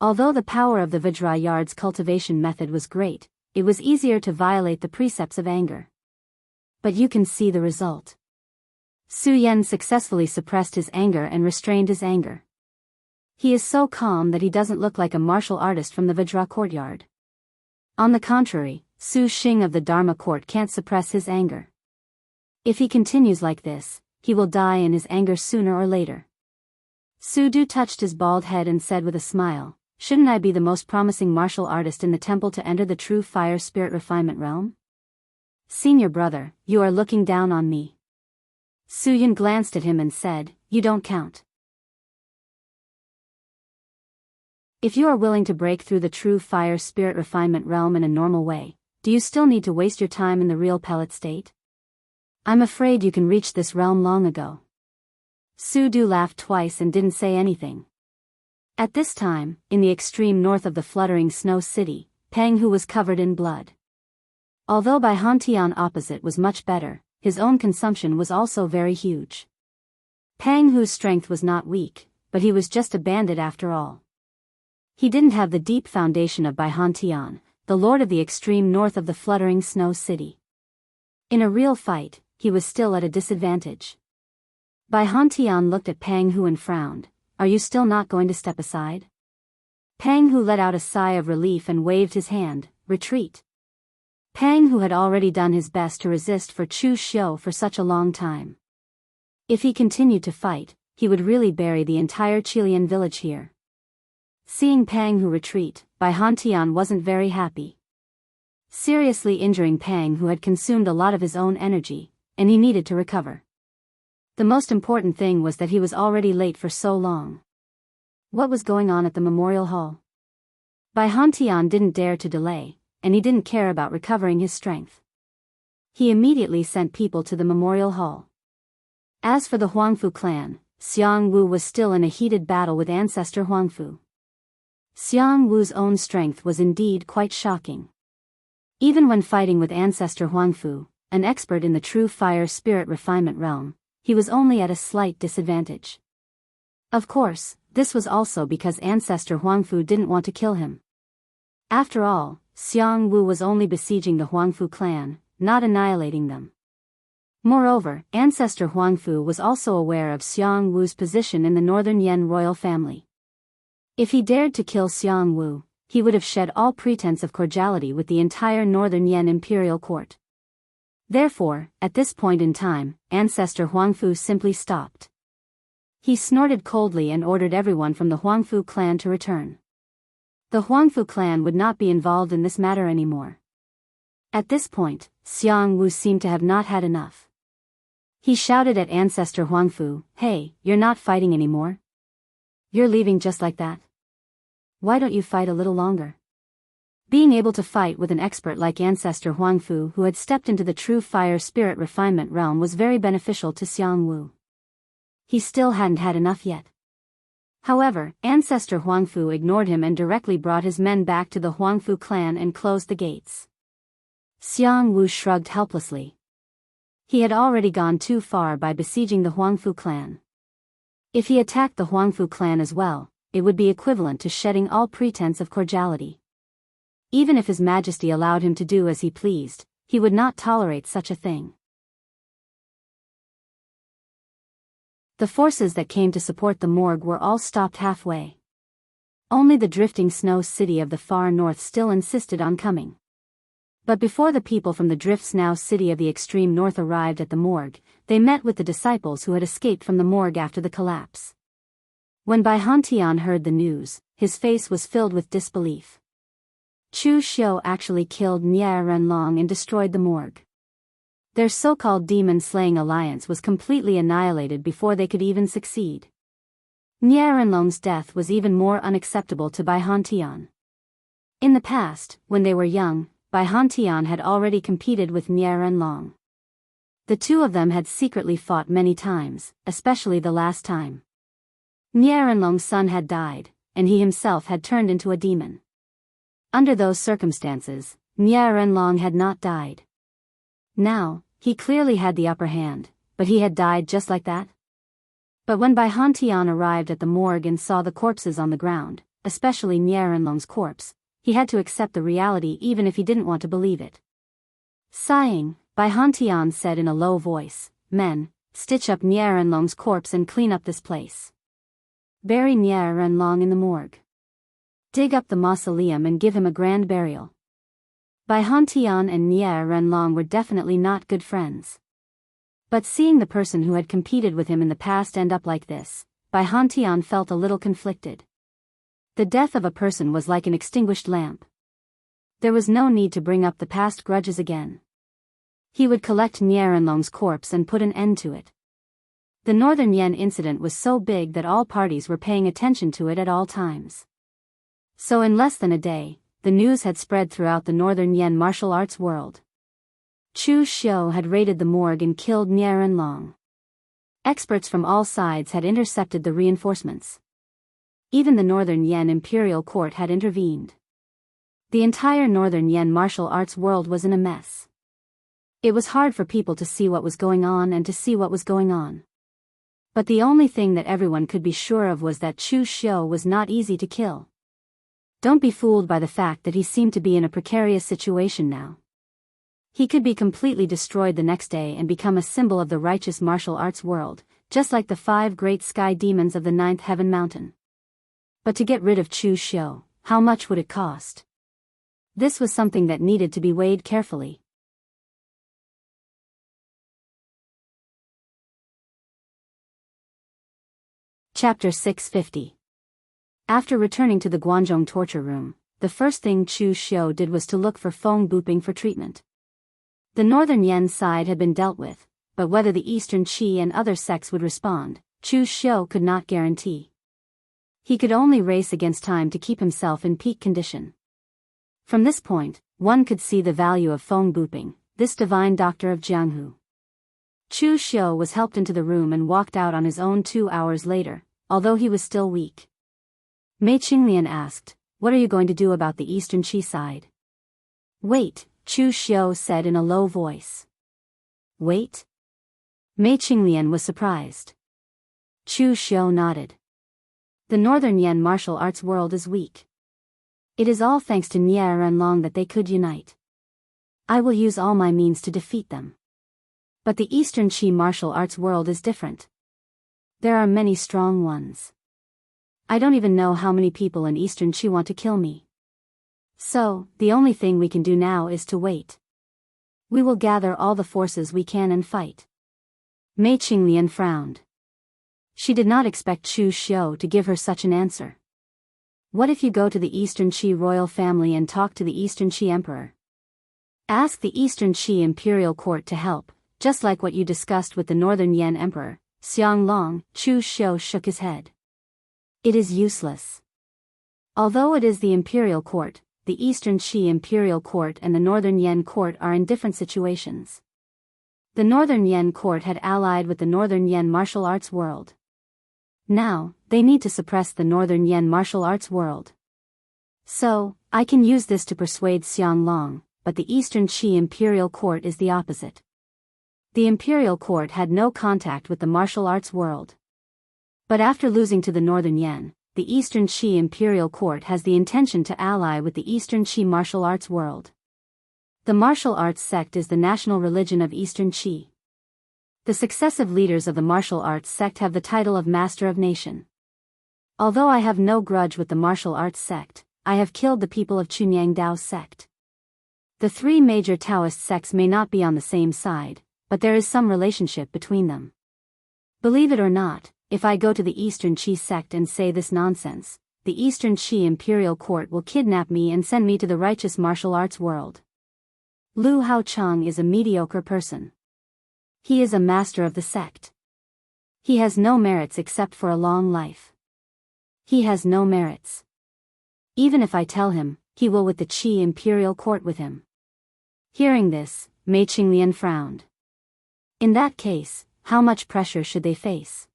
Although the power of the Vajra Yard's cultivation method was great, it was easier to violate the precepts of anger. But you can see the result. Su Yan successfully suppressed his anger and restrained his anger. He is so calm that he doesn't look like a martial artist from the Vajra courtyard. On the contrary, Su Xing of the Dharma court can't suppress his anger. If he continues like this, he will die in his anger sooner or later. Su Du touched his bald head and said with a smile, "Shouldn't I be the most promising martial artist in the temple to enter the true fire spirit refinement realm? Senior brother, you are looking down on me." Su Yun glanced at him and said, "You don't count. If you are willing to break through the true fire spirit refinement realm in a normal way, do you still need to waste your time in the real pellet state? I'm afraid you can reach this realm long ago." Su Du laughed twice and didn't say anything. At this time, in the extreme north of the fluttering snow city, Pang Hu was covered in blood. Although Bai Hantian opposite was much better, his own consumption was also very huge. Pang Hu's strength was not weak, but he was just a bandit after all. He didn't have the deep foundation of Bai Hantian, the lord of the extreme north of the fluttering snow city. In a real fight, he was still at a disadvantage. Bai Hantian looked at Pang Hu and frowned. "Are you still not going to step aside?" Pang Hu let out a sigh of relief and waved his hand, "Retreat." Pang Hu had already done his best to resist for Chu Xiu for such a long time. If he continued to fight, he would really bury the entire Qilian village here. Seeing Pang Hu retreat, Bai Hantian wasn't very happy. Seriously injuring Pang Hu had consumed a lot of his own energy, and he needed to recover. The most important thing was that he was already late for so long. What was going on at the memorial hall? Bai Hantian didn't dare to delay, and he didn't care about recovering his strength. He immediately sent people to the memorial hall. As for the Huangfu clan, Xiang Wu was still in a heated battle with ancestor Huangfu. Xiang Wu's own strength was indeed quite shocking. Even when fighting with ancestor Huangfu, an expert in the true fire spirit refinement realm, he was only at a slight disadvantage. Of course, this was also because ancestor Huangfu didn't want to kill him. After all, Xiang Wu was only besieging the Huangfu clan, not annihilating them. Moreover, ancestor Huangfu was also aware of Xiang Wu's position in the northern Yan royal family. If he dared to kill Xiang Wu, he would have shed all pretense of cordiality with the entire northern Yan imperial court. Therefore, at this point in time, ancestor Huangfu simply stopped. He snorted coldly and ordered everyone from the Huangfu clan to return. The Huangfu clan would not be involved in this matter anymore. At this point, Xiang Wu seemed to have not had enough. He shouted at ancestor Huangfu, "Hey, you're not fighting anymore? You're leaving just like that? Why don't you fight a little longer?" Being able to fight with an expert like ancestor Huangfu who had stepped into the true fire spirit refinement realm was very beneficial to Xiang Wu. He still hadn't had enough yet. However, ancestor Huangfu ignored him and directly brought his men back to the Huangfu clan and closed the gates. Xiang Wu shrugged helplessly. He had already gone too far by besieging the Huangfu clan. If he attacked the Huangfu clan as well, it would be equivalent to shedding all pretense of cordiality. Even if His Majesty allowed him to do as he pleased, he would not tolerate such a thing. The forces that came to support the morgue were all stopped halfway. Only the drifting snow city of the far north still insisted on coming. But before the people from the drift snow city of the extreme north arrived at the morgue, they met with the disciples who had escaped from the morgue after the collapse. When Bai Hantian heard the news, his face was filled with disbelief. Chu Xiu actually killed Nie Renlong and destroyed the morgue. Their so-called demon-slaying alliance was completely annihilated before they could even succeed. Nie Renlong's death was even more unacceptable to Bai Hantian. In the past, when they were young, Bai Hantian had already competed with Nie Renlong. The two of them had secretly fought many times, especially the last time. Nie Renlong's son had died, and he himself had turned into a demon. Under those circumstances, Nie Renlong had not died. Now, he clearly had the upper hand, but he had died just like that? But when Bai Hantian arrived at the morgue and saw the corpses on the ground, especially Nie Renlong's corpse, he had to accept the reality even if he didn't want to believe it. Sighing, Bai Hantian said in a low voice, "Men, stitch up Nie Renlong's corpse and clean up this place." Bury Nie Renlong in the morgue. Dig up the mausoleum and give him a grand burial. Bai Hantian and Nie Renlong were definitely not good friends. But seeing the person who had competed with him in the past end up like this, Bai Hantian felt a little conflicted. The death of a person was like an extinguished lamp. There was no need to bring up the past grudges again. He would collect Nie Renlong's corpse and put an end to it. The Northern Yen incident was so big that all parties were paying attention to it at all times. So in less than a day, the news had spread throughout the Northern Yen martial arts world. Chu Xiu had raided the morgue and killed Nie Renlong. Experts from all sides had intercepted the reinforcements. Even the Northern Yen Imperial Court had intervened. The entire Northern Yen martial arts world was in a mess. It was hard for people to see what was going on and to see what was going on. But the only thing that everyone could be sure of was that Chu Xiu was not easy to kill. Don't be fooled by the fact that he seemed to be in a precarious situation now. He could be completely destroyed the next day and become a symbol of the righteous martial arts world, just like the 5 great sky demons of the 9th heaven mountain. But to get rid of Chu Xiu, how much would it cost? This was something that needed to be weighed carefully. Chapter 650. After returning to the Guanzhong torture room, the first thing Chu Xiu did was to look for Feng Buping for treatment. The Northern Yen side had been dealt with, but whether the Eastern Qi and other sects would respond, Chu Xiu could not guarantee. He could only race against time to keep himself in peak condition. From this point, one could see the value of Feng Buping, this divine doctor of Jianghu. Chu Xiu was helped into the room and walked out on his own 2 hours later, although he was still weak. Mei Qinglian asked, "What are you going to do about the Eastern Qi side?" "Wait," Chu Xiu said in a low voice. "Wait?" Mei Qinglian was surprised. Chu Xiu nodded. The Northern Yen martial arts world is weak. It is all thanks to Nie Renlong that they could unite. I will use all my means to defeat them. But the Eastern Qi martial arts world is different. There are many strong ones. I don't even know how many people in Eastern Qi want to kill me. So, the only thing we can do now is to wait. We will gather all the forces we can and fight. Mei Qinglian frowned. She did not expect Chu Xiu to give her such an answer. What if you go to the Eastern Qi royal family and talk to the Eastern Qi emperor? Ask the Eastern Qi imperial court to help, just like what you discussed with the Northern Yen emperor, Xianglong. Chu Xiu shook his head. It is useless. Although it is the imperial court, the Eastern Qi imperial court and the Northern Yen court are in different situations. The Northern Yen court had allied with the Northern Yen martial arts world. Now, they need to suppress the Northern Yen martial arts world. So, I can use this to persuade Xianglong, but the Eastern Qi imperial court is the opposite. The imperial court had no contact with the martial arts world. But after losing to the Northern Yen, the Eastern Qi imperial court has the intention to ally with the Eastern Qi martial arts world. The martial arts sect is the national religion of Eastern Qi. The successive leaders of the martial arts sect have the title of Master of Nation. Although I have no grudge with the martial arts sect, I have killed the people of Chunyang Dao sect. The 3 major Taoist sects may not be on the same side, but there is some relationship between them. Believe it or not, if I go to the Eastern Qi sect and say this nonsense, the Eastern Qi imperial court will kidnap me and send me to the righteous martial arts world. Lu Haocheng is a mediocre person. He is a master of the sect. He has no merits except for a long life. He has no merits. Even if I tell him, he will with the Qi imperial court with him. Hearing this, Mei Qinglian frowned. In that case, how much pressure should they face?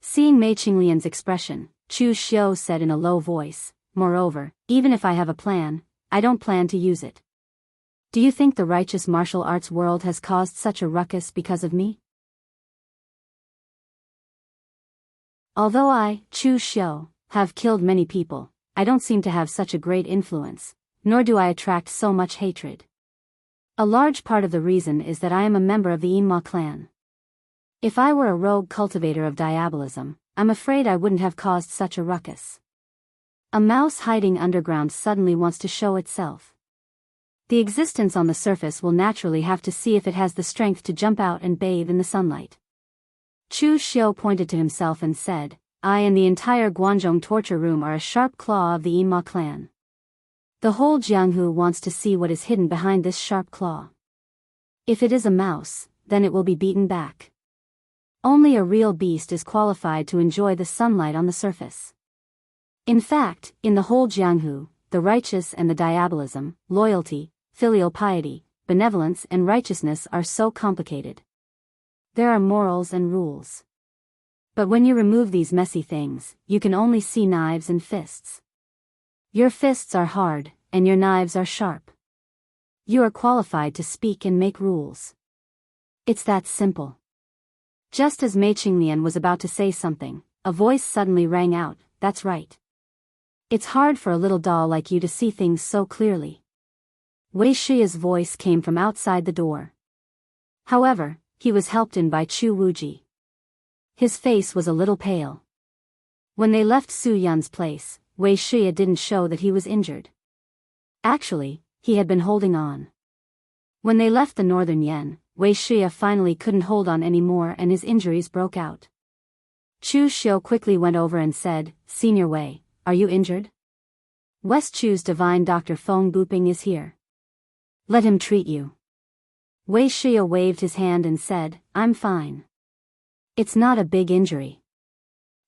Seeing Mei Qinglian's expression, Chu Xiu said in a low voice, "Moreover, even if I have a plan, I don't plan to use it. Do you think the righteous martial arts world has caused such a ruckus because of me? Although I, Chu Xiu, have killed many people, I don't seem to have such a great influence, nor do I attract so much hatred. A large part of the reason is that I am a member of the Yinma clan. If I were a rogue cultivator of diabolism, I'm afraid I wouldn't have caused such a ruckus. A mouse hiding underground suddenly wants to show itself. The existence on the surface will naturally have to see if it has the strength to jump out and bathe in the sunlight. Chu Xiu pointed to himself and said, I and the entire Guanzhong torture room are a sharp claw of the Yima clan. The whole Jianghu wants to see what is hidden behind this sharp claw. If it is a mouse, then it will be beaten back. Only a real beast is qualified to enjoy the sunlight on the surface. In fact, in the whole Jianghu, the righteous and the diabolism, loyalty, filial piety, benevolence and righteousness are so complicated. There are morals and rules. But when you remove these messy things, you can only see knives and fists. Your fists are hard, and your knives are sharp. You are qualified to speak and make rules. It's that simple. Just as Mei Qinglian was about to say something, a voice suddenly rang out, that's right. It's hard for a little doll like you to see things so clearly. Wei Shiya's voice came from outside the door. However, he was helped in by Chu Wuji. His face was a little pale. When they left Su Yun's place, Wei Shiya didn't show that he was injured. Actually, he had been holding on. When they left the northern Yan, Wei Shiya finally couldn't hold on anymore and his injuries broke out. Chu Xiu quickly went over and said, Senior Wei, are you injured? West Chu's divine Dr. Feng Buping is here. Let him treat you. Wei Shiya waved his hand and said, I'm fine. It's not a big injury.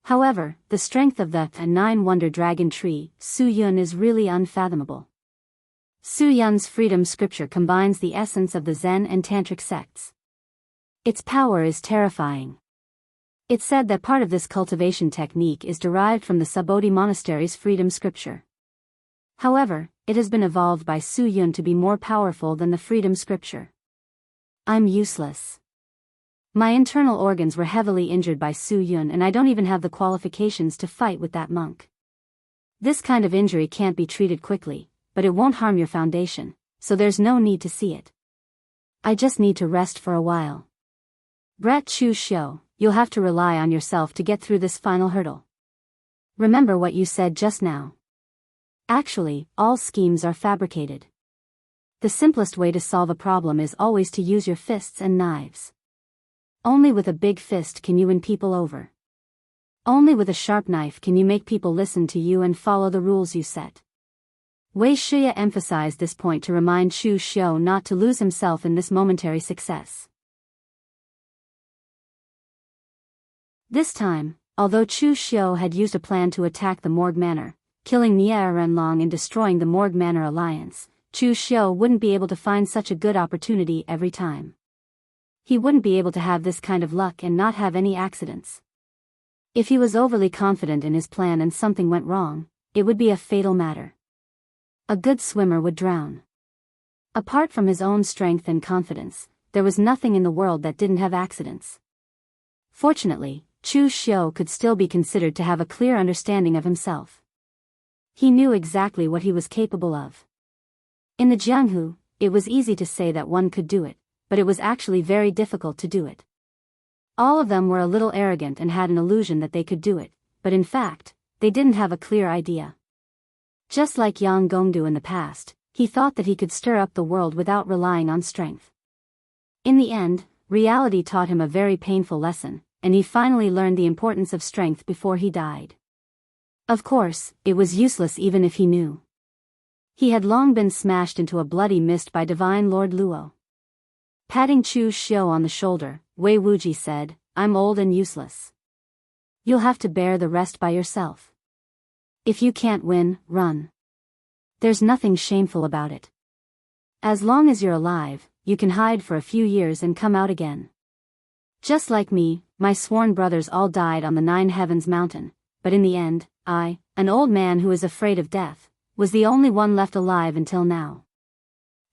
However, the strength of the nine-wonder dragon tree, Su Yun, is really unfathomable. Su Yun's freedom scripture combines the essence of the Zen and Tantric sects. Its power is terrifying. It's said that part of this cultivation technique is derived from the Subodhi Monastery's freedom scripture. However, it has been evolved by Su Yun to be more powerful than the freedom scripture. I'm useless. My internal organs were heavily injured by Su Yun and I don't even have the qualifications to fight with that monk. This kind of injury can't be treated quickly, but it won't harm your foundation, so there's no need to see it. I just need to rest for a while. Brat Chu Xiu, you'll have to rely on yourself to get through this final hurdle. Remember what you said just now. Actually, all schemes are fabricated. The simplest way to solve a problem is always to use your fists and knives. Only with a big fist can you win people over. Only with a sharp knife can you make people listen to you and follow the rules you set. Wei Shiya emphasized this point to remind Chu Xiu not to lose himself in this momentary success. This time, although Chu Xiu had used a plan to attack the Morgue Manor, killing Nie Renlong and destroying the Morgue Manor alliance, Chu Xiu wouldn't be able to find such a good opportunity every time. He wouldn't be able to have this kind of luck and not have any accidents. If he was overly confident in his plan and something went wrong, it would be a fatal matter. A good swimmer would drown. Apart from his own strength and confidence, there was nothing in the world that didn't have accidents. Fortunately, Chu Xiu could still be considered to have a clear understanding of himself. He knew exactly what he was capable of. In the Jianghu, it was easy to say that one could do it, but it was actually very difficult to do it. All of them were a little arrogant and had an illusion that they could do it, but in fact, they didn't have a clear idea. Just like Yang Gongdu in the past, he thought that he could stir up the world without relying on strength. In the end, reality taught him a very painful lesson, and he finally learned the importance of strength before he died. Of course, it was useless even if he knew. He had long been smashed into a bloody mist by Divine Lord Luo. Patting Chu Xiu on the shoulder, Wei Wuji said, I'm old and useless. You'll have to bear the rest by yourself. If you can't win, run. There's nothing shameful about it. As long as you're alive, you can hide for a few years and come out again. Just like me, my sworn brothers all died on the Nine Heavens mountain, but in the end, I, an old man who is afraid of death, was the only one left alive until now.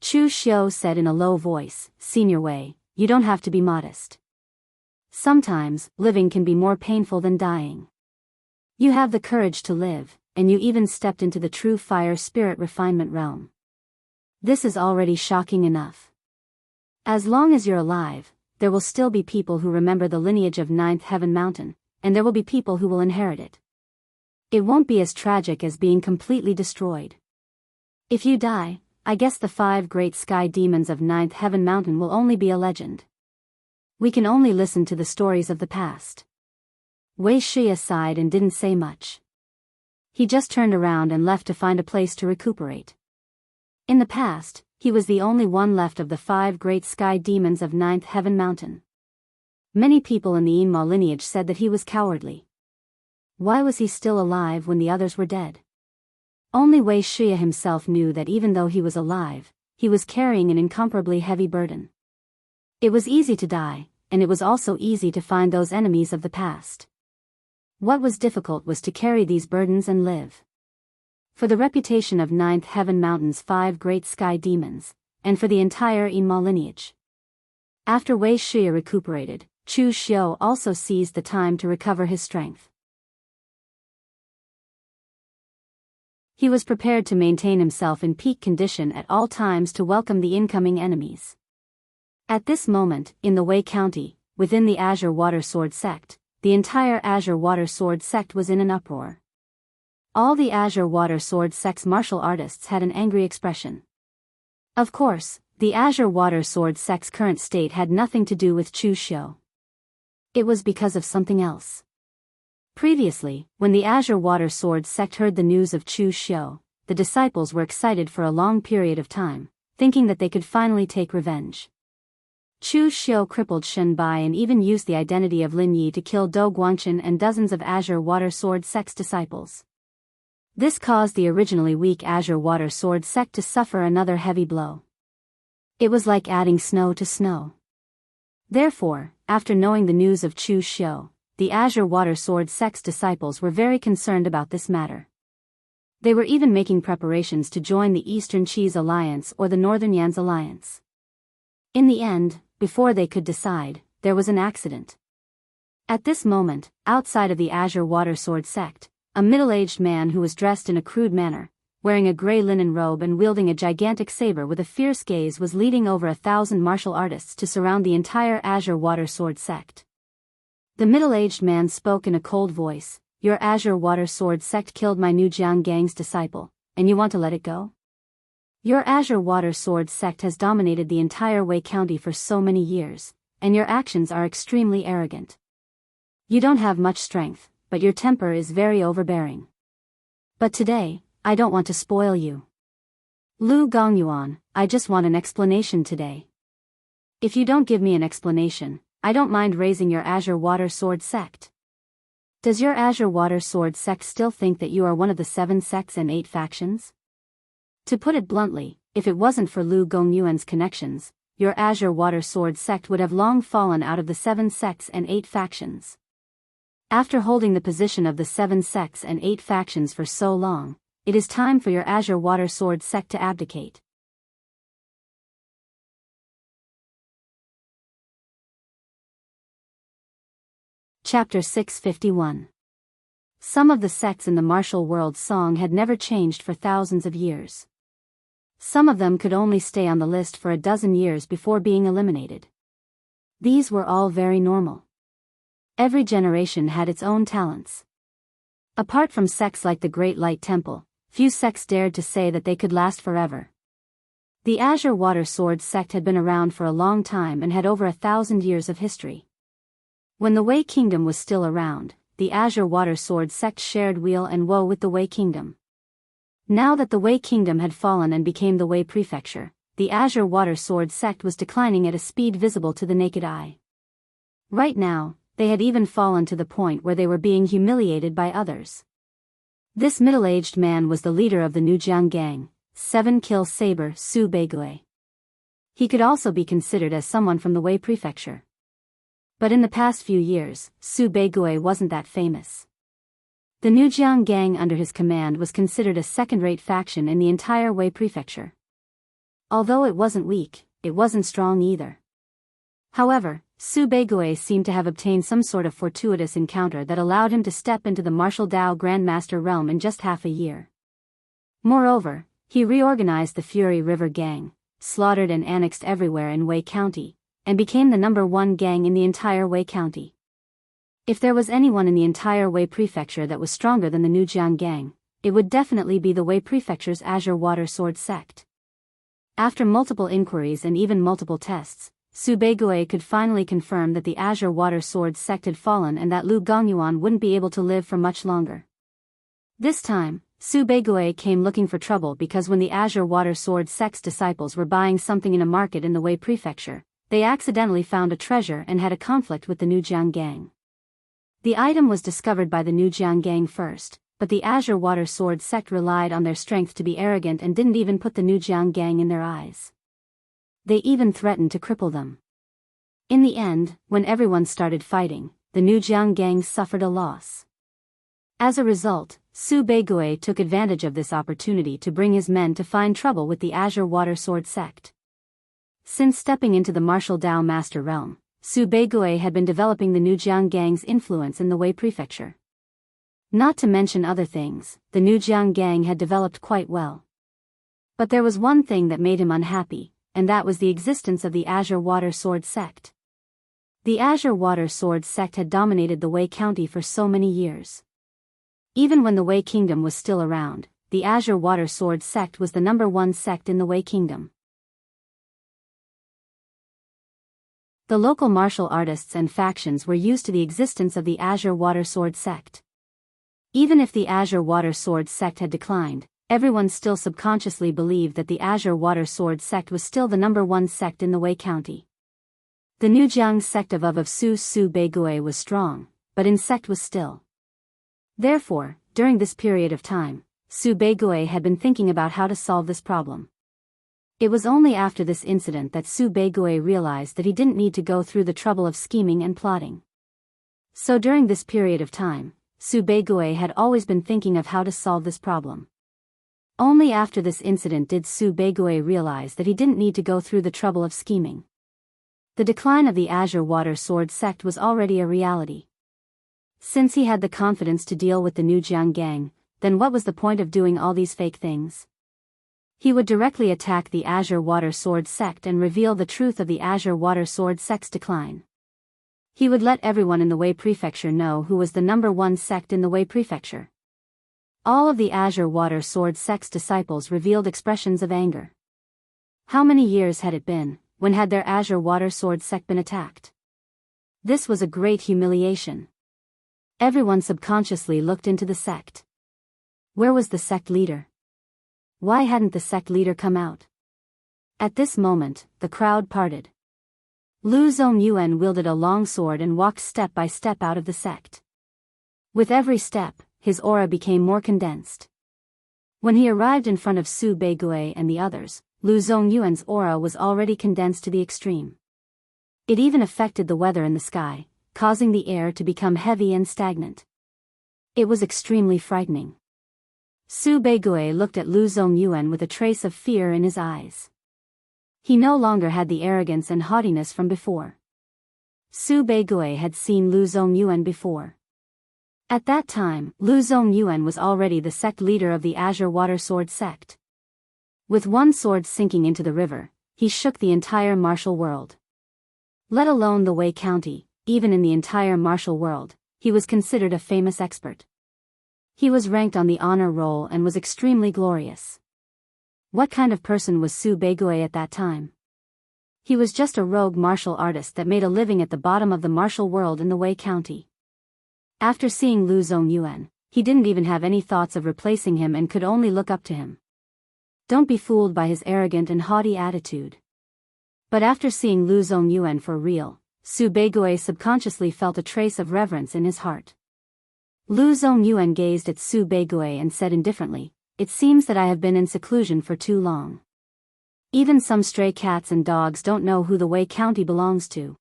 Chu Xiu said in a low voice, Senior Wei, you don't have to be modest. Sometimes, living can be more painful than dying. You have the courage to live, and you even stepped into the true fire spirit refinement realm. This is already shocking enough. As long as you're alive, there will still be people who remember the lineage of Ninth Heaven Mountain, and there will be people who will inherit it. It won't be as tragic as being completely destroyed. If you die, I guess the 5 great sky demons of Ninth Heaven Mountain will only be a legend. We can only listen to the stories of the past. Wuxia sighed and didn't say much. He just turned around and left to find a place to recuperate. In the past, he was the only one left of the 5 great sky demons of Ninth Heaven Mountain. Many people in the Yinma lineage said that he was cowardly. Why was he still alive when the others were dead? Only Wuxia himself knew that even though he was alive, he was carrying an incomparably heavy burden. It was easy to die, and it was also easy to find those enemies of the past. What was difficult was to carry these burdens and live. For the reputation of Ninth Heaven Mountain's 5 great sky demons, and for the entire Yinma lineage. After Wuxia recuperated, Chu Xiu also seized the time to recover his strength. He was prepared to maintain himself in peak condition at all times to welcome the incoming enemies. At this moment, in the Wei County, within the Azure Water Sword sect, the entire Azure Water Sword sect was in an uproar. All the Azure Water Sword sect's martial artists had an angry expression. Of course, the Azure Water Sword sect's current state had nothing to do with Chu Xiu. It was because of something else. Previously, when the Azure Water Sword sect heard the news of Chu Xiu, the disciples were excited for a long period of time, thinking that they could finally take revenge. Chu Xiu crippled Shen Bai and even used the identity of Lin Yi to kill Dou Guangchen and dozens of Azure Water Sword sect's disciples. This caused the originally weak Azure Water Sword sect to suffer another heavy blow. It was like adding snow to snow. Therefore, after knowing the news of Chu Xiu, the Azure Water Sword sect's disciples were very concerned about this matter. They were even making preparations to join the Eastern Qis Alliance or the Northern Yan's Alliance. In the end, before they could decide, there was an accident. At this moment, outside of the Azure Water Sword sect, a middle-aged man who was dressed in a crude manner, wearing a gray linen robe and wielding a gigantic saber with a fierce gaze was leading over 1,000 martial artists to surround the entire Azure Water Sword sect. The middle-aged man spoke in a cold voice, "Your Azure Water Sword sect killed my new Jianghu's disciple, and you want to let it go? Your Azure Water Sword sect has dominated the entire Wei County for so many years, and your actions are extremely arrogant. You don't have much strength, but your temper is very overbearing. But today, I don't want to spoil you. Lu Gongyuan, I just want an explanation today. If you don't give me an explanation, I don't mind raising your Azure Water Sword sect. Does your Azure Water Sword sect still think that you are one of the 7 sects and 8 factions? To put it bluntly, if it wasn't for Lu Gongyuan's connections, your Azure Water Sword sect would have long fallen out of the 7 sects and 8 factions. After holding the position of the 7 sects and 8 factions for so long, it is time for your Azure Water Sword sect to abdicate. Chapter 651. Some of the sects in the martial world song had never changed for thousands of years. Some of them could only stay on the list for a dozen years before being eliminated. These were all very normal. Every generation had its own talents. Apart from sects like the Great Light Temple, few sects dared to say that they could last forever. The Azure Water Sword sect had been around for a long time and had over 1,000 years of history. When the Wei Kingdom was still around, the Azure Water Sword sect shared weal and woe with the Wei Kingdom. Now that the Wei Kingdom had fallen and became the Wei Prefecture, the Azure Water Sword sect was declining at a speed visible to the naked eye. Right now, they had even fallen to the point where they were being humiliated by others. This middle-aged man was the leader of the new Jianggang, 7-kill saber Su Beigui. He could also be considered as someone from the Wei Prefecture. But in the past few years, Su Beigui wasn't that famous. The new Jianggang under his command was considered a second-rate faction in the entire Wei Prefecture. Although it wasn't weak, it wasn't strong either. However, Su Beigui seemed to have obtained some sort of fortuitous encounter that allowed him to step into the martial Dao Grandmaster realm in just half a year. Moreover, he reorganized the Fury River Gang, slaughtered and annexed everywhere in Wei County, and became the #1 gang in the entire Wei County. If there was anyone in the entire Wei Prefecture that was stronger than the New Jiang Gang, it would definitely be the Wei Prefecture's Azure Water Sword sect. After multiple inquiries and even multiple tests, Su Beigui could finally confirm that the Azure Water Sword sect had fallen and that Lu Gongyuan wouldn't be able to live for much longer. This time, Su Beigui came looking for trouble because when the Azure Water Sword sect's disciples were buying something in a market in the Wei Prefecture, they accidentally found a treasure and had a conflict with the New Jiang Gang. The item was discovered by the New Jiang Gang first, but the Azure Water Sword sect relied on their strength to be arrogant and didn't even put the New Jiang Gang in their eyes. They even threatened to cripple them. In the end, when everyone started fighting, the New Jiang Gang suffered a loss. As a result, Su Beigui took advantage of this opportunity to bring his men to find trouble with the Azure Water Sword sect. Since stepping into the martial Dao Master realm, Su Beigui had been developing the New Jiang Gang's influence in the Wei Prefecture. Not to mention other things, the New Jiang Gang had developed quite well. But there was one thing that made him unhappy, and that was the existence of the Azure Water Sword sect. The Azure Water Sword sect had dominated the Wei County for so many years. Even when the Wei Kingdom was still around, the Azure Water Sword sect was the #1 sect in the Wei Kingdom. The local martial artists and factions were used to the existence of the Azure Water Sword sect. Even if the Azure Water Sword sect had declined, everyone still subconsciously believed that the Azure Water Sword sect was still the #1 sect in the Wei County. The New Jiang sect of Su Beigui was strong, but insect was still. Therefore, during this period of time, Su Beigui had been thinking about how to solve this problem. It was only after this incident that Su Beigui realized that he didn't need to go through the trouble of scheming and plotting. So during this period of time, Su Beigui had always been thinking of how to solve this problem. Only after this incident did Su Beigui realize that he didn't need to go through the trouble of scheming. The decline of the Azure Water Sword sect was already a reality. Since he had the confidence to deal with the New Jiang Gang, then what was the point of doing all these fake things? He would directly attack the Azure Water Sword sect and reveal the truth of the Azure Water Sword sect's decline. He would let everyone in the Wei Prefecture know who was the #1 sect in the Wei Prefecture. All of the Azure Water Sword sect's disciples revealed expressions of anger. How many years had it been, when had their Azure Water Sword sect been attacked? This was a great humiliation. Everyone subconsciously looked into the sect. Where was the sect leader? Why hadn't the sect leader come out? At this moment, the crowd parted. Lu Zongyuan wielded a long sword and walked step by step out of the sect. With every step, his aura became more condensed. When he arrived in front of Su Beigui and the others, Lu Zongyuan's aura was already condensed to the extreme. It even affected the weather in the sky, causing the air to become heavy and stagnant. It was extremely frightening. Su Beigui looked at Lu Zongyuan with a trace of fear in his eyes. He no longer had the arrogance and haughtiness from before. Su Beigui had seen Lu Zongyuan before. At that time, Lu Zongyuan was already the sect leader of the Azure Water Sword sect. With one sword sinking into the river, he shook the entire martial world. Let alone the Wei County, even in the entire martial world, he was considered a famous expert. He was ranked on the honor roll and was extremely glorious. What kind of person was Su Beigui at that time? He was just a rogue martial artist that made a living at the bottom of the martial world in the Wei County. After seeing Lu Zongyuan, he didn't even have any thoughts of replacing him and could only look up to him. Don't be fooled by his arrogant and haughty attitude. But after seeing Lu Zongyuan for real, Su Beigui subconsciously felt a trace of reverence in his heart. Lu Zongyuan gazed at Su Beigui and said indifferently, "It seems that I have been in seclusion for too long. Even some stray cats and dogs don't know who the Wei County belongs to.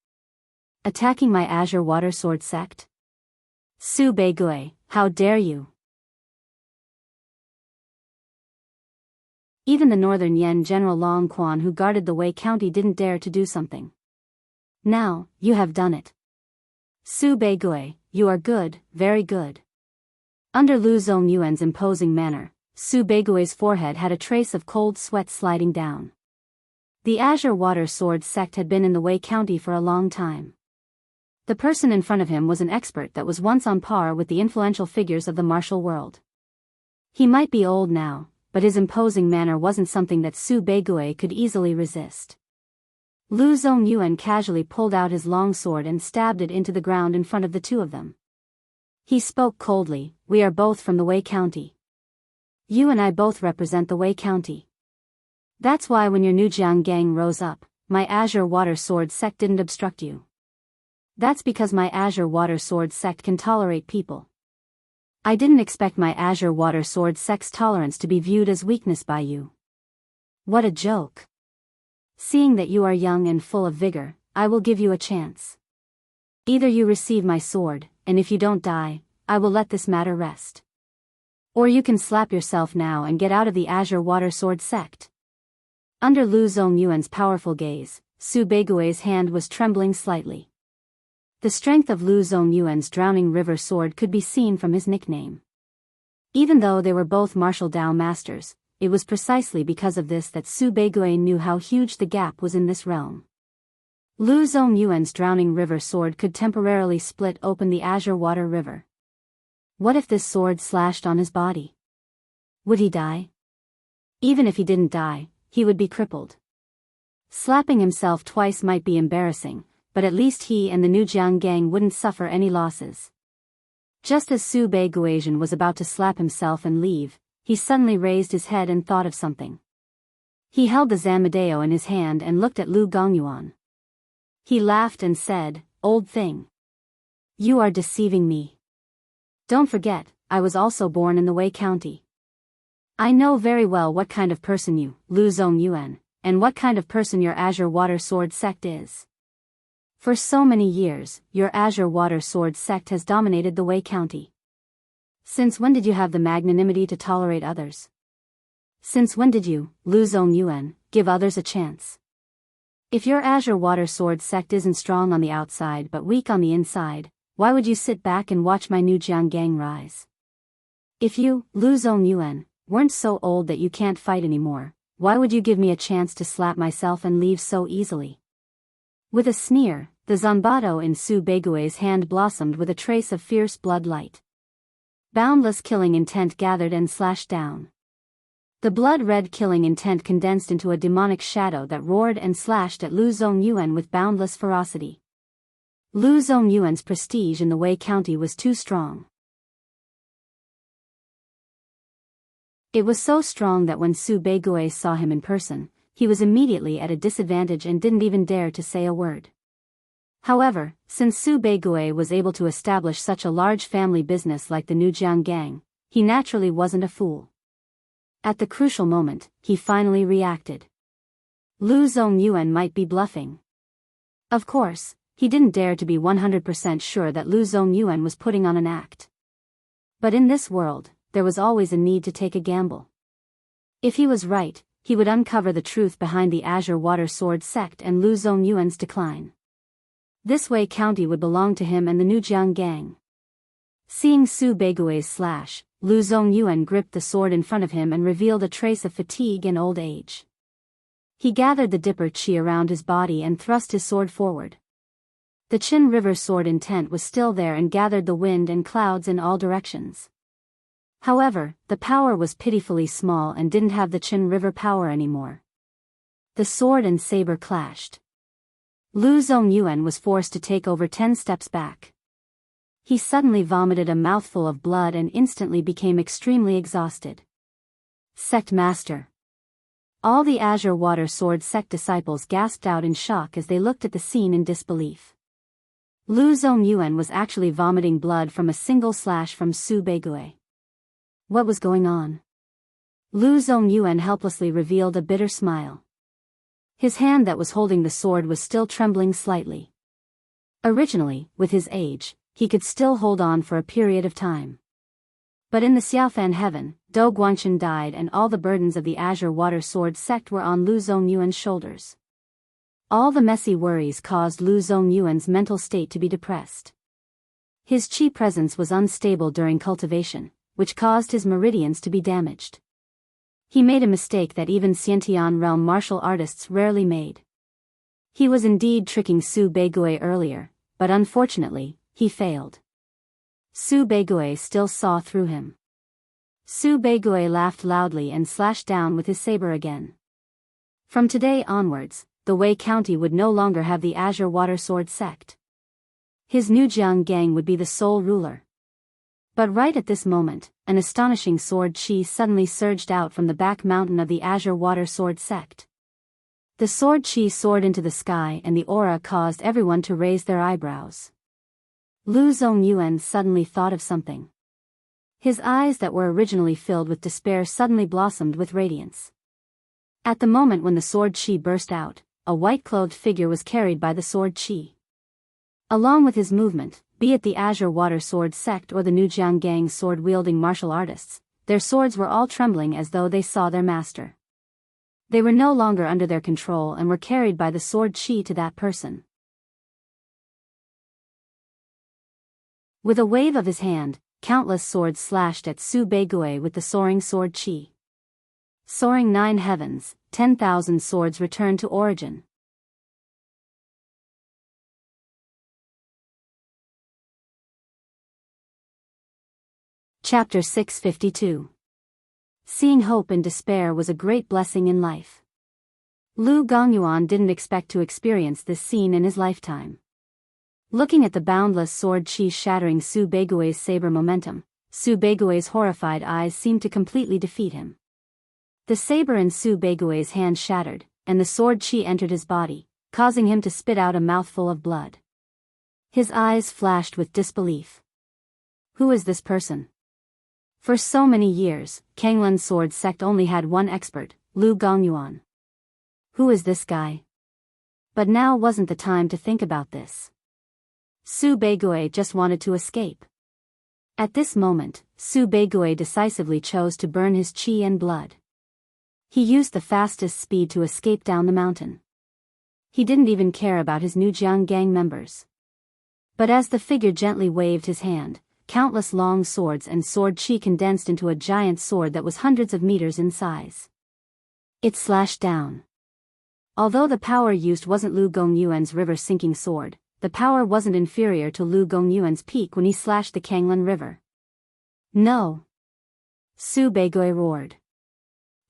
Attacking my Azure Water Sword sect? Su Beigui, how dare you?" Even the Northern Yen General Long Quan who guarded the Wei County didn't dare to do something. Now, you have done it. Su Beigui, you are good, very good. Under Lu Zongyuan's imposing manner, Su Beigui's forehead had a trace of cold sweat sliding down. The Azure Water Sword sect had been in the Wei County for a long time. The person in front of him was an expert that was once on par with the influential figures of the martial world. He might be old now, but his imposing manner wasn't something that Su Beigui could easily resist. Lu Zongyuan casually pulled out his long sword and stabbed it into the ground in front of the two of them. He spoke coldly, "We are both from the Wei County. You and I both represent the Wei County. That's why when your new Jiang gang rose up, my Azure Water Sword sect didn't obstruct you. That's because my Azure Water Sword sect can tolerate people. I didn't expect my Azure Water Sword sect's tolerance to be viewed as weakness by you. What a joke. Seeing that you are young and full of vigor, I will give you a chance. Either you receive my sword, and if you don't die, I will let this matter rest. Or you can slap yourself now and get out of the Azure Water Sword sect." Under Lu Zongyuan's powerful gaze, Su Beigui's hand was trembling slightly. The strength of Lu Zongyuan's Drowning River sword could be seen from his nickname. Even though they were both martial Dao masters, it was precisely because of this that Su Beigui knew how huge the gap was in this realm. Lu Zongyuan's Drowning River sword could temporarily split open the Azure Water River. What if this sword slashed on his body? Would he die? Even if he didn't die, he would be crippled. Slapping himself twice might be embarrassing, but at least he and the new Jiang gang wouldn't suffer any losses. Just as Su Beiguian was about to slap himself and leave, he suddenly raised his head and thought of something. He held the Zanmadeo in his hand and looked at Lu Gongyuan. He laughed and said, "Old thing. You are deceiving me. Don't forget, I was also born in the Wei County. I know very well what kind of person you, Lu Zongyuan, and what kind of person your Azure Water Sword sect is. For so many years, your Azure Water Sword sect has dominated the Wei County. Since when did you have the magnanimity to tolerate others? Since when did you, Lu Zongyuan, give others a chance? If your Azure Water Sword sect isn't strong on the outside but weak on the inside, why would you sit back and watch my new Jiang gang rise? If you, Lu Zongyuan, weren't so old that you can't fight anymore, why would you give me a chance to slap myself and leave so easily?" With a sneer, the Zanbato in Su Beigui's hand blossomed with a trace of fierce blood light. Boundless killing intent gathered and slashed down. The blood-red killing intent condensed into a demonic shadow that roared and slashed at Lu Zongyuan with boundless ferocity. Lu Zongyuan's prestige in the Wei County was too strong. It was so strong that when Su Beigui saw him in person, he was immediately at a disadvantage and didn't even dare to say a word. However, since Su Beigui was able to establish such a large family business like the new Jiang gang, he naturally wasn't a fool. At the crucial moment, he finally reacted. Lu Zongyuan might be bluffing. Of course, he didn't dare to be 100% sure that Lu Zongyuan was putting on an act. But in this world, there was always a need to take a gamble. If he was right, he would uncover the truth behind the Azure Water Sword sect and Lu Zongyuan's decline. This Wei County would belong to him and the new Jiang gang. Seeing Su Beigui's slash, Lu Zongyuan gripped the sword in front of him and revealed a trace of fatigue and old age. He gathered the dipper chi around his body and thrust his sword forward. The Qin River sword intent was still there and gathered the wind and clouds in all directions. However, the power was pitifully small and didn't have the Qin River power anymore. The sword and saber clashed. Lu Zongyuan was forced to take over 10 steps back. He suddenly vomited a mouthful of blood and instantly became extremely exhausted. Sect Master. All the Azure Water Sword sect disciples gasped out in shock as they looked at the scene in disbelief. Lu Zongyuan was actually vomiting blood from a single slash from Su Beigui. What was going on? Lu Zongyuan helplessly revealed a bitter smile. His hand that was holding the sword was still trembling slightly. Originally, with his age, he could still hold on for a period of time. But in the Xiaofan heaven, Dou Guangchen died and all the burdens of the Azure Water Sword sect were on Lu Zongyuan's shoulders. All the messy worries caused Lu Zongyuan's mental state to be depressed. His qi presence was unstable during cultivation, which caused his meridians to be damaged. He made a mistake that even Xiantian realm martial artists rarely made. He was indeed tricking Su Beigui earlier, but unfortunately, he failed. Su Beigui still saw through him. Su Beigui laughed loudly and slashed down with his saber again. From today onwards, the Wei County would no longer have the Azure Water Sword sect. His new Jiang gang would be the sole ruler. But right at this moment, an astonishing sword chi suddenly surged out from the back mountain of the Azure Water Sword sect. The sword chi soared into the sky and the aura caused everyone to raise their eyebrows. Lu Zongyuan suddenly thought of something. His eyes that were originally filled with despair suddenly blossomed with radiance. At the moment when the sword chi burst out, a white-clothed figure was carried by the sword chi. Along with his movement, be it the Azure Water Sword sect or the new Jiang gang sword-wielding martial artists, their swords were all trembling as though they saw their master. They were no longer under their control and were carried by the sword chi to that person. With a wave of his hand, countless swords slashed at Su Beigui with the soaring sword chi. Soaring 9 heavens, 10,000 swords returned to origin. Chapter 652. Seeing hope in despair was a great blessing in life. Lu Gongyuan didn't expect to experience this scene in his lifetime. Looking at the boundless sword chi shattering Su Beigui's saber momentum, Su Beigui's horrified eyes seemed to completely defeat him. The saber in Su Beigui's hand shattered, and the sword chi entered his body, causing him to spit out a mouthful of blood. His eyes flashed with disbelief. Who is this person? For so many years, Kanglin's sword sect only had one expert, Lu Gongyuan. Who is this guy? But now wasn't the time to think about this. Su Beigui just wanted to escape. At this moment, Su Beigui decisively chose to burn his chi and blood. He used the fastest speed to escape down the mountain. He didn't even care about his new Jiang gang members. But as the figure gently waved his hand, countless long swords and sword chi condensed into a giant sword that was hundreds of meters in size. It slashed down. Although the power used wasn't Lu Gongyuan's river-sinking sword, the power wasn't inferior to Lu Gongyuan's peak when he slashed the Kanglin River. No! Su Beigui roared.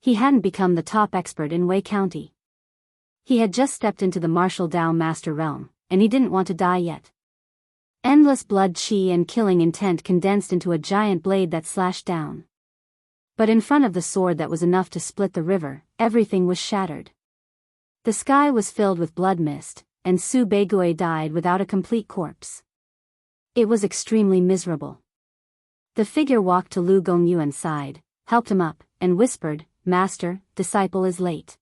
He hadn't become the top expert in Wei County. He had just stepped into the martial Dao master realm, and he didn't want to die yet. Endless blood chi and killing intent condensed into a giant blade that slashed down. But in front of the sword that was enough to split the river, everything was shattered. The sky was filled with blood mist, and Su Beigui died without a complete corpse. It was extremely miserable. The figure walked to Lu Gongyuan's side, helped him up, and whispered, "Master, disciple is late."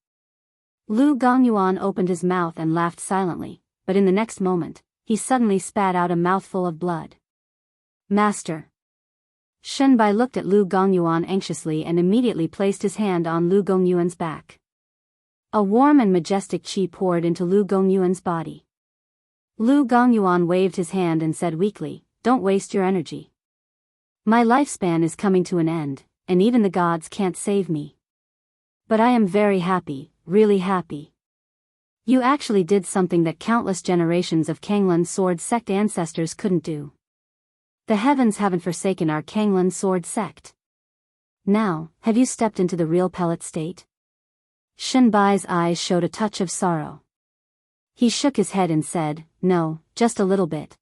Lu Gongyuan opened his mouth and laughed silently, but in the next moment, he suddenly spat out a mouthful of blood. "Master." Shenbai looked at Lu Gongyuan anxiously and immediately placed his hand on Lu Gongyuan's back. A warm and majestic chi poured into Lu Gongyuan's body. Lu Gongyuan waved his hand and said weakly, "Don't waste your energy. My lifespan is coming to an end, and even the gods can't save me. But I am very happy, really happy. You actually did something that countless generations of Kanglin sword sect ancestors couldn't do. The heavens haven't forsaken our Kanglin sword sect. Now, have you stepped into the real pellet state?" Shenbai's eyes showed a touch of sorrow. He shook his head and said, "No, just a little bit.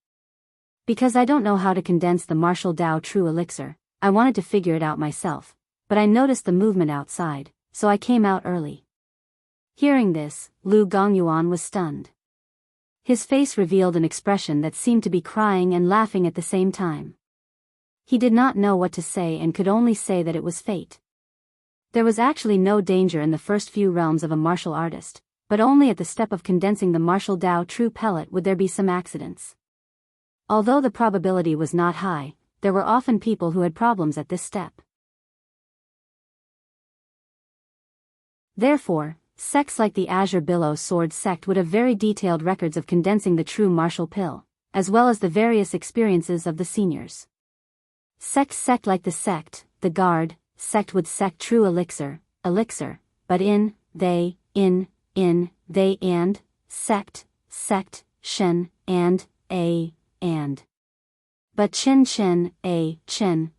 Because I don't know how to condense the martial Dao true elixir, I wanted to figure it out myself, but I noticed the movement outside, so I came out early." Hearing this, Lu Gongyuan was stunned. His face revealed an expression that seemed to be crying and laughing at the same time. He did not know what to say and could only say that it was fate. There was actually no danger in the first few realms of a martial artist, but only at the step of condensing the martial Dao true pellet would there be some accidents. Although the probability was not high, there were often people who had problems at this step. Therefore, sects like the Azure Billow Sword sect would have very detailed records of condensing the true martial pill, as well as the various experiences of the seniors. Sect like the Guard, sect would sect true elixir, but they, and, sect, shen, and, and. But Chen,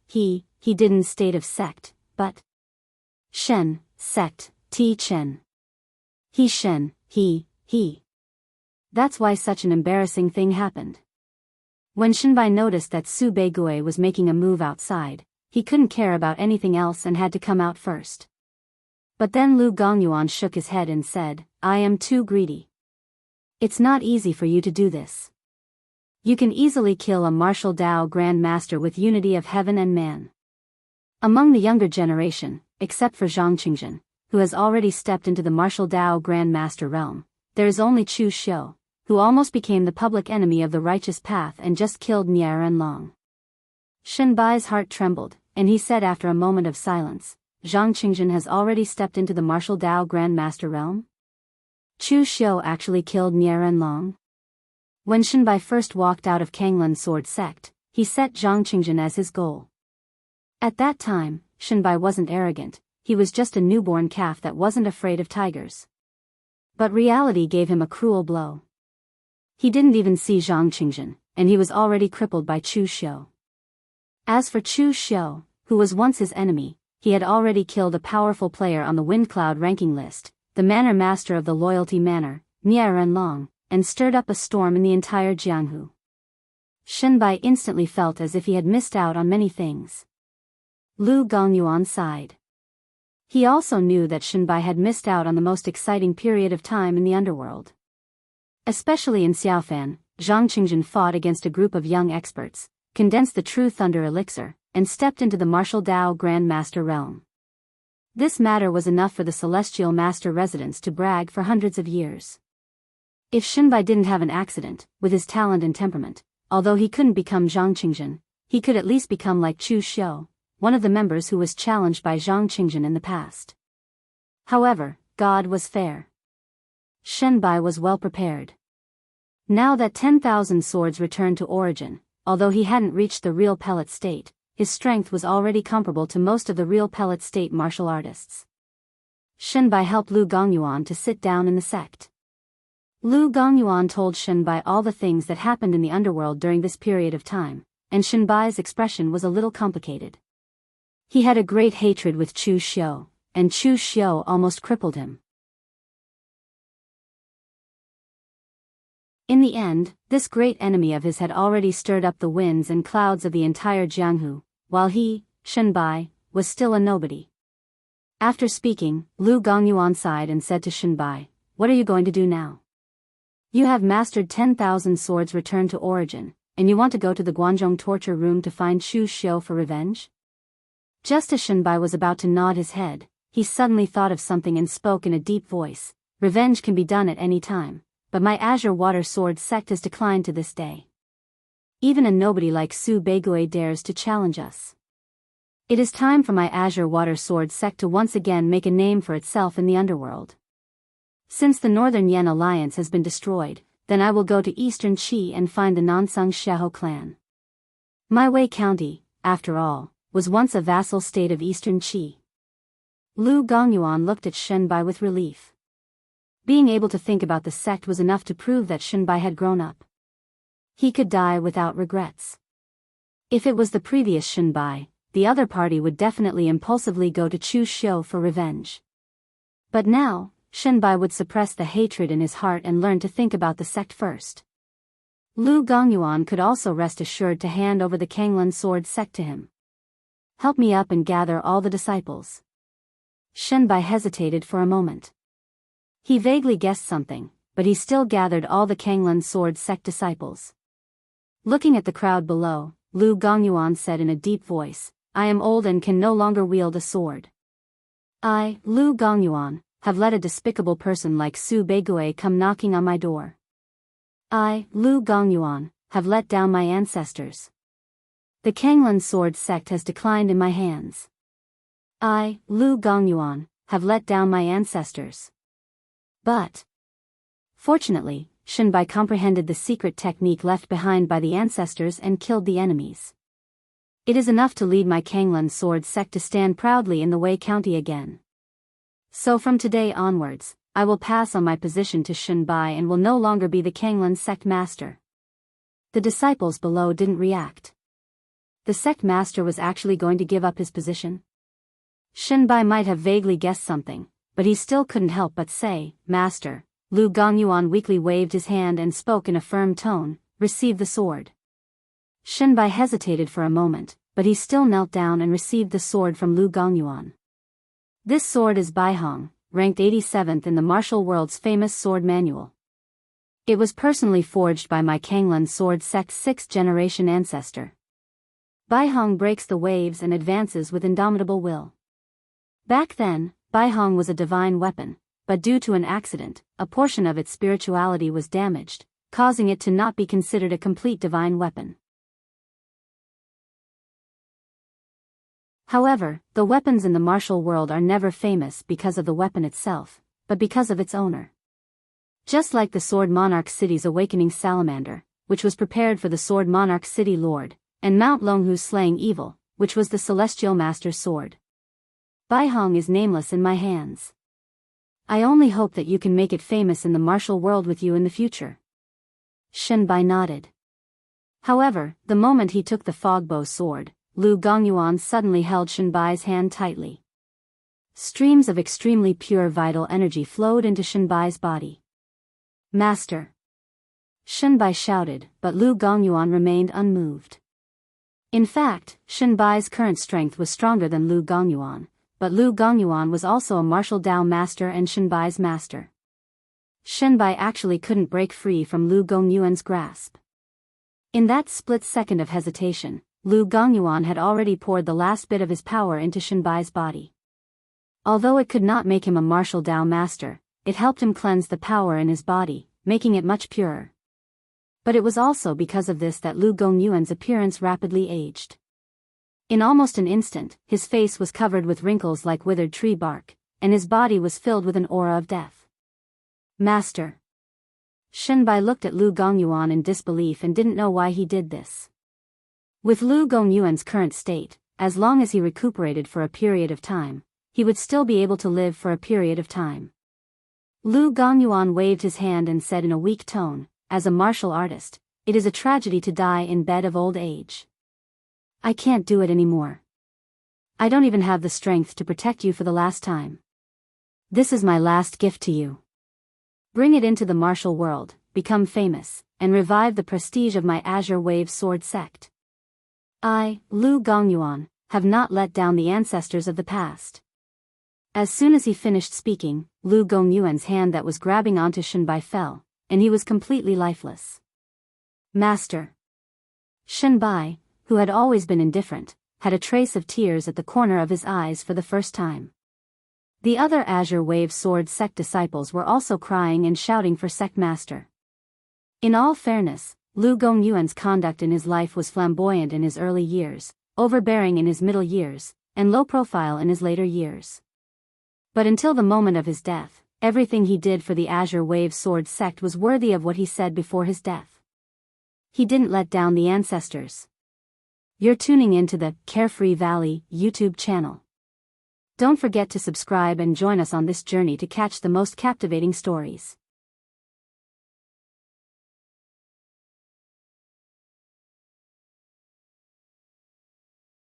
he didn't state of sect, but Shen, sect, T Chen. He Shen, he. That's why such an embarrassing thing happened. When Shenbai noticed that Su Beigui was making a move outside, he couldn't care about anything else and had to come out first. But then Lu Gongyuan shook his head and said, I am too greedy. It's not easy for you to do this. You can easily kill a martial Dao Grand Master with unity of heaven and man. Among the younger generation, except for Zhang Qingjin, who has already stepped into the martial Dao Grand Master realm, there is only Chu Xiu, who almost became the public enemy of the righteous path and just killed Nie Renlong. Shenbai's heart trembled, and he said after a moment of silence, Zhang Qingjin has already stepped into the martial Dao Grand Master realm? Chu Xiu actually killed Nie Renlong? When Shenbai first walked out of Kanglan Sword Sect, he set Zhang Qingjin as his goal. At that time, Shenbai wasn't arrogant, he was just a newborn calf that wasn't afraid of tigers. But reality gave him a cruel blow. He didn't even see Zhang Qingjin, and he was already crippled by Chu Xiu. As for Chu Xiu, who was once his enemy, he had already killed a powerful player on the Wind Cloud ranking list, the Manor Master of the Loyalty Manor, Nie Renlong, and stirred up a storm in the entire Jianghu. Shenbai instantly felt as if he had missed out on many things. Lu Gongyuan sighed. He also knew that Shenbai had missed out on the most exciting period of time in the underworld. Especially in Xiaofan, Zhang Qingjin fought against a group of young experts, condensed the True Thunder Elixir, and stepped into the martial Dao Grand Master realm. This matter was enough for the Celestial Master residents to brag for hundreds of years. If Shenbai didn't have an accident, with his talent and temperament, although he couldn't become Zhang Qingjin, he could at least become like Chu Xiu, one of the members who was challenged by Zhang Qingjin in the past. However, God was fair. Shenbai was well prepared. Now that 10,000 swords returned to origin, although he hadn't reached the real pellet state, his strength was already comparable to most of the real pellet state martial artists. Shenbai helped Lu Gongyuan to sit down in the sect. Lu Gongyuan told Shenbai all the things that happened in the underworld during this period of time, and Shenbai's expression was a little complicated. He had a great hatred with Chu Xiu, and Chu Xiu almost crippled him. In the end, this great enemy of his had already stirred up the winds and clouds of the entire Jianghu, while he, Shenbai, was still a nobody. After speaking, Lu Gongyuan sighed and said to Shenbai, "What are you going to do now? You have mastered 10,000 swords returned to origin, and you want to go to the Guanzhong torture room to find Chu Xiu for revenge?" Just as Shenbai was about to nod his head, he suddenly thought of something and spoke in a deep voice. "Revenge can be done at any time, but my Azure Water Sword sect has declined to this day. Even a nobody like Su Beigui dares to challenge us. It is time for my Azure Water Sword sect to once again make a name for itself in the underworld. Since the Northern Yan alliance has been destroyed, then I will go to Eastern Qi and find the Nansung Sheho clan. My Wei County, after all, was once a vassal state of Eastern Qi." Lu Gongyuan looked at Shenbai with relief. Being able to think about the sect was enough to prove that Shenbai had grown up. He could die without regrets. If it was the previous Shenbai, the other party would definitely impulsively go to Chu Xiu for revenge. But now, Shenbai would suppress the hatred in his heart and learn to think about the sect first. Lu Gongyuan could also rest assured to hand over the Kanglan Sword sect to him. "Help me up and gather all the disciples." Shenbai hesitated for a moment. He vaguely guessed something, but he still gathered all the Kanglan Sword sect disciples. Looking at the crowd below, Lu Gongyuan said in a deep voice, "I am old and can no longer wield a sword. I, Lu Gongyuan, have let a despicable person like Su Beigui come knocking on my door. I, Lu Gongyuan, have let down my ancestors. The Kanglan Sword sect has declined in my hands. I, Lu Gongyuan, have let down my ancestors." But fortunately, Shenbai comprehended the secret technique left behind by the ancestors and killed the enemies. "It is enough to lead my Kanglan Sword sect to stand proudly in the Wei County again. So from today onwards, I will pass on my position to Shenbai and will no longer be the Kanglan sect master." The disciples below didn't react. The sect master was actually going to give up his position? Shenbai might have vaguely guessed something, but he still couldn't help but say, "Master." Lu Gongyuan weakly waved his hand and spoke in a firm tone, "Receive the sword." Shenbai hesitated for a moment, but he still knelt down and received the sword from Lu Gongyuan. This sword is Baihong, ranked 87th in the martial world's famous sword manual. It was personally forged by my Kanglan sword sect's 6th generation ancestor. Baihong breaks the waves and advances with indomitable will. Back then, Baihong was a divine weapon, but due to an accident, a portion of its spirituality was damaged, causing it to not be considered a complete divine weapon. However, the weapons in the martial world are never famous because of the weapon itself, but because of its owner. Just like the Sword Monarch City's awakening salamander, which was prepared for the Sword Monarch City Lord, and Mount Longhu's slaying evil, which was the Celestial Master's sword. Baihong is nameless in my hands. I only hope that you can make it famous in the martial world with you in the future. Shenbai nodded. However, the moment he took the fogbow sword, Lu Gongyuan suddenly held Shenbai's hand tightly. Streams of extremely pure vital energy flowed into Shenbai's body. "Master!" Shenbai shouted, but Lu Gongyuan remained unmoved. In fact, Shenbai's current strength was stronger than Lu Gongyuan, but Lu Gongyuan was also a martial Dao master and Shenbai's master. Shenbai actually couldn't break free from Lu Gongyuan's grasp. In that split second of hesitation, Lu Gongyuan had already poured the last bit of his power into Shenbai's body. Although it could not make him a martial Dao master, it helped him cleanse the power in his body, making it much purer. But it was also because of this that Lu Gongyuan's appearance rapidly aged. In almost an instant, his face was covered with wrinkles like withered tree bark, and his body was filled with an aura of death. "Master!" Shenbai looked at Lu Gongyuan in disbelief and didn't know why he did this. With Lu Gongyuan's current state, as long as he recuperated for a period of time, he would still be able to live for a period of time. Lu Gongyuan waved his hand and said in a weak tone, "As a martial artist, it is a tragedy to die in bed of old age. I can't do it anymore. I don't even have the strength to protect you for the last time. This is my last gift to you. Bring it into the martial world, become famous, and revive the prestige of my Azure Wave Sword sect. I, Lu Gongyuan, have not let down the ancestors of the past." As soon as he finished speaking, Lu Gongyuan's hand that was grabbing onto Shenbai fell, and he was completely lifeless. "Master!" Shenbai, who had always been indifferent, had a trace of tears at the corner of his eyes for the first time. The other Azure Wave Sword sect disciples were also crying and shouting for sect master. In all fairness, Lu Gongyuan's conduct in his life was flamboyant in his early years, overbearing in his middle years, and low profile in his later years. But until the moment of his death, everything he did for the Azure Wave Sword sect was worthy of what he said before his death. He didn't let down the ancestors. You're tuning into the Carefree Valley YouTube channel. Don't forget to subscribe and join us on this journey to catch the most captivating stories.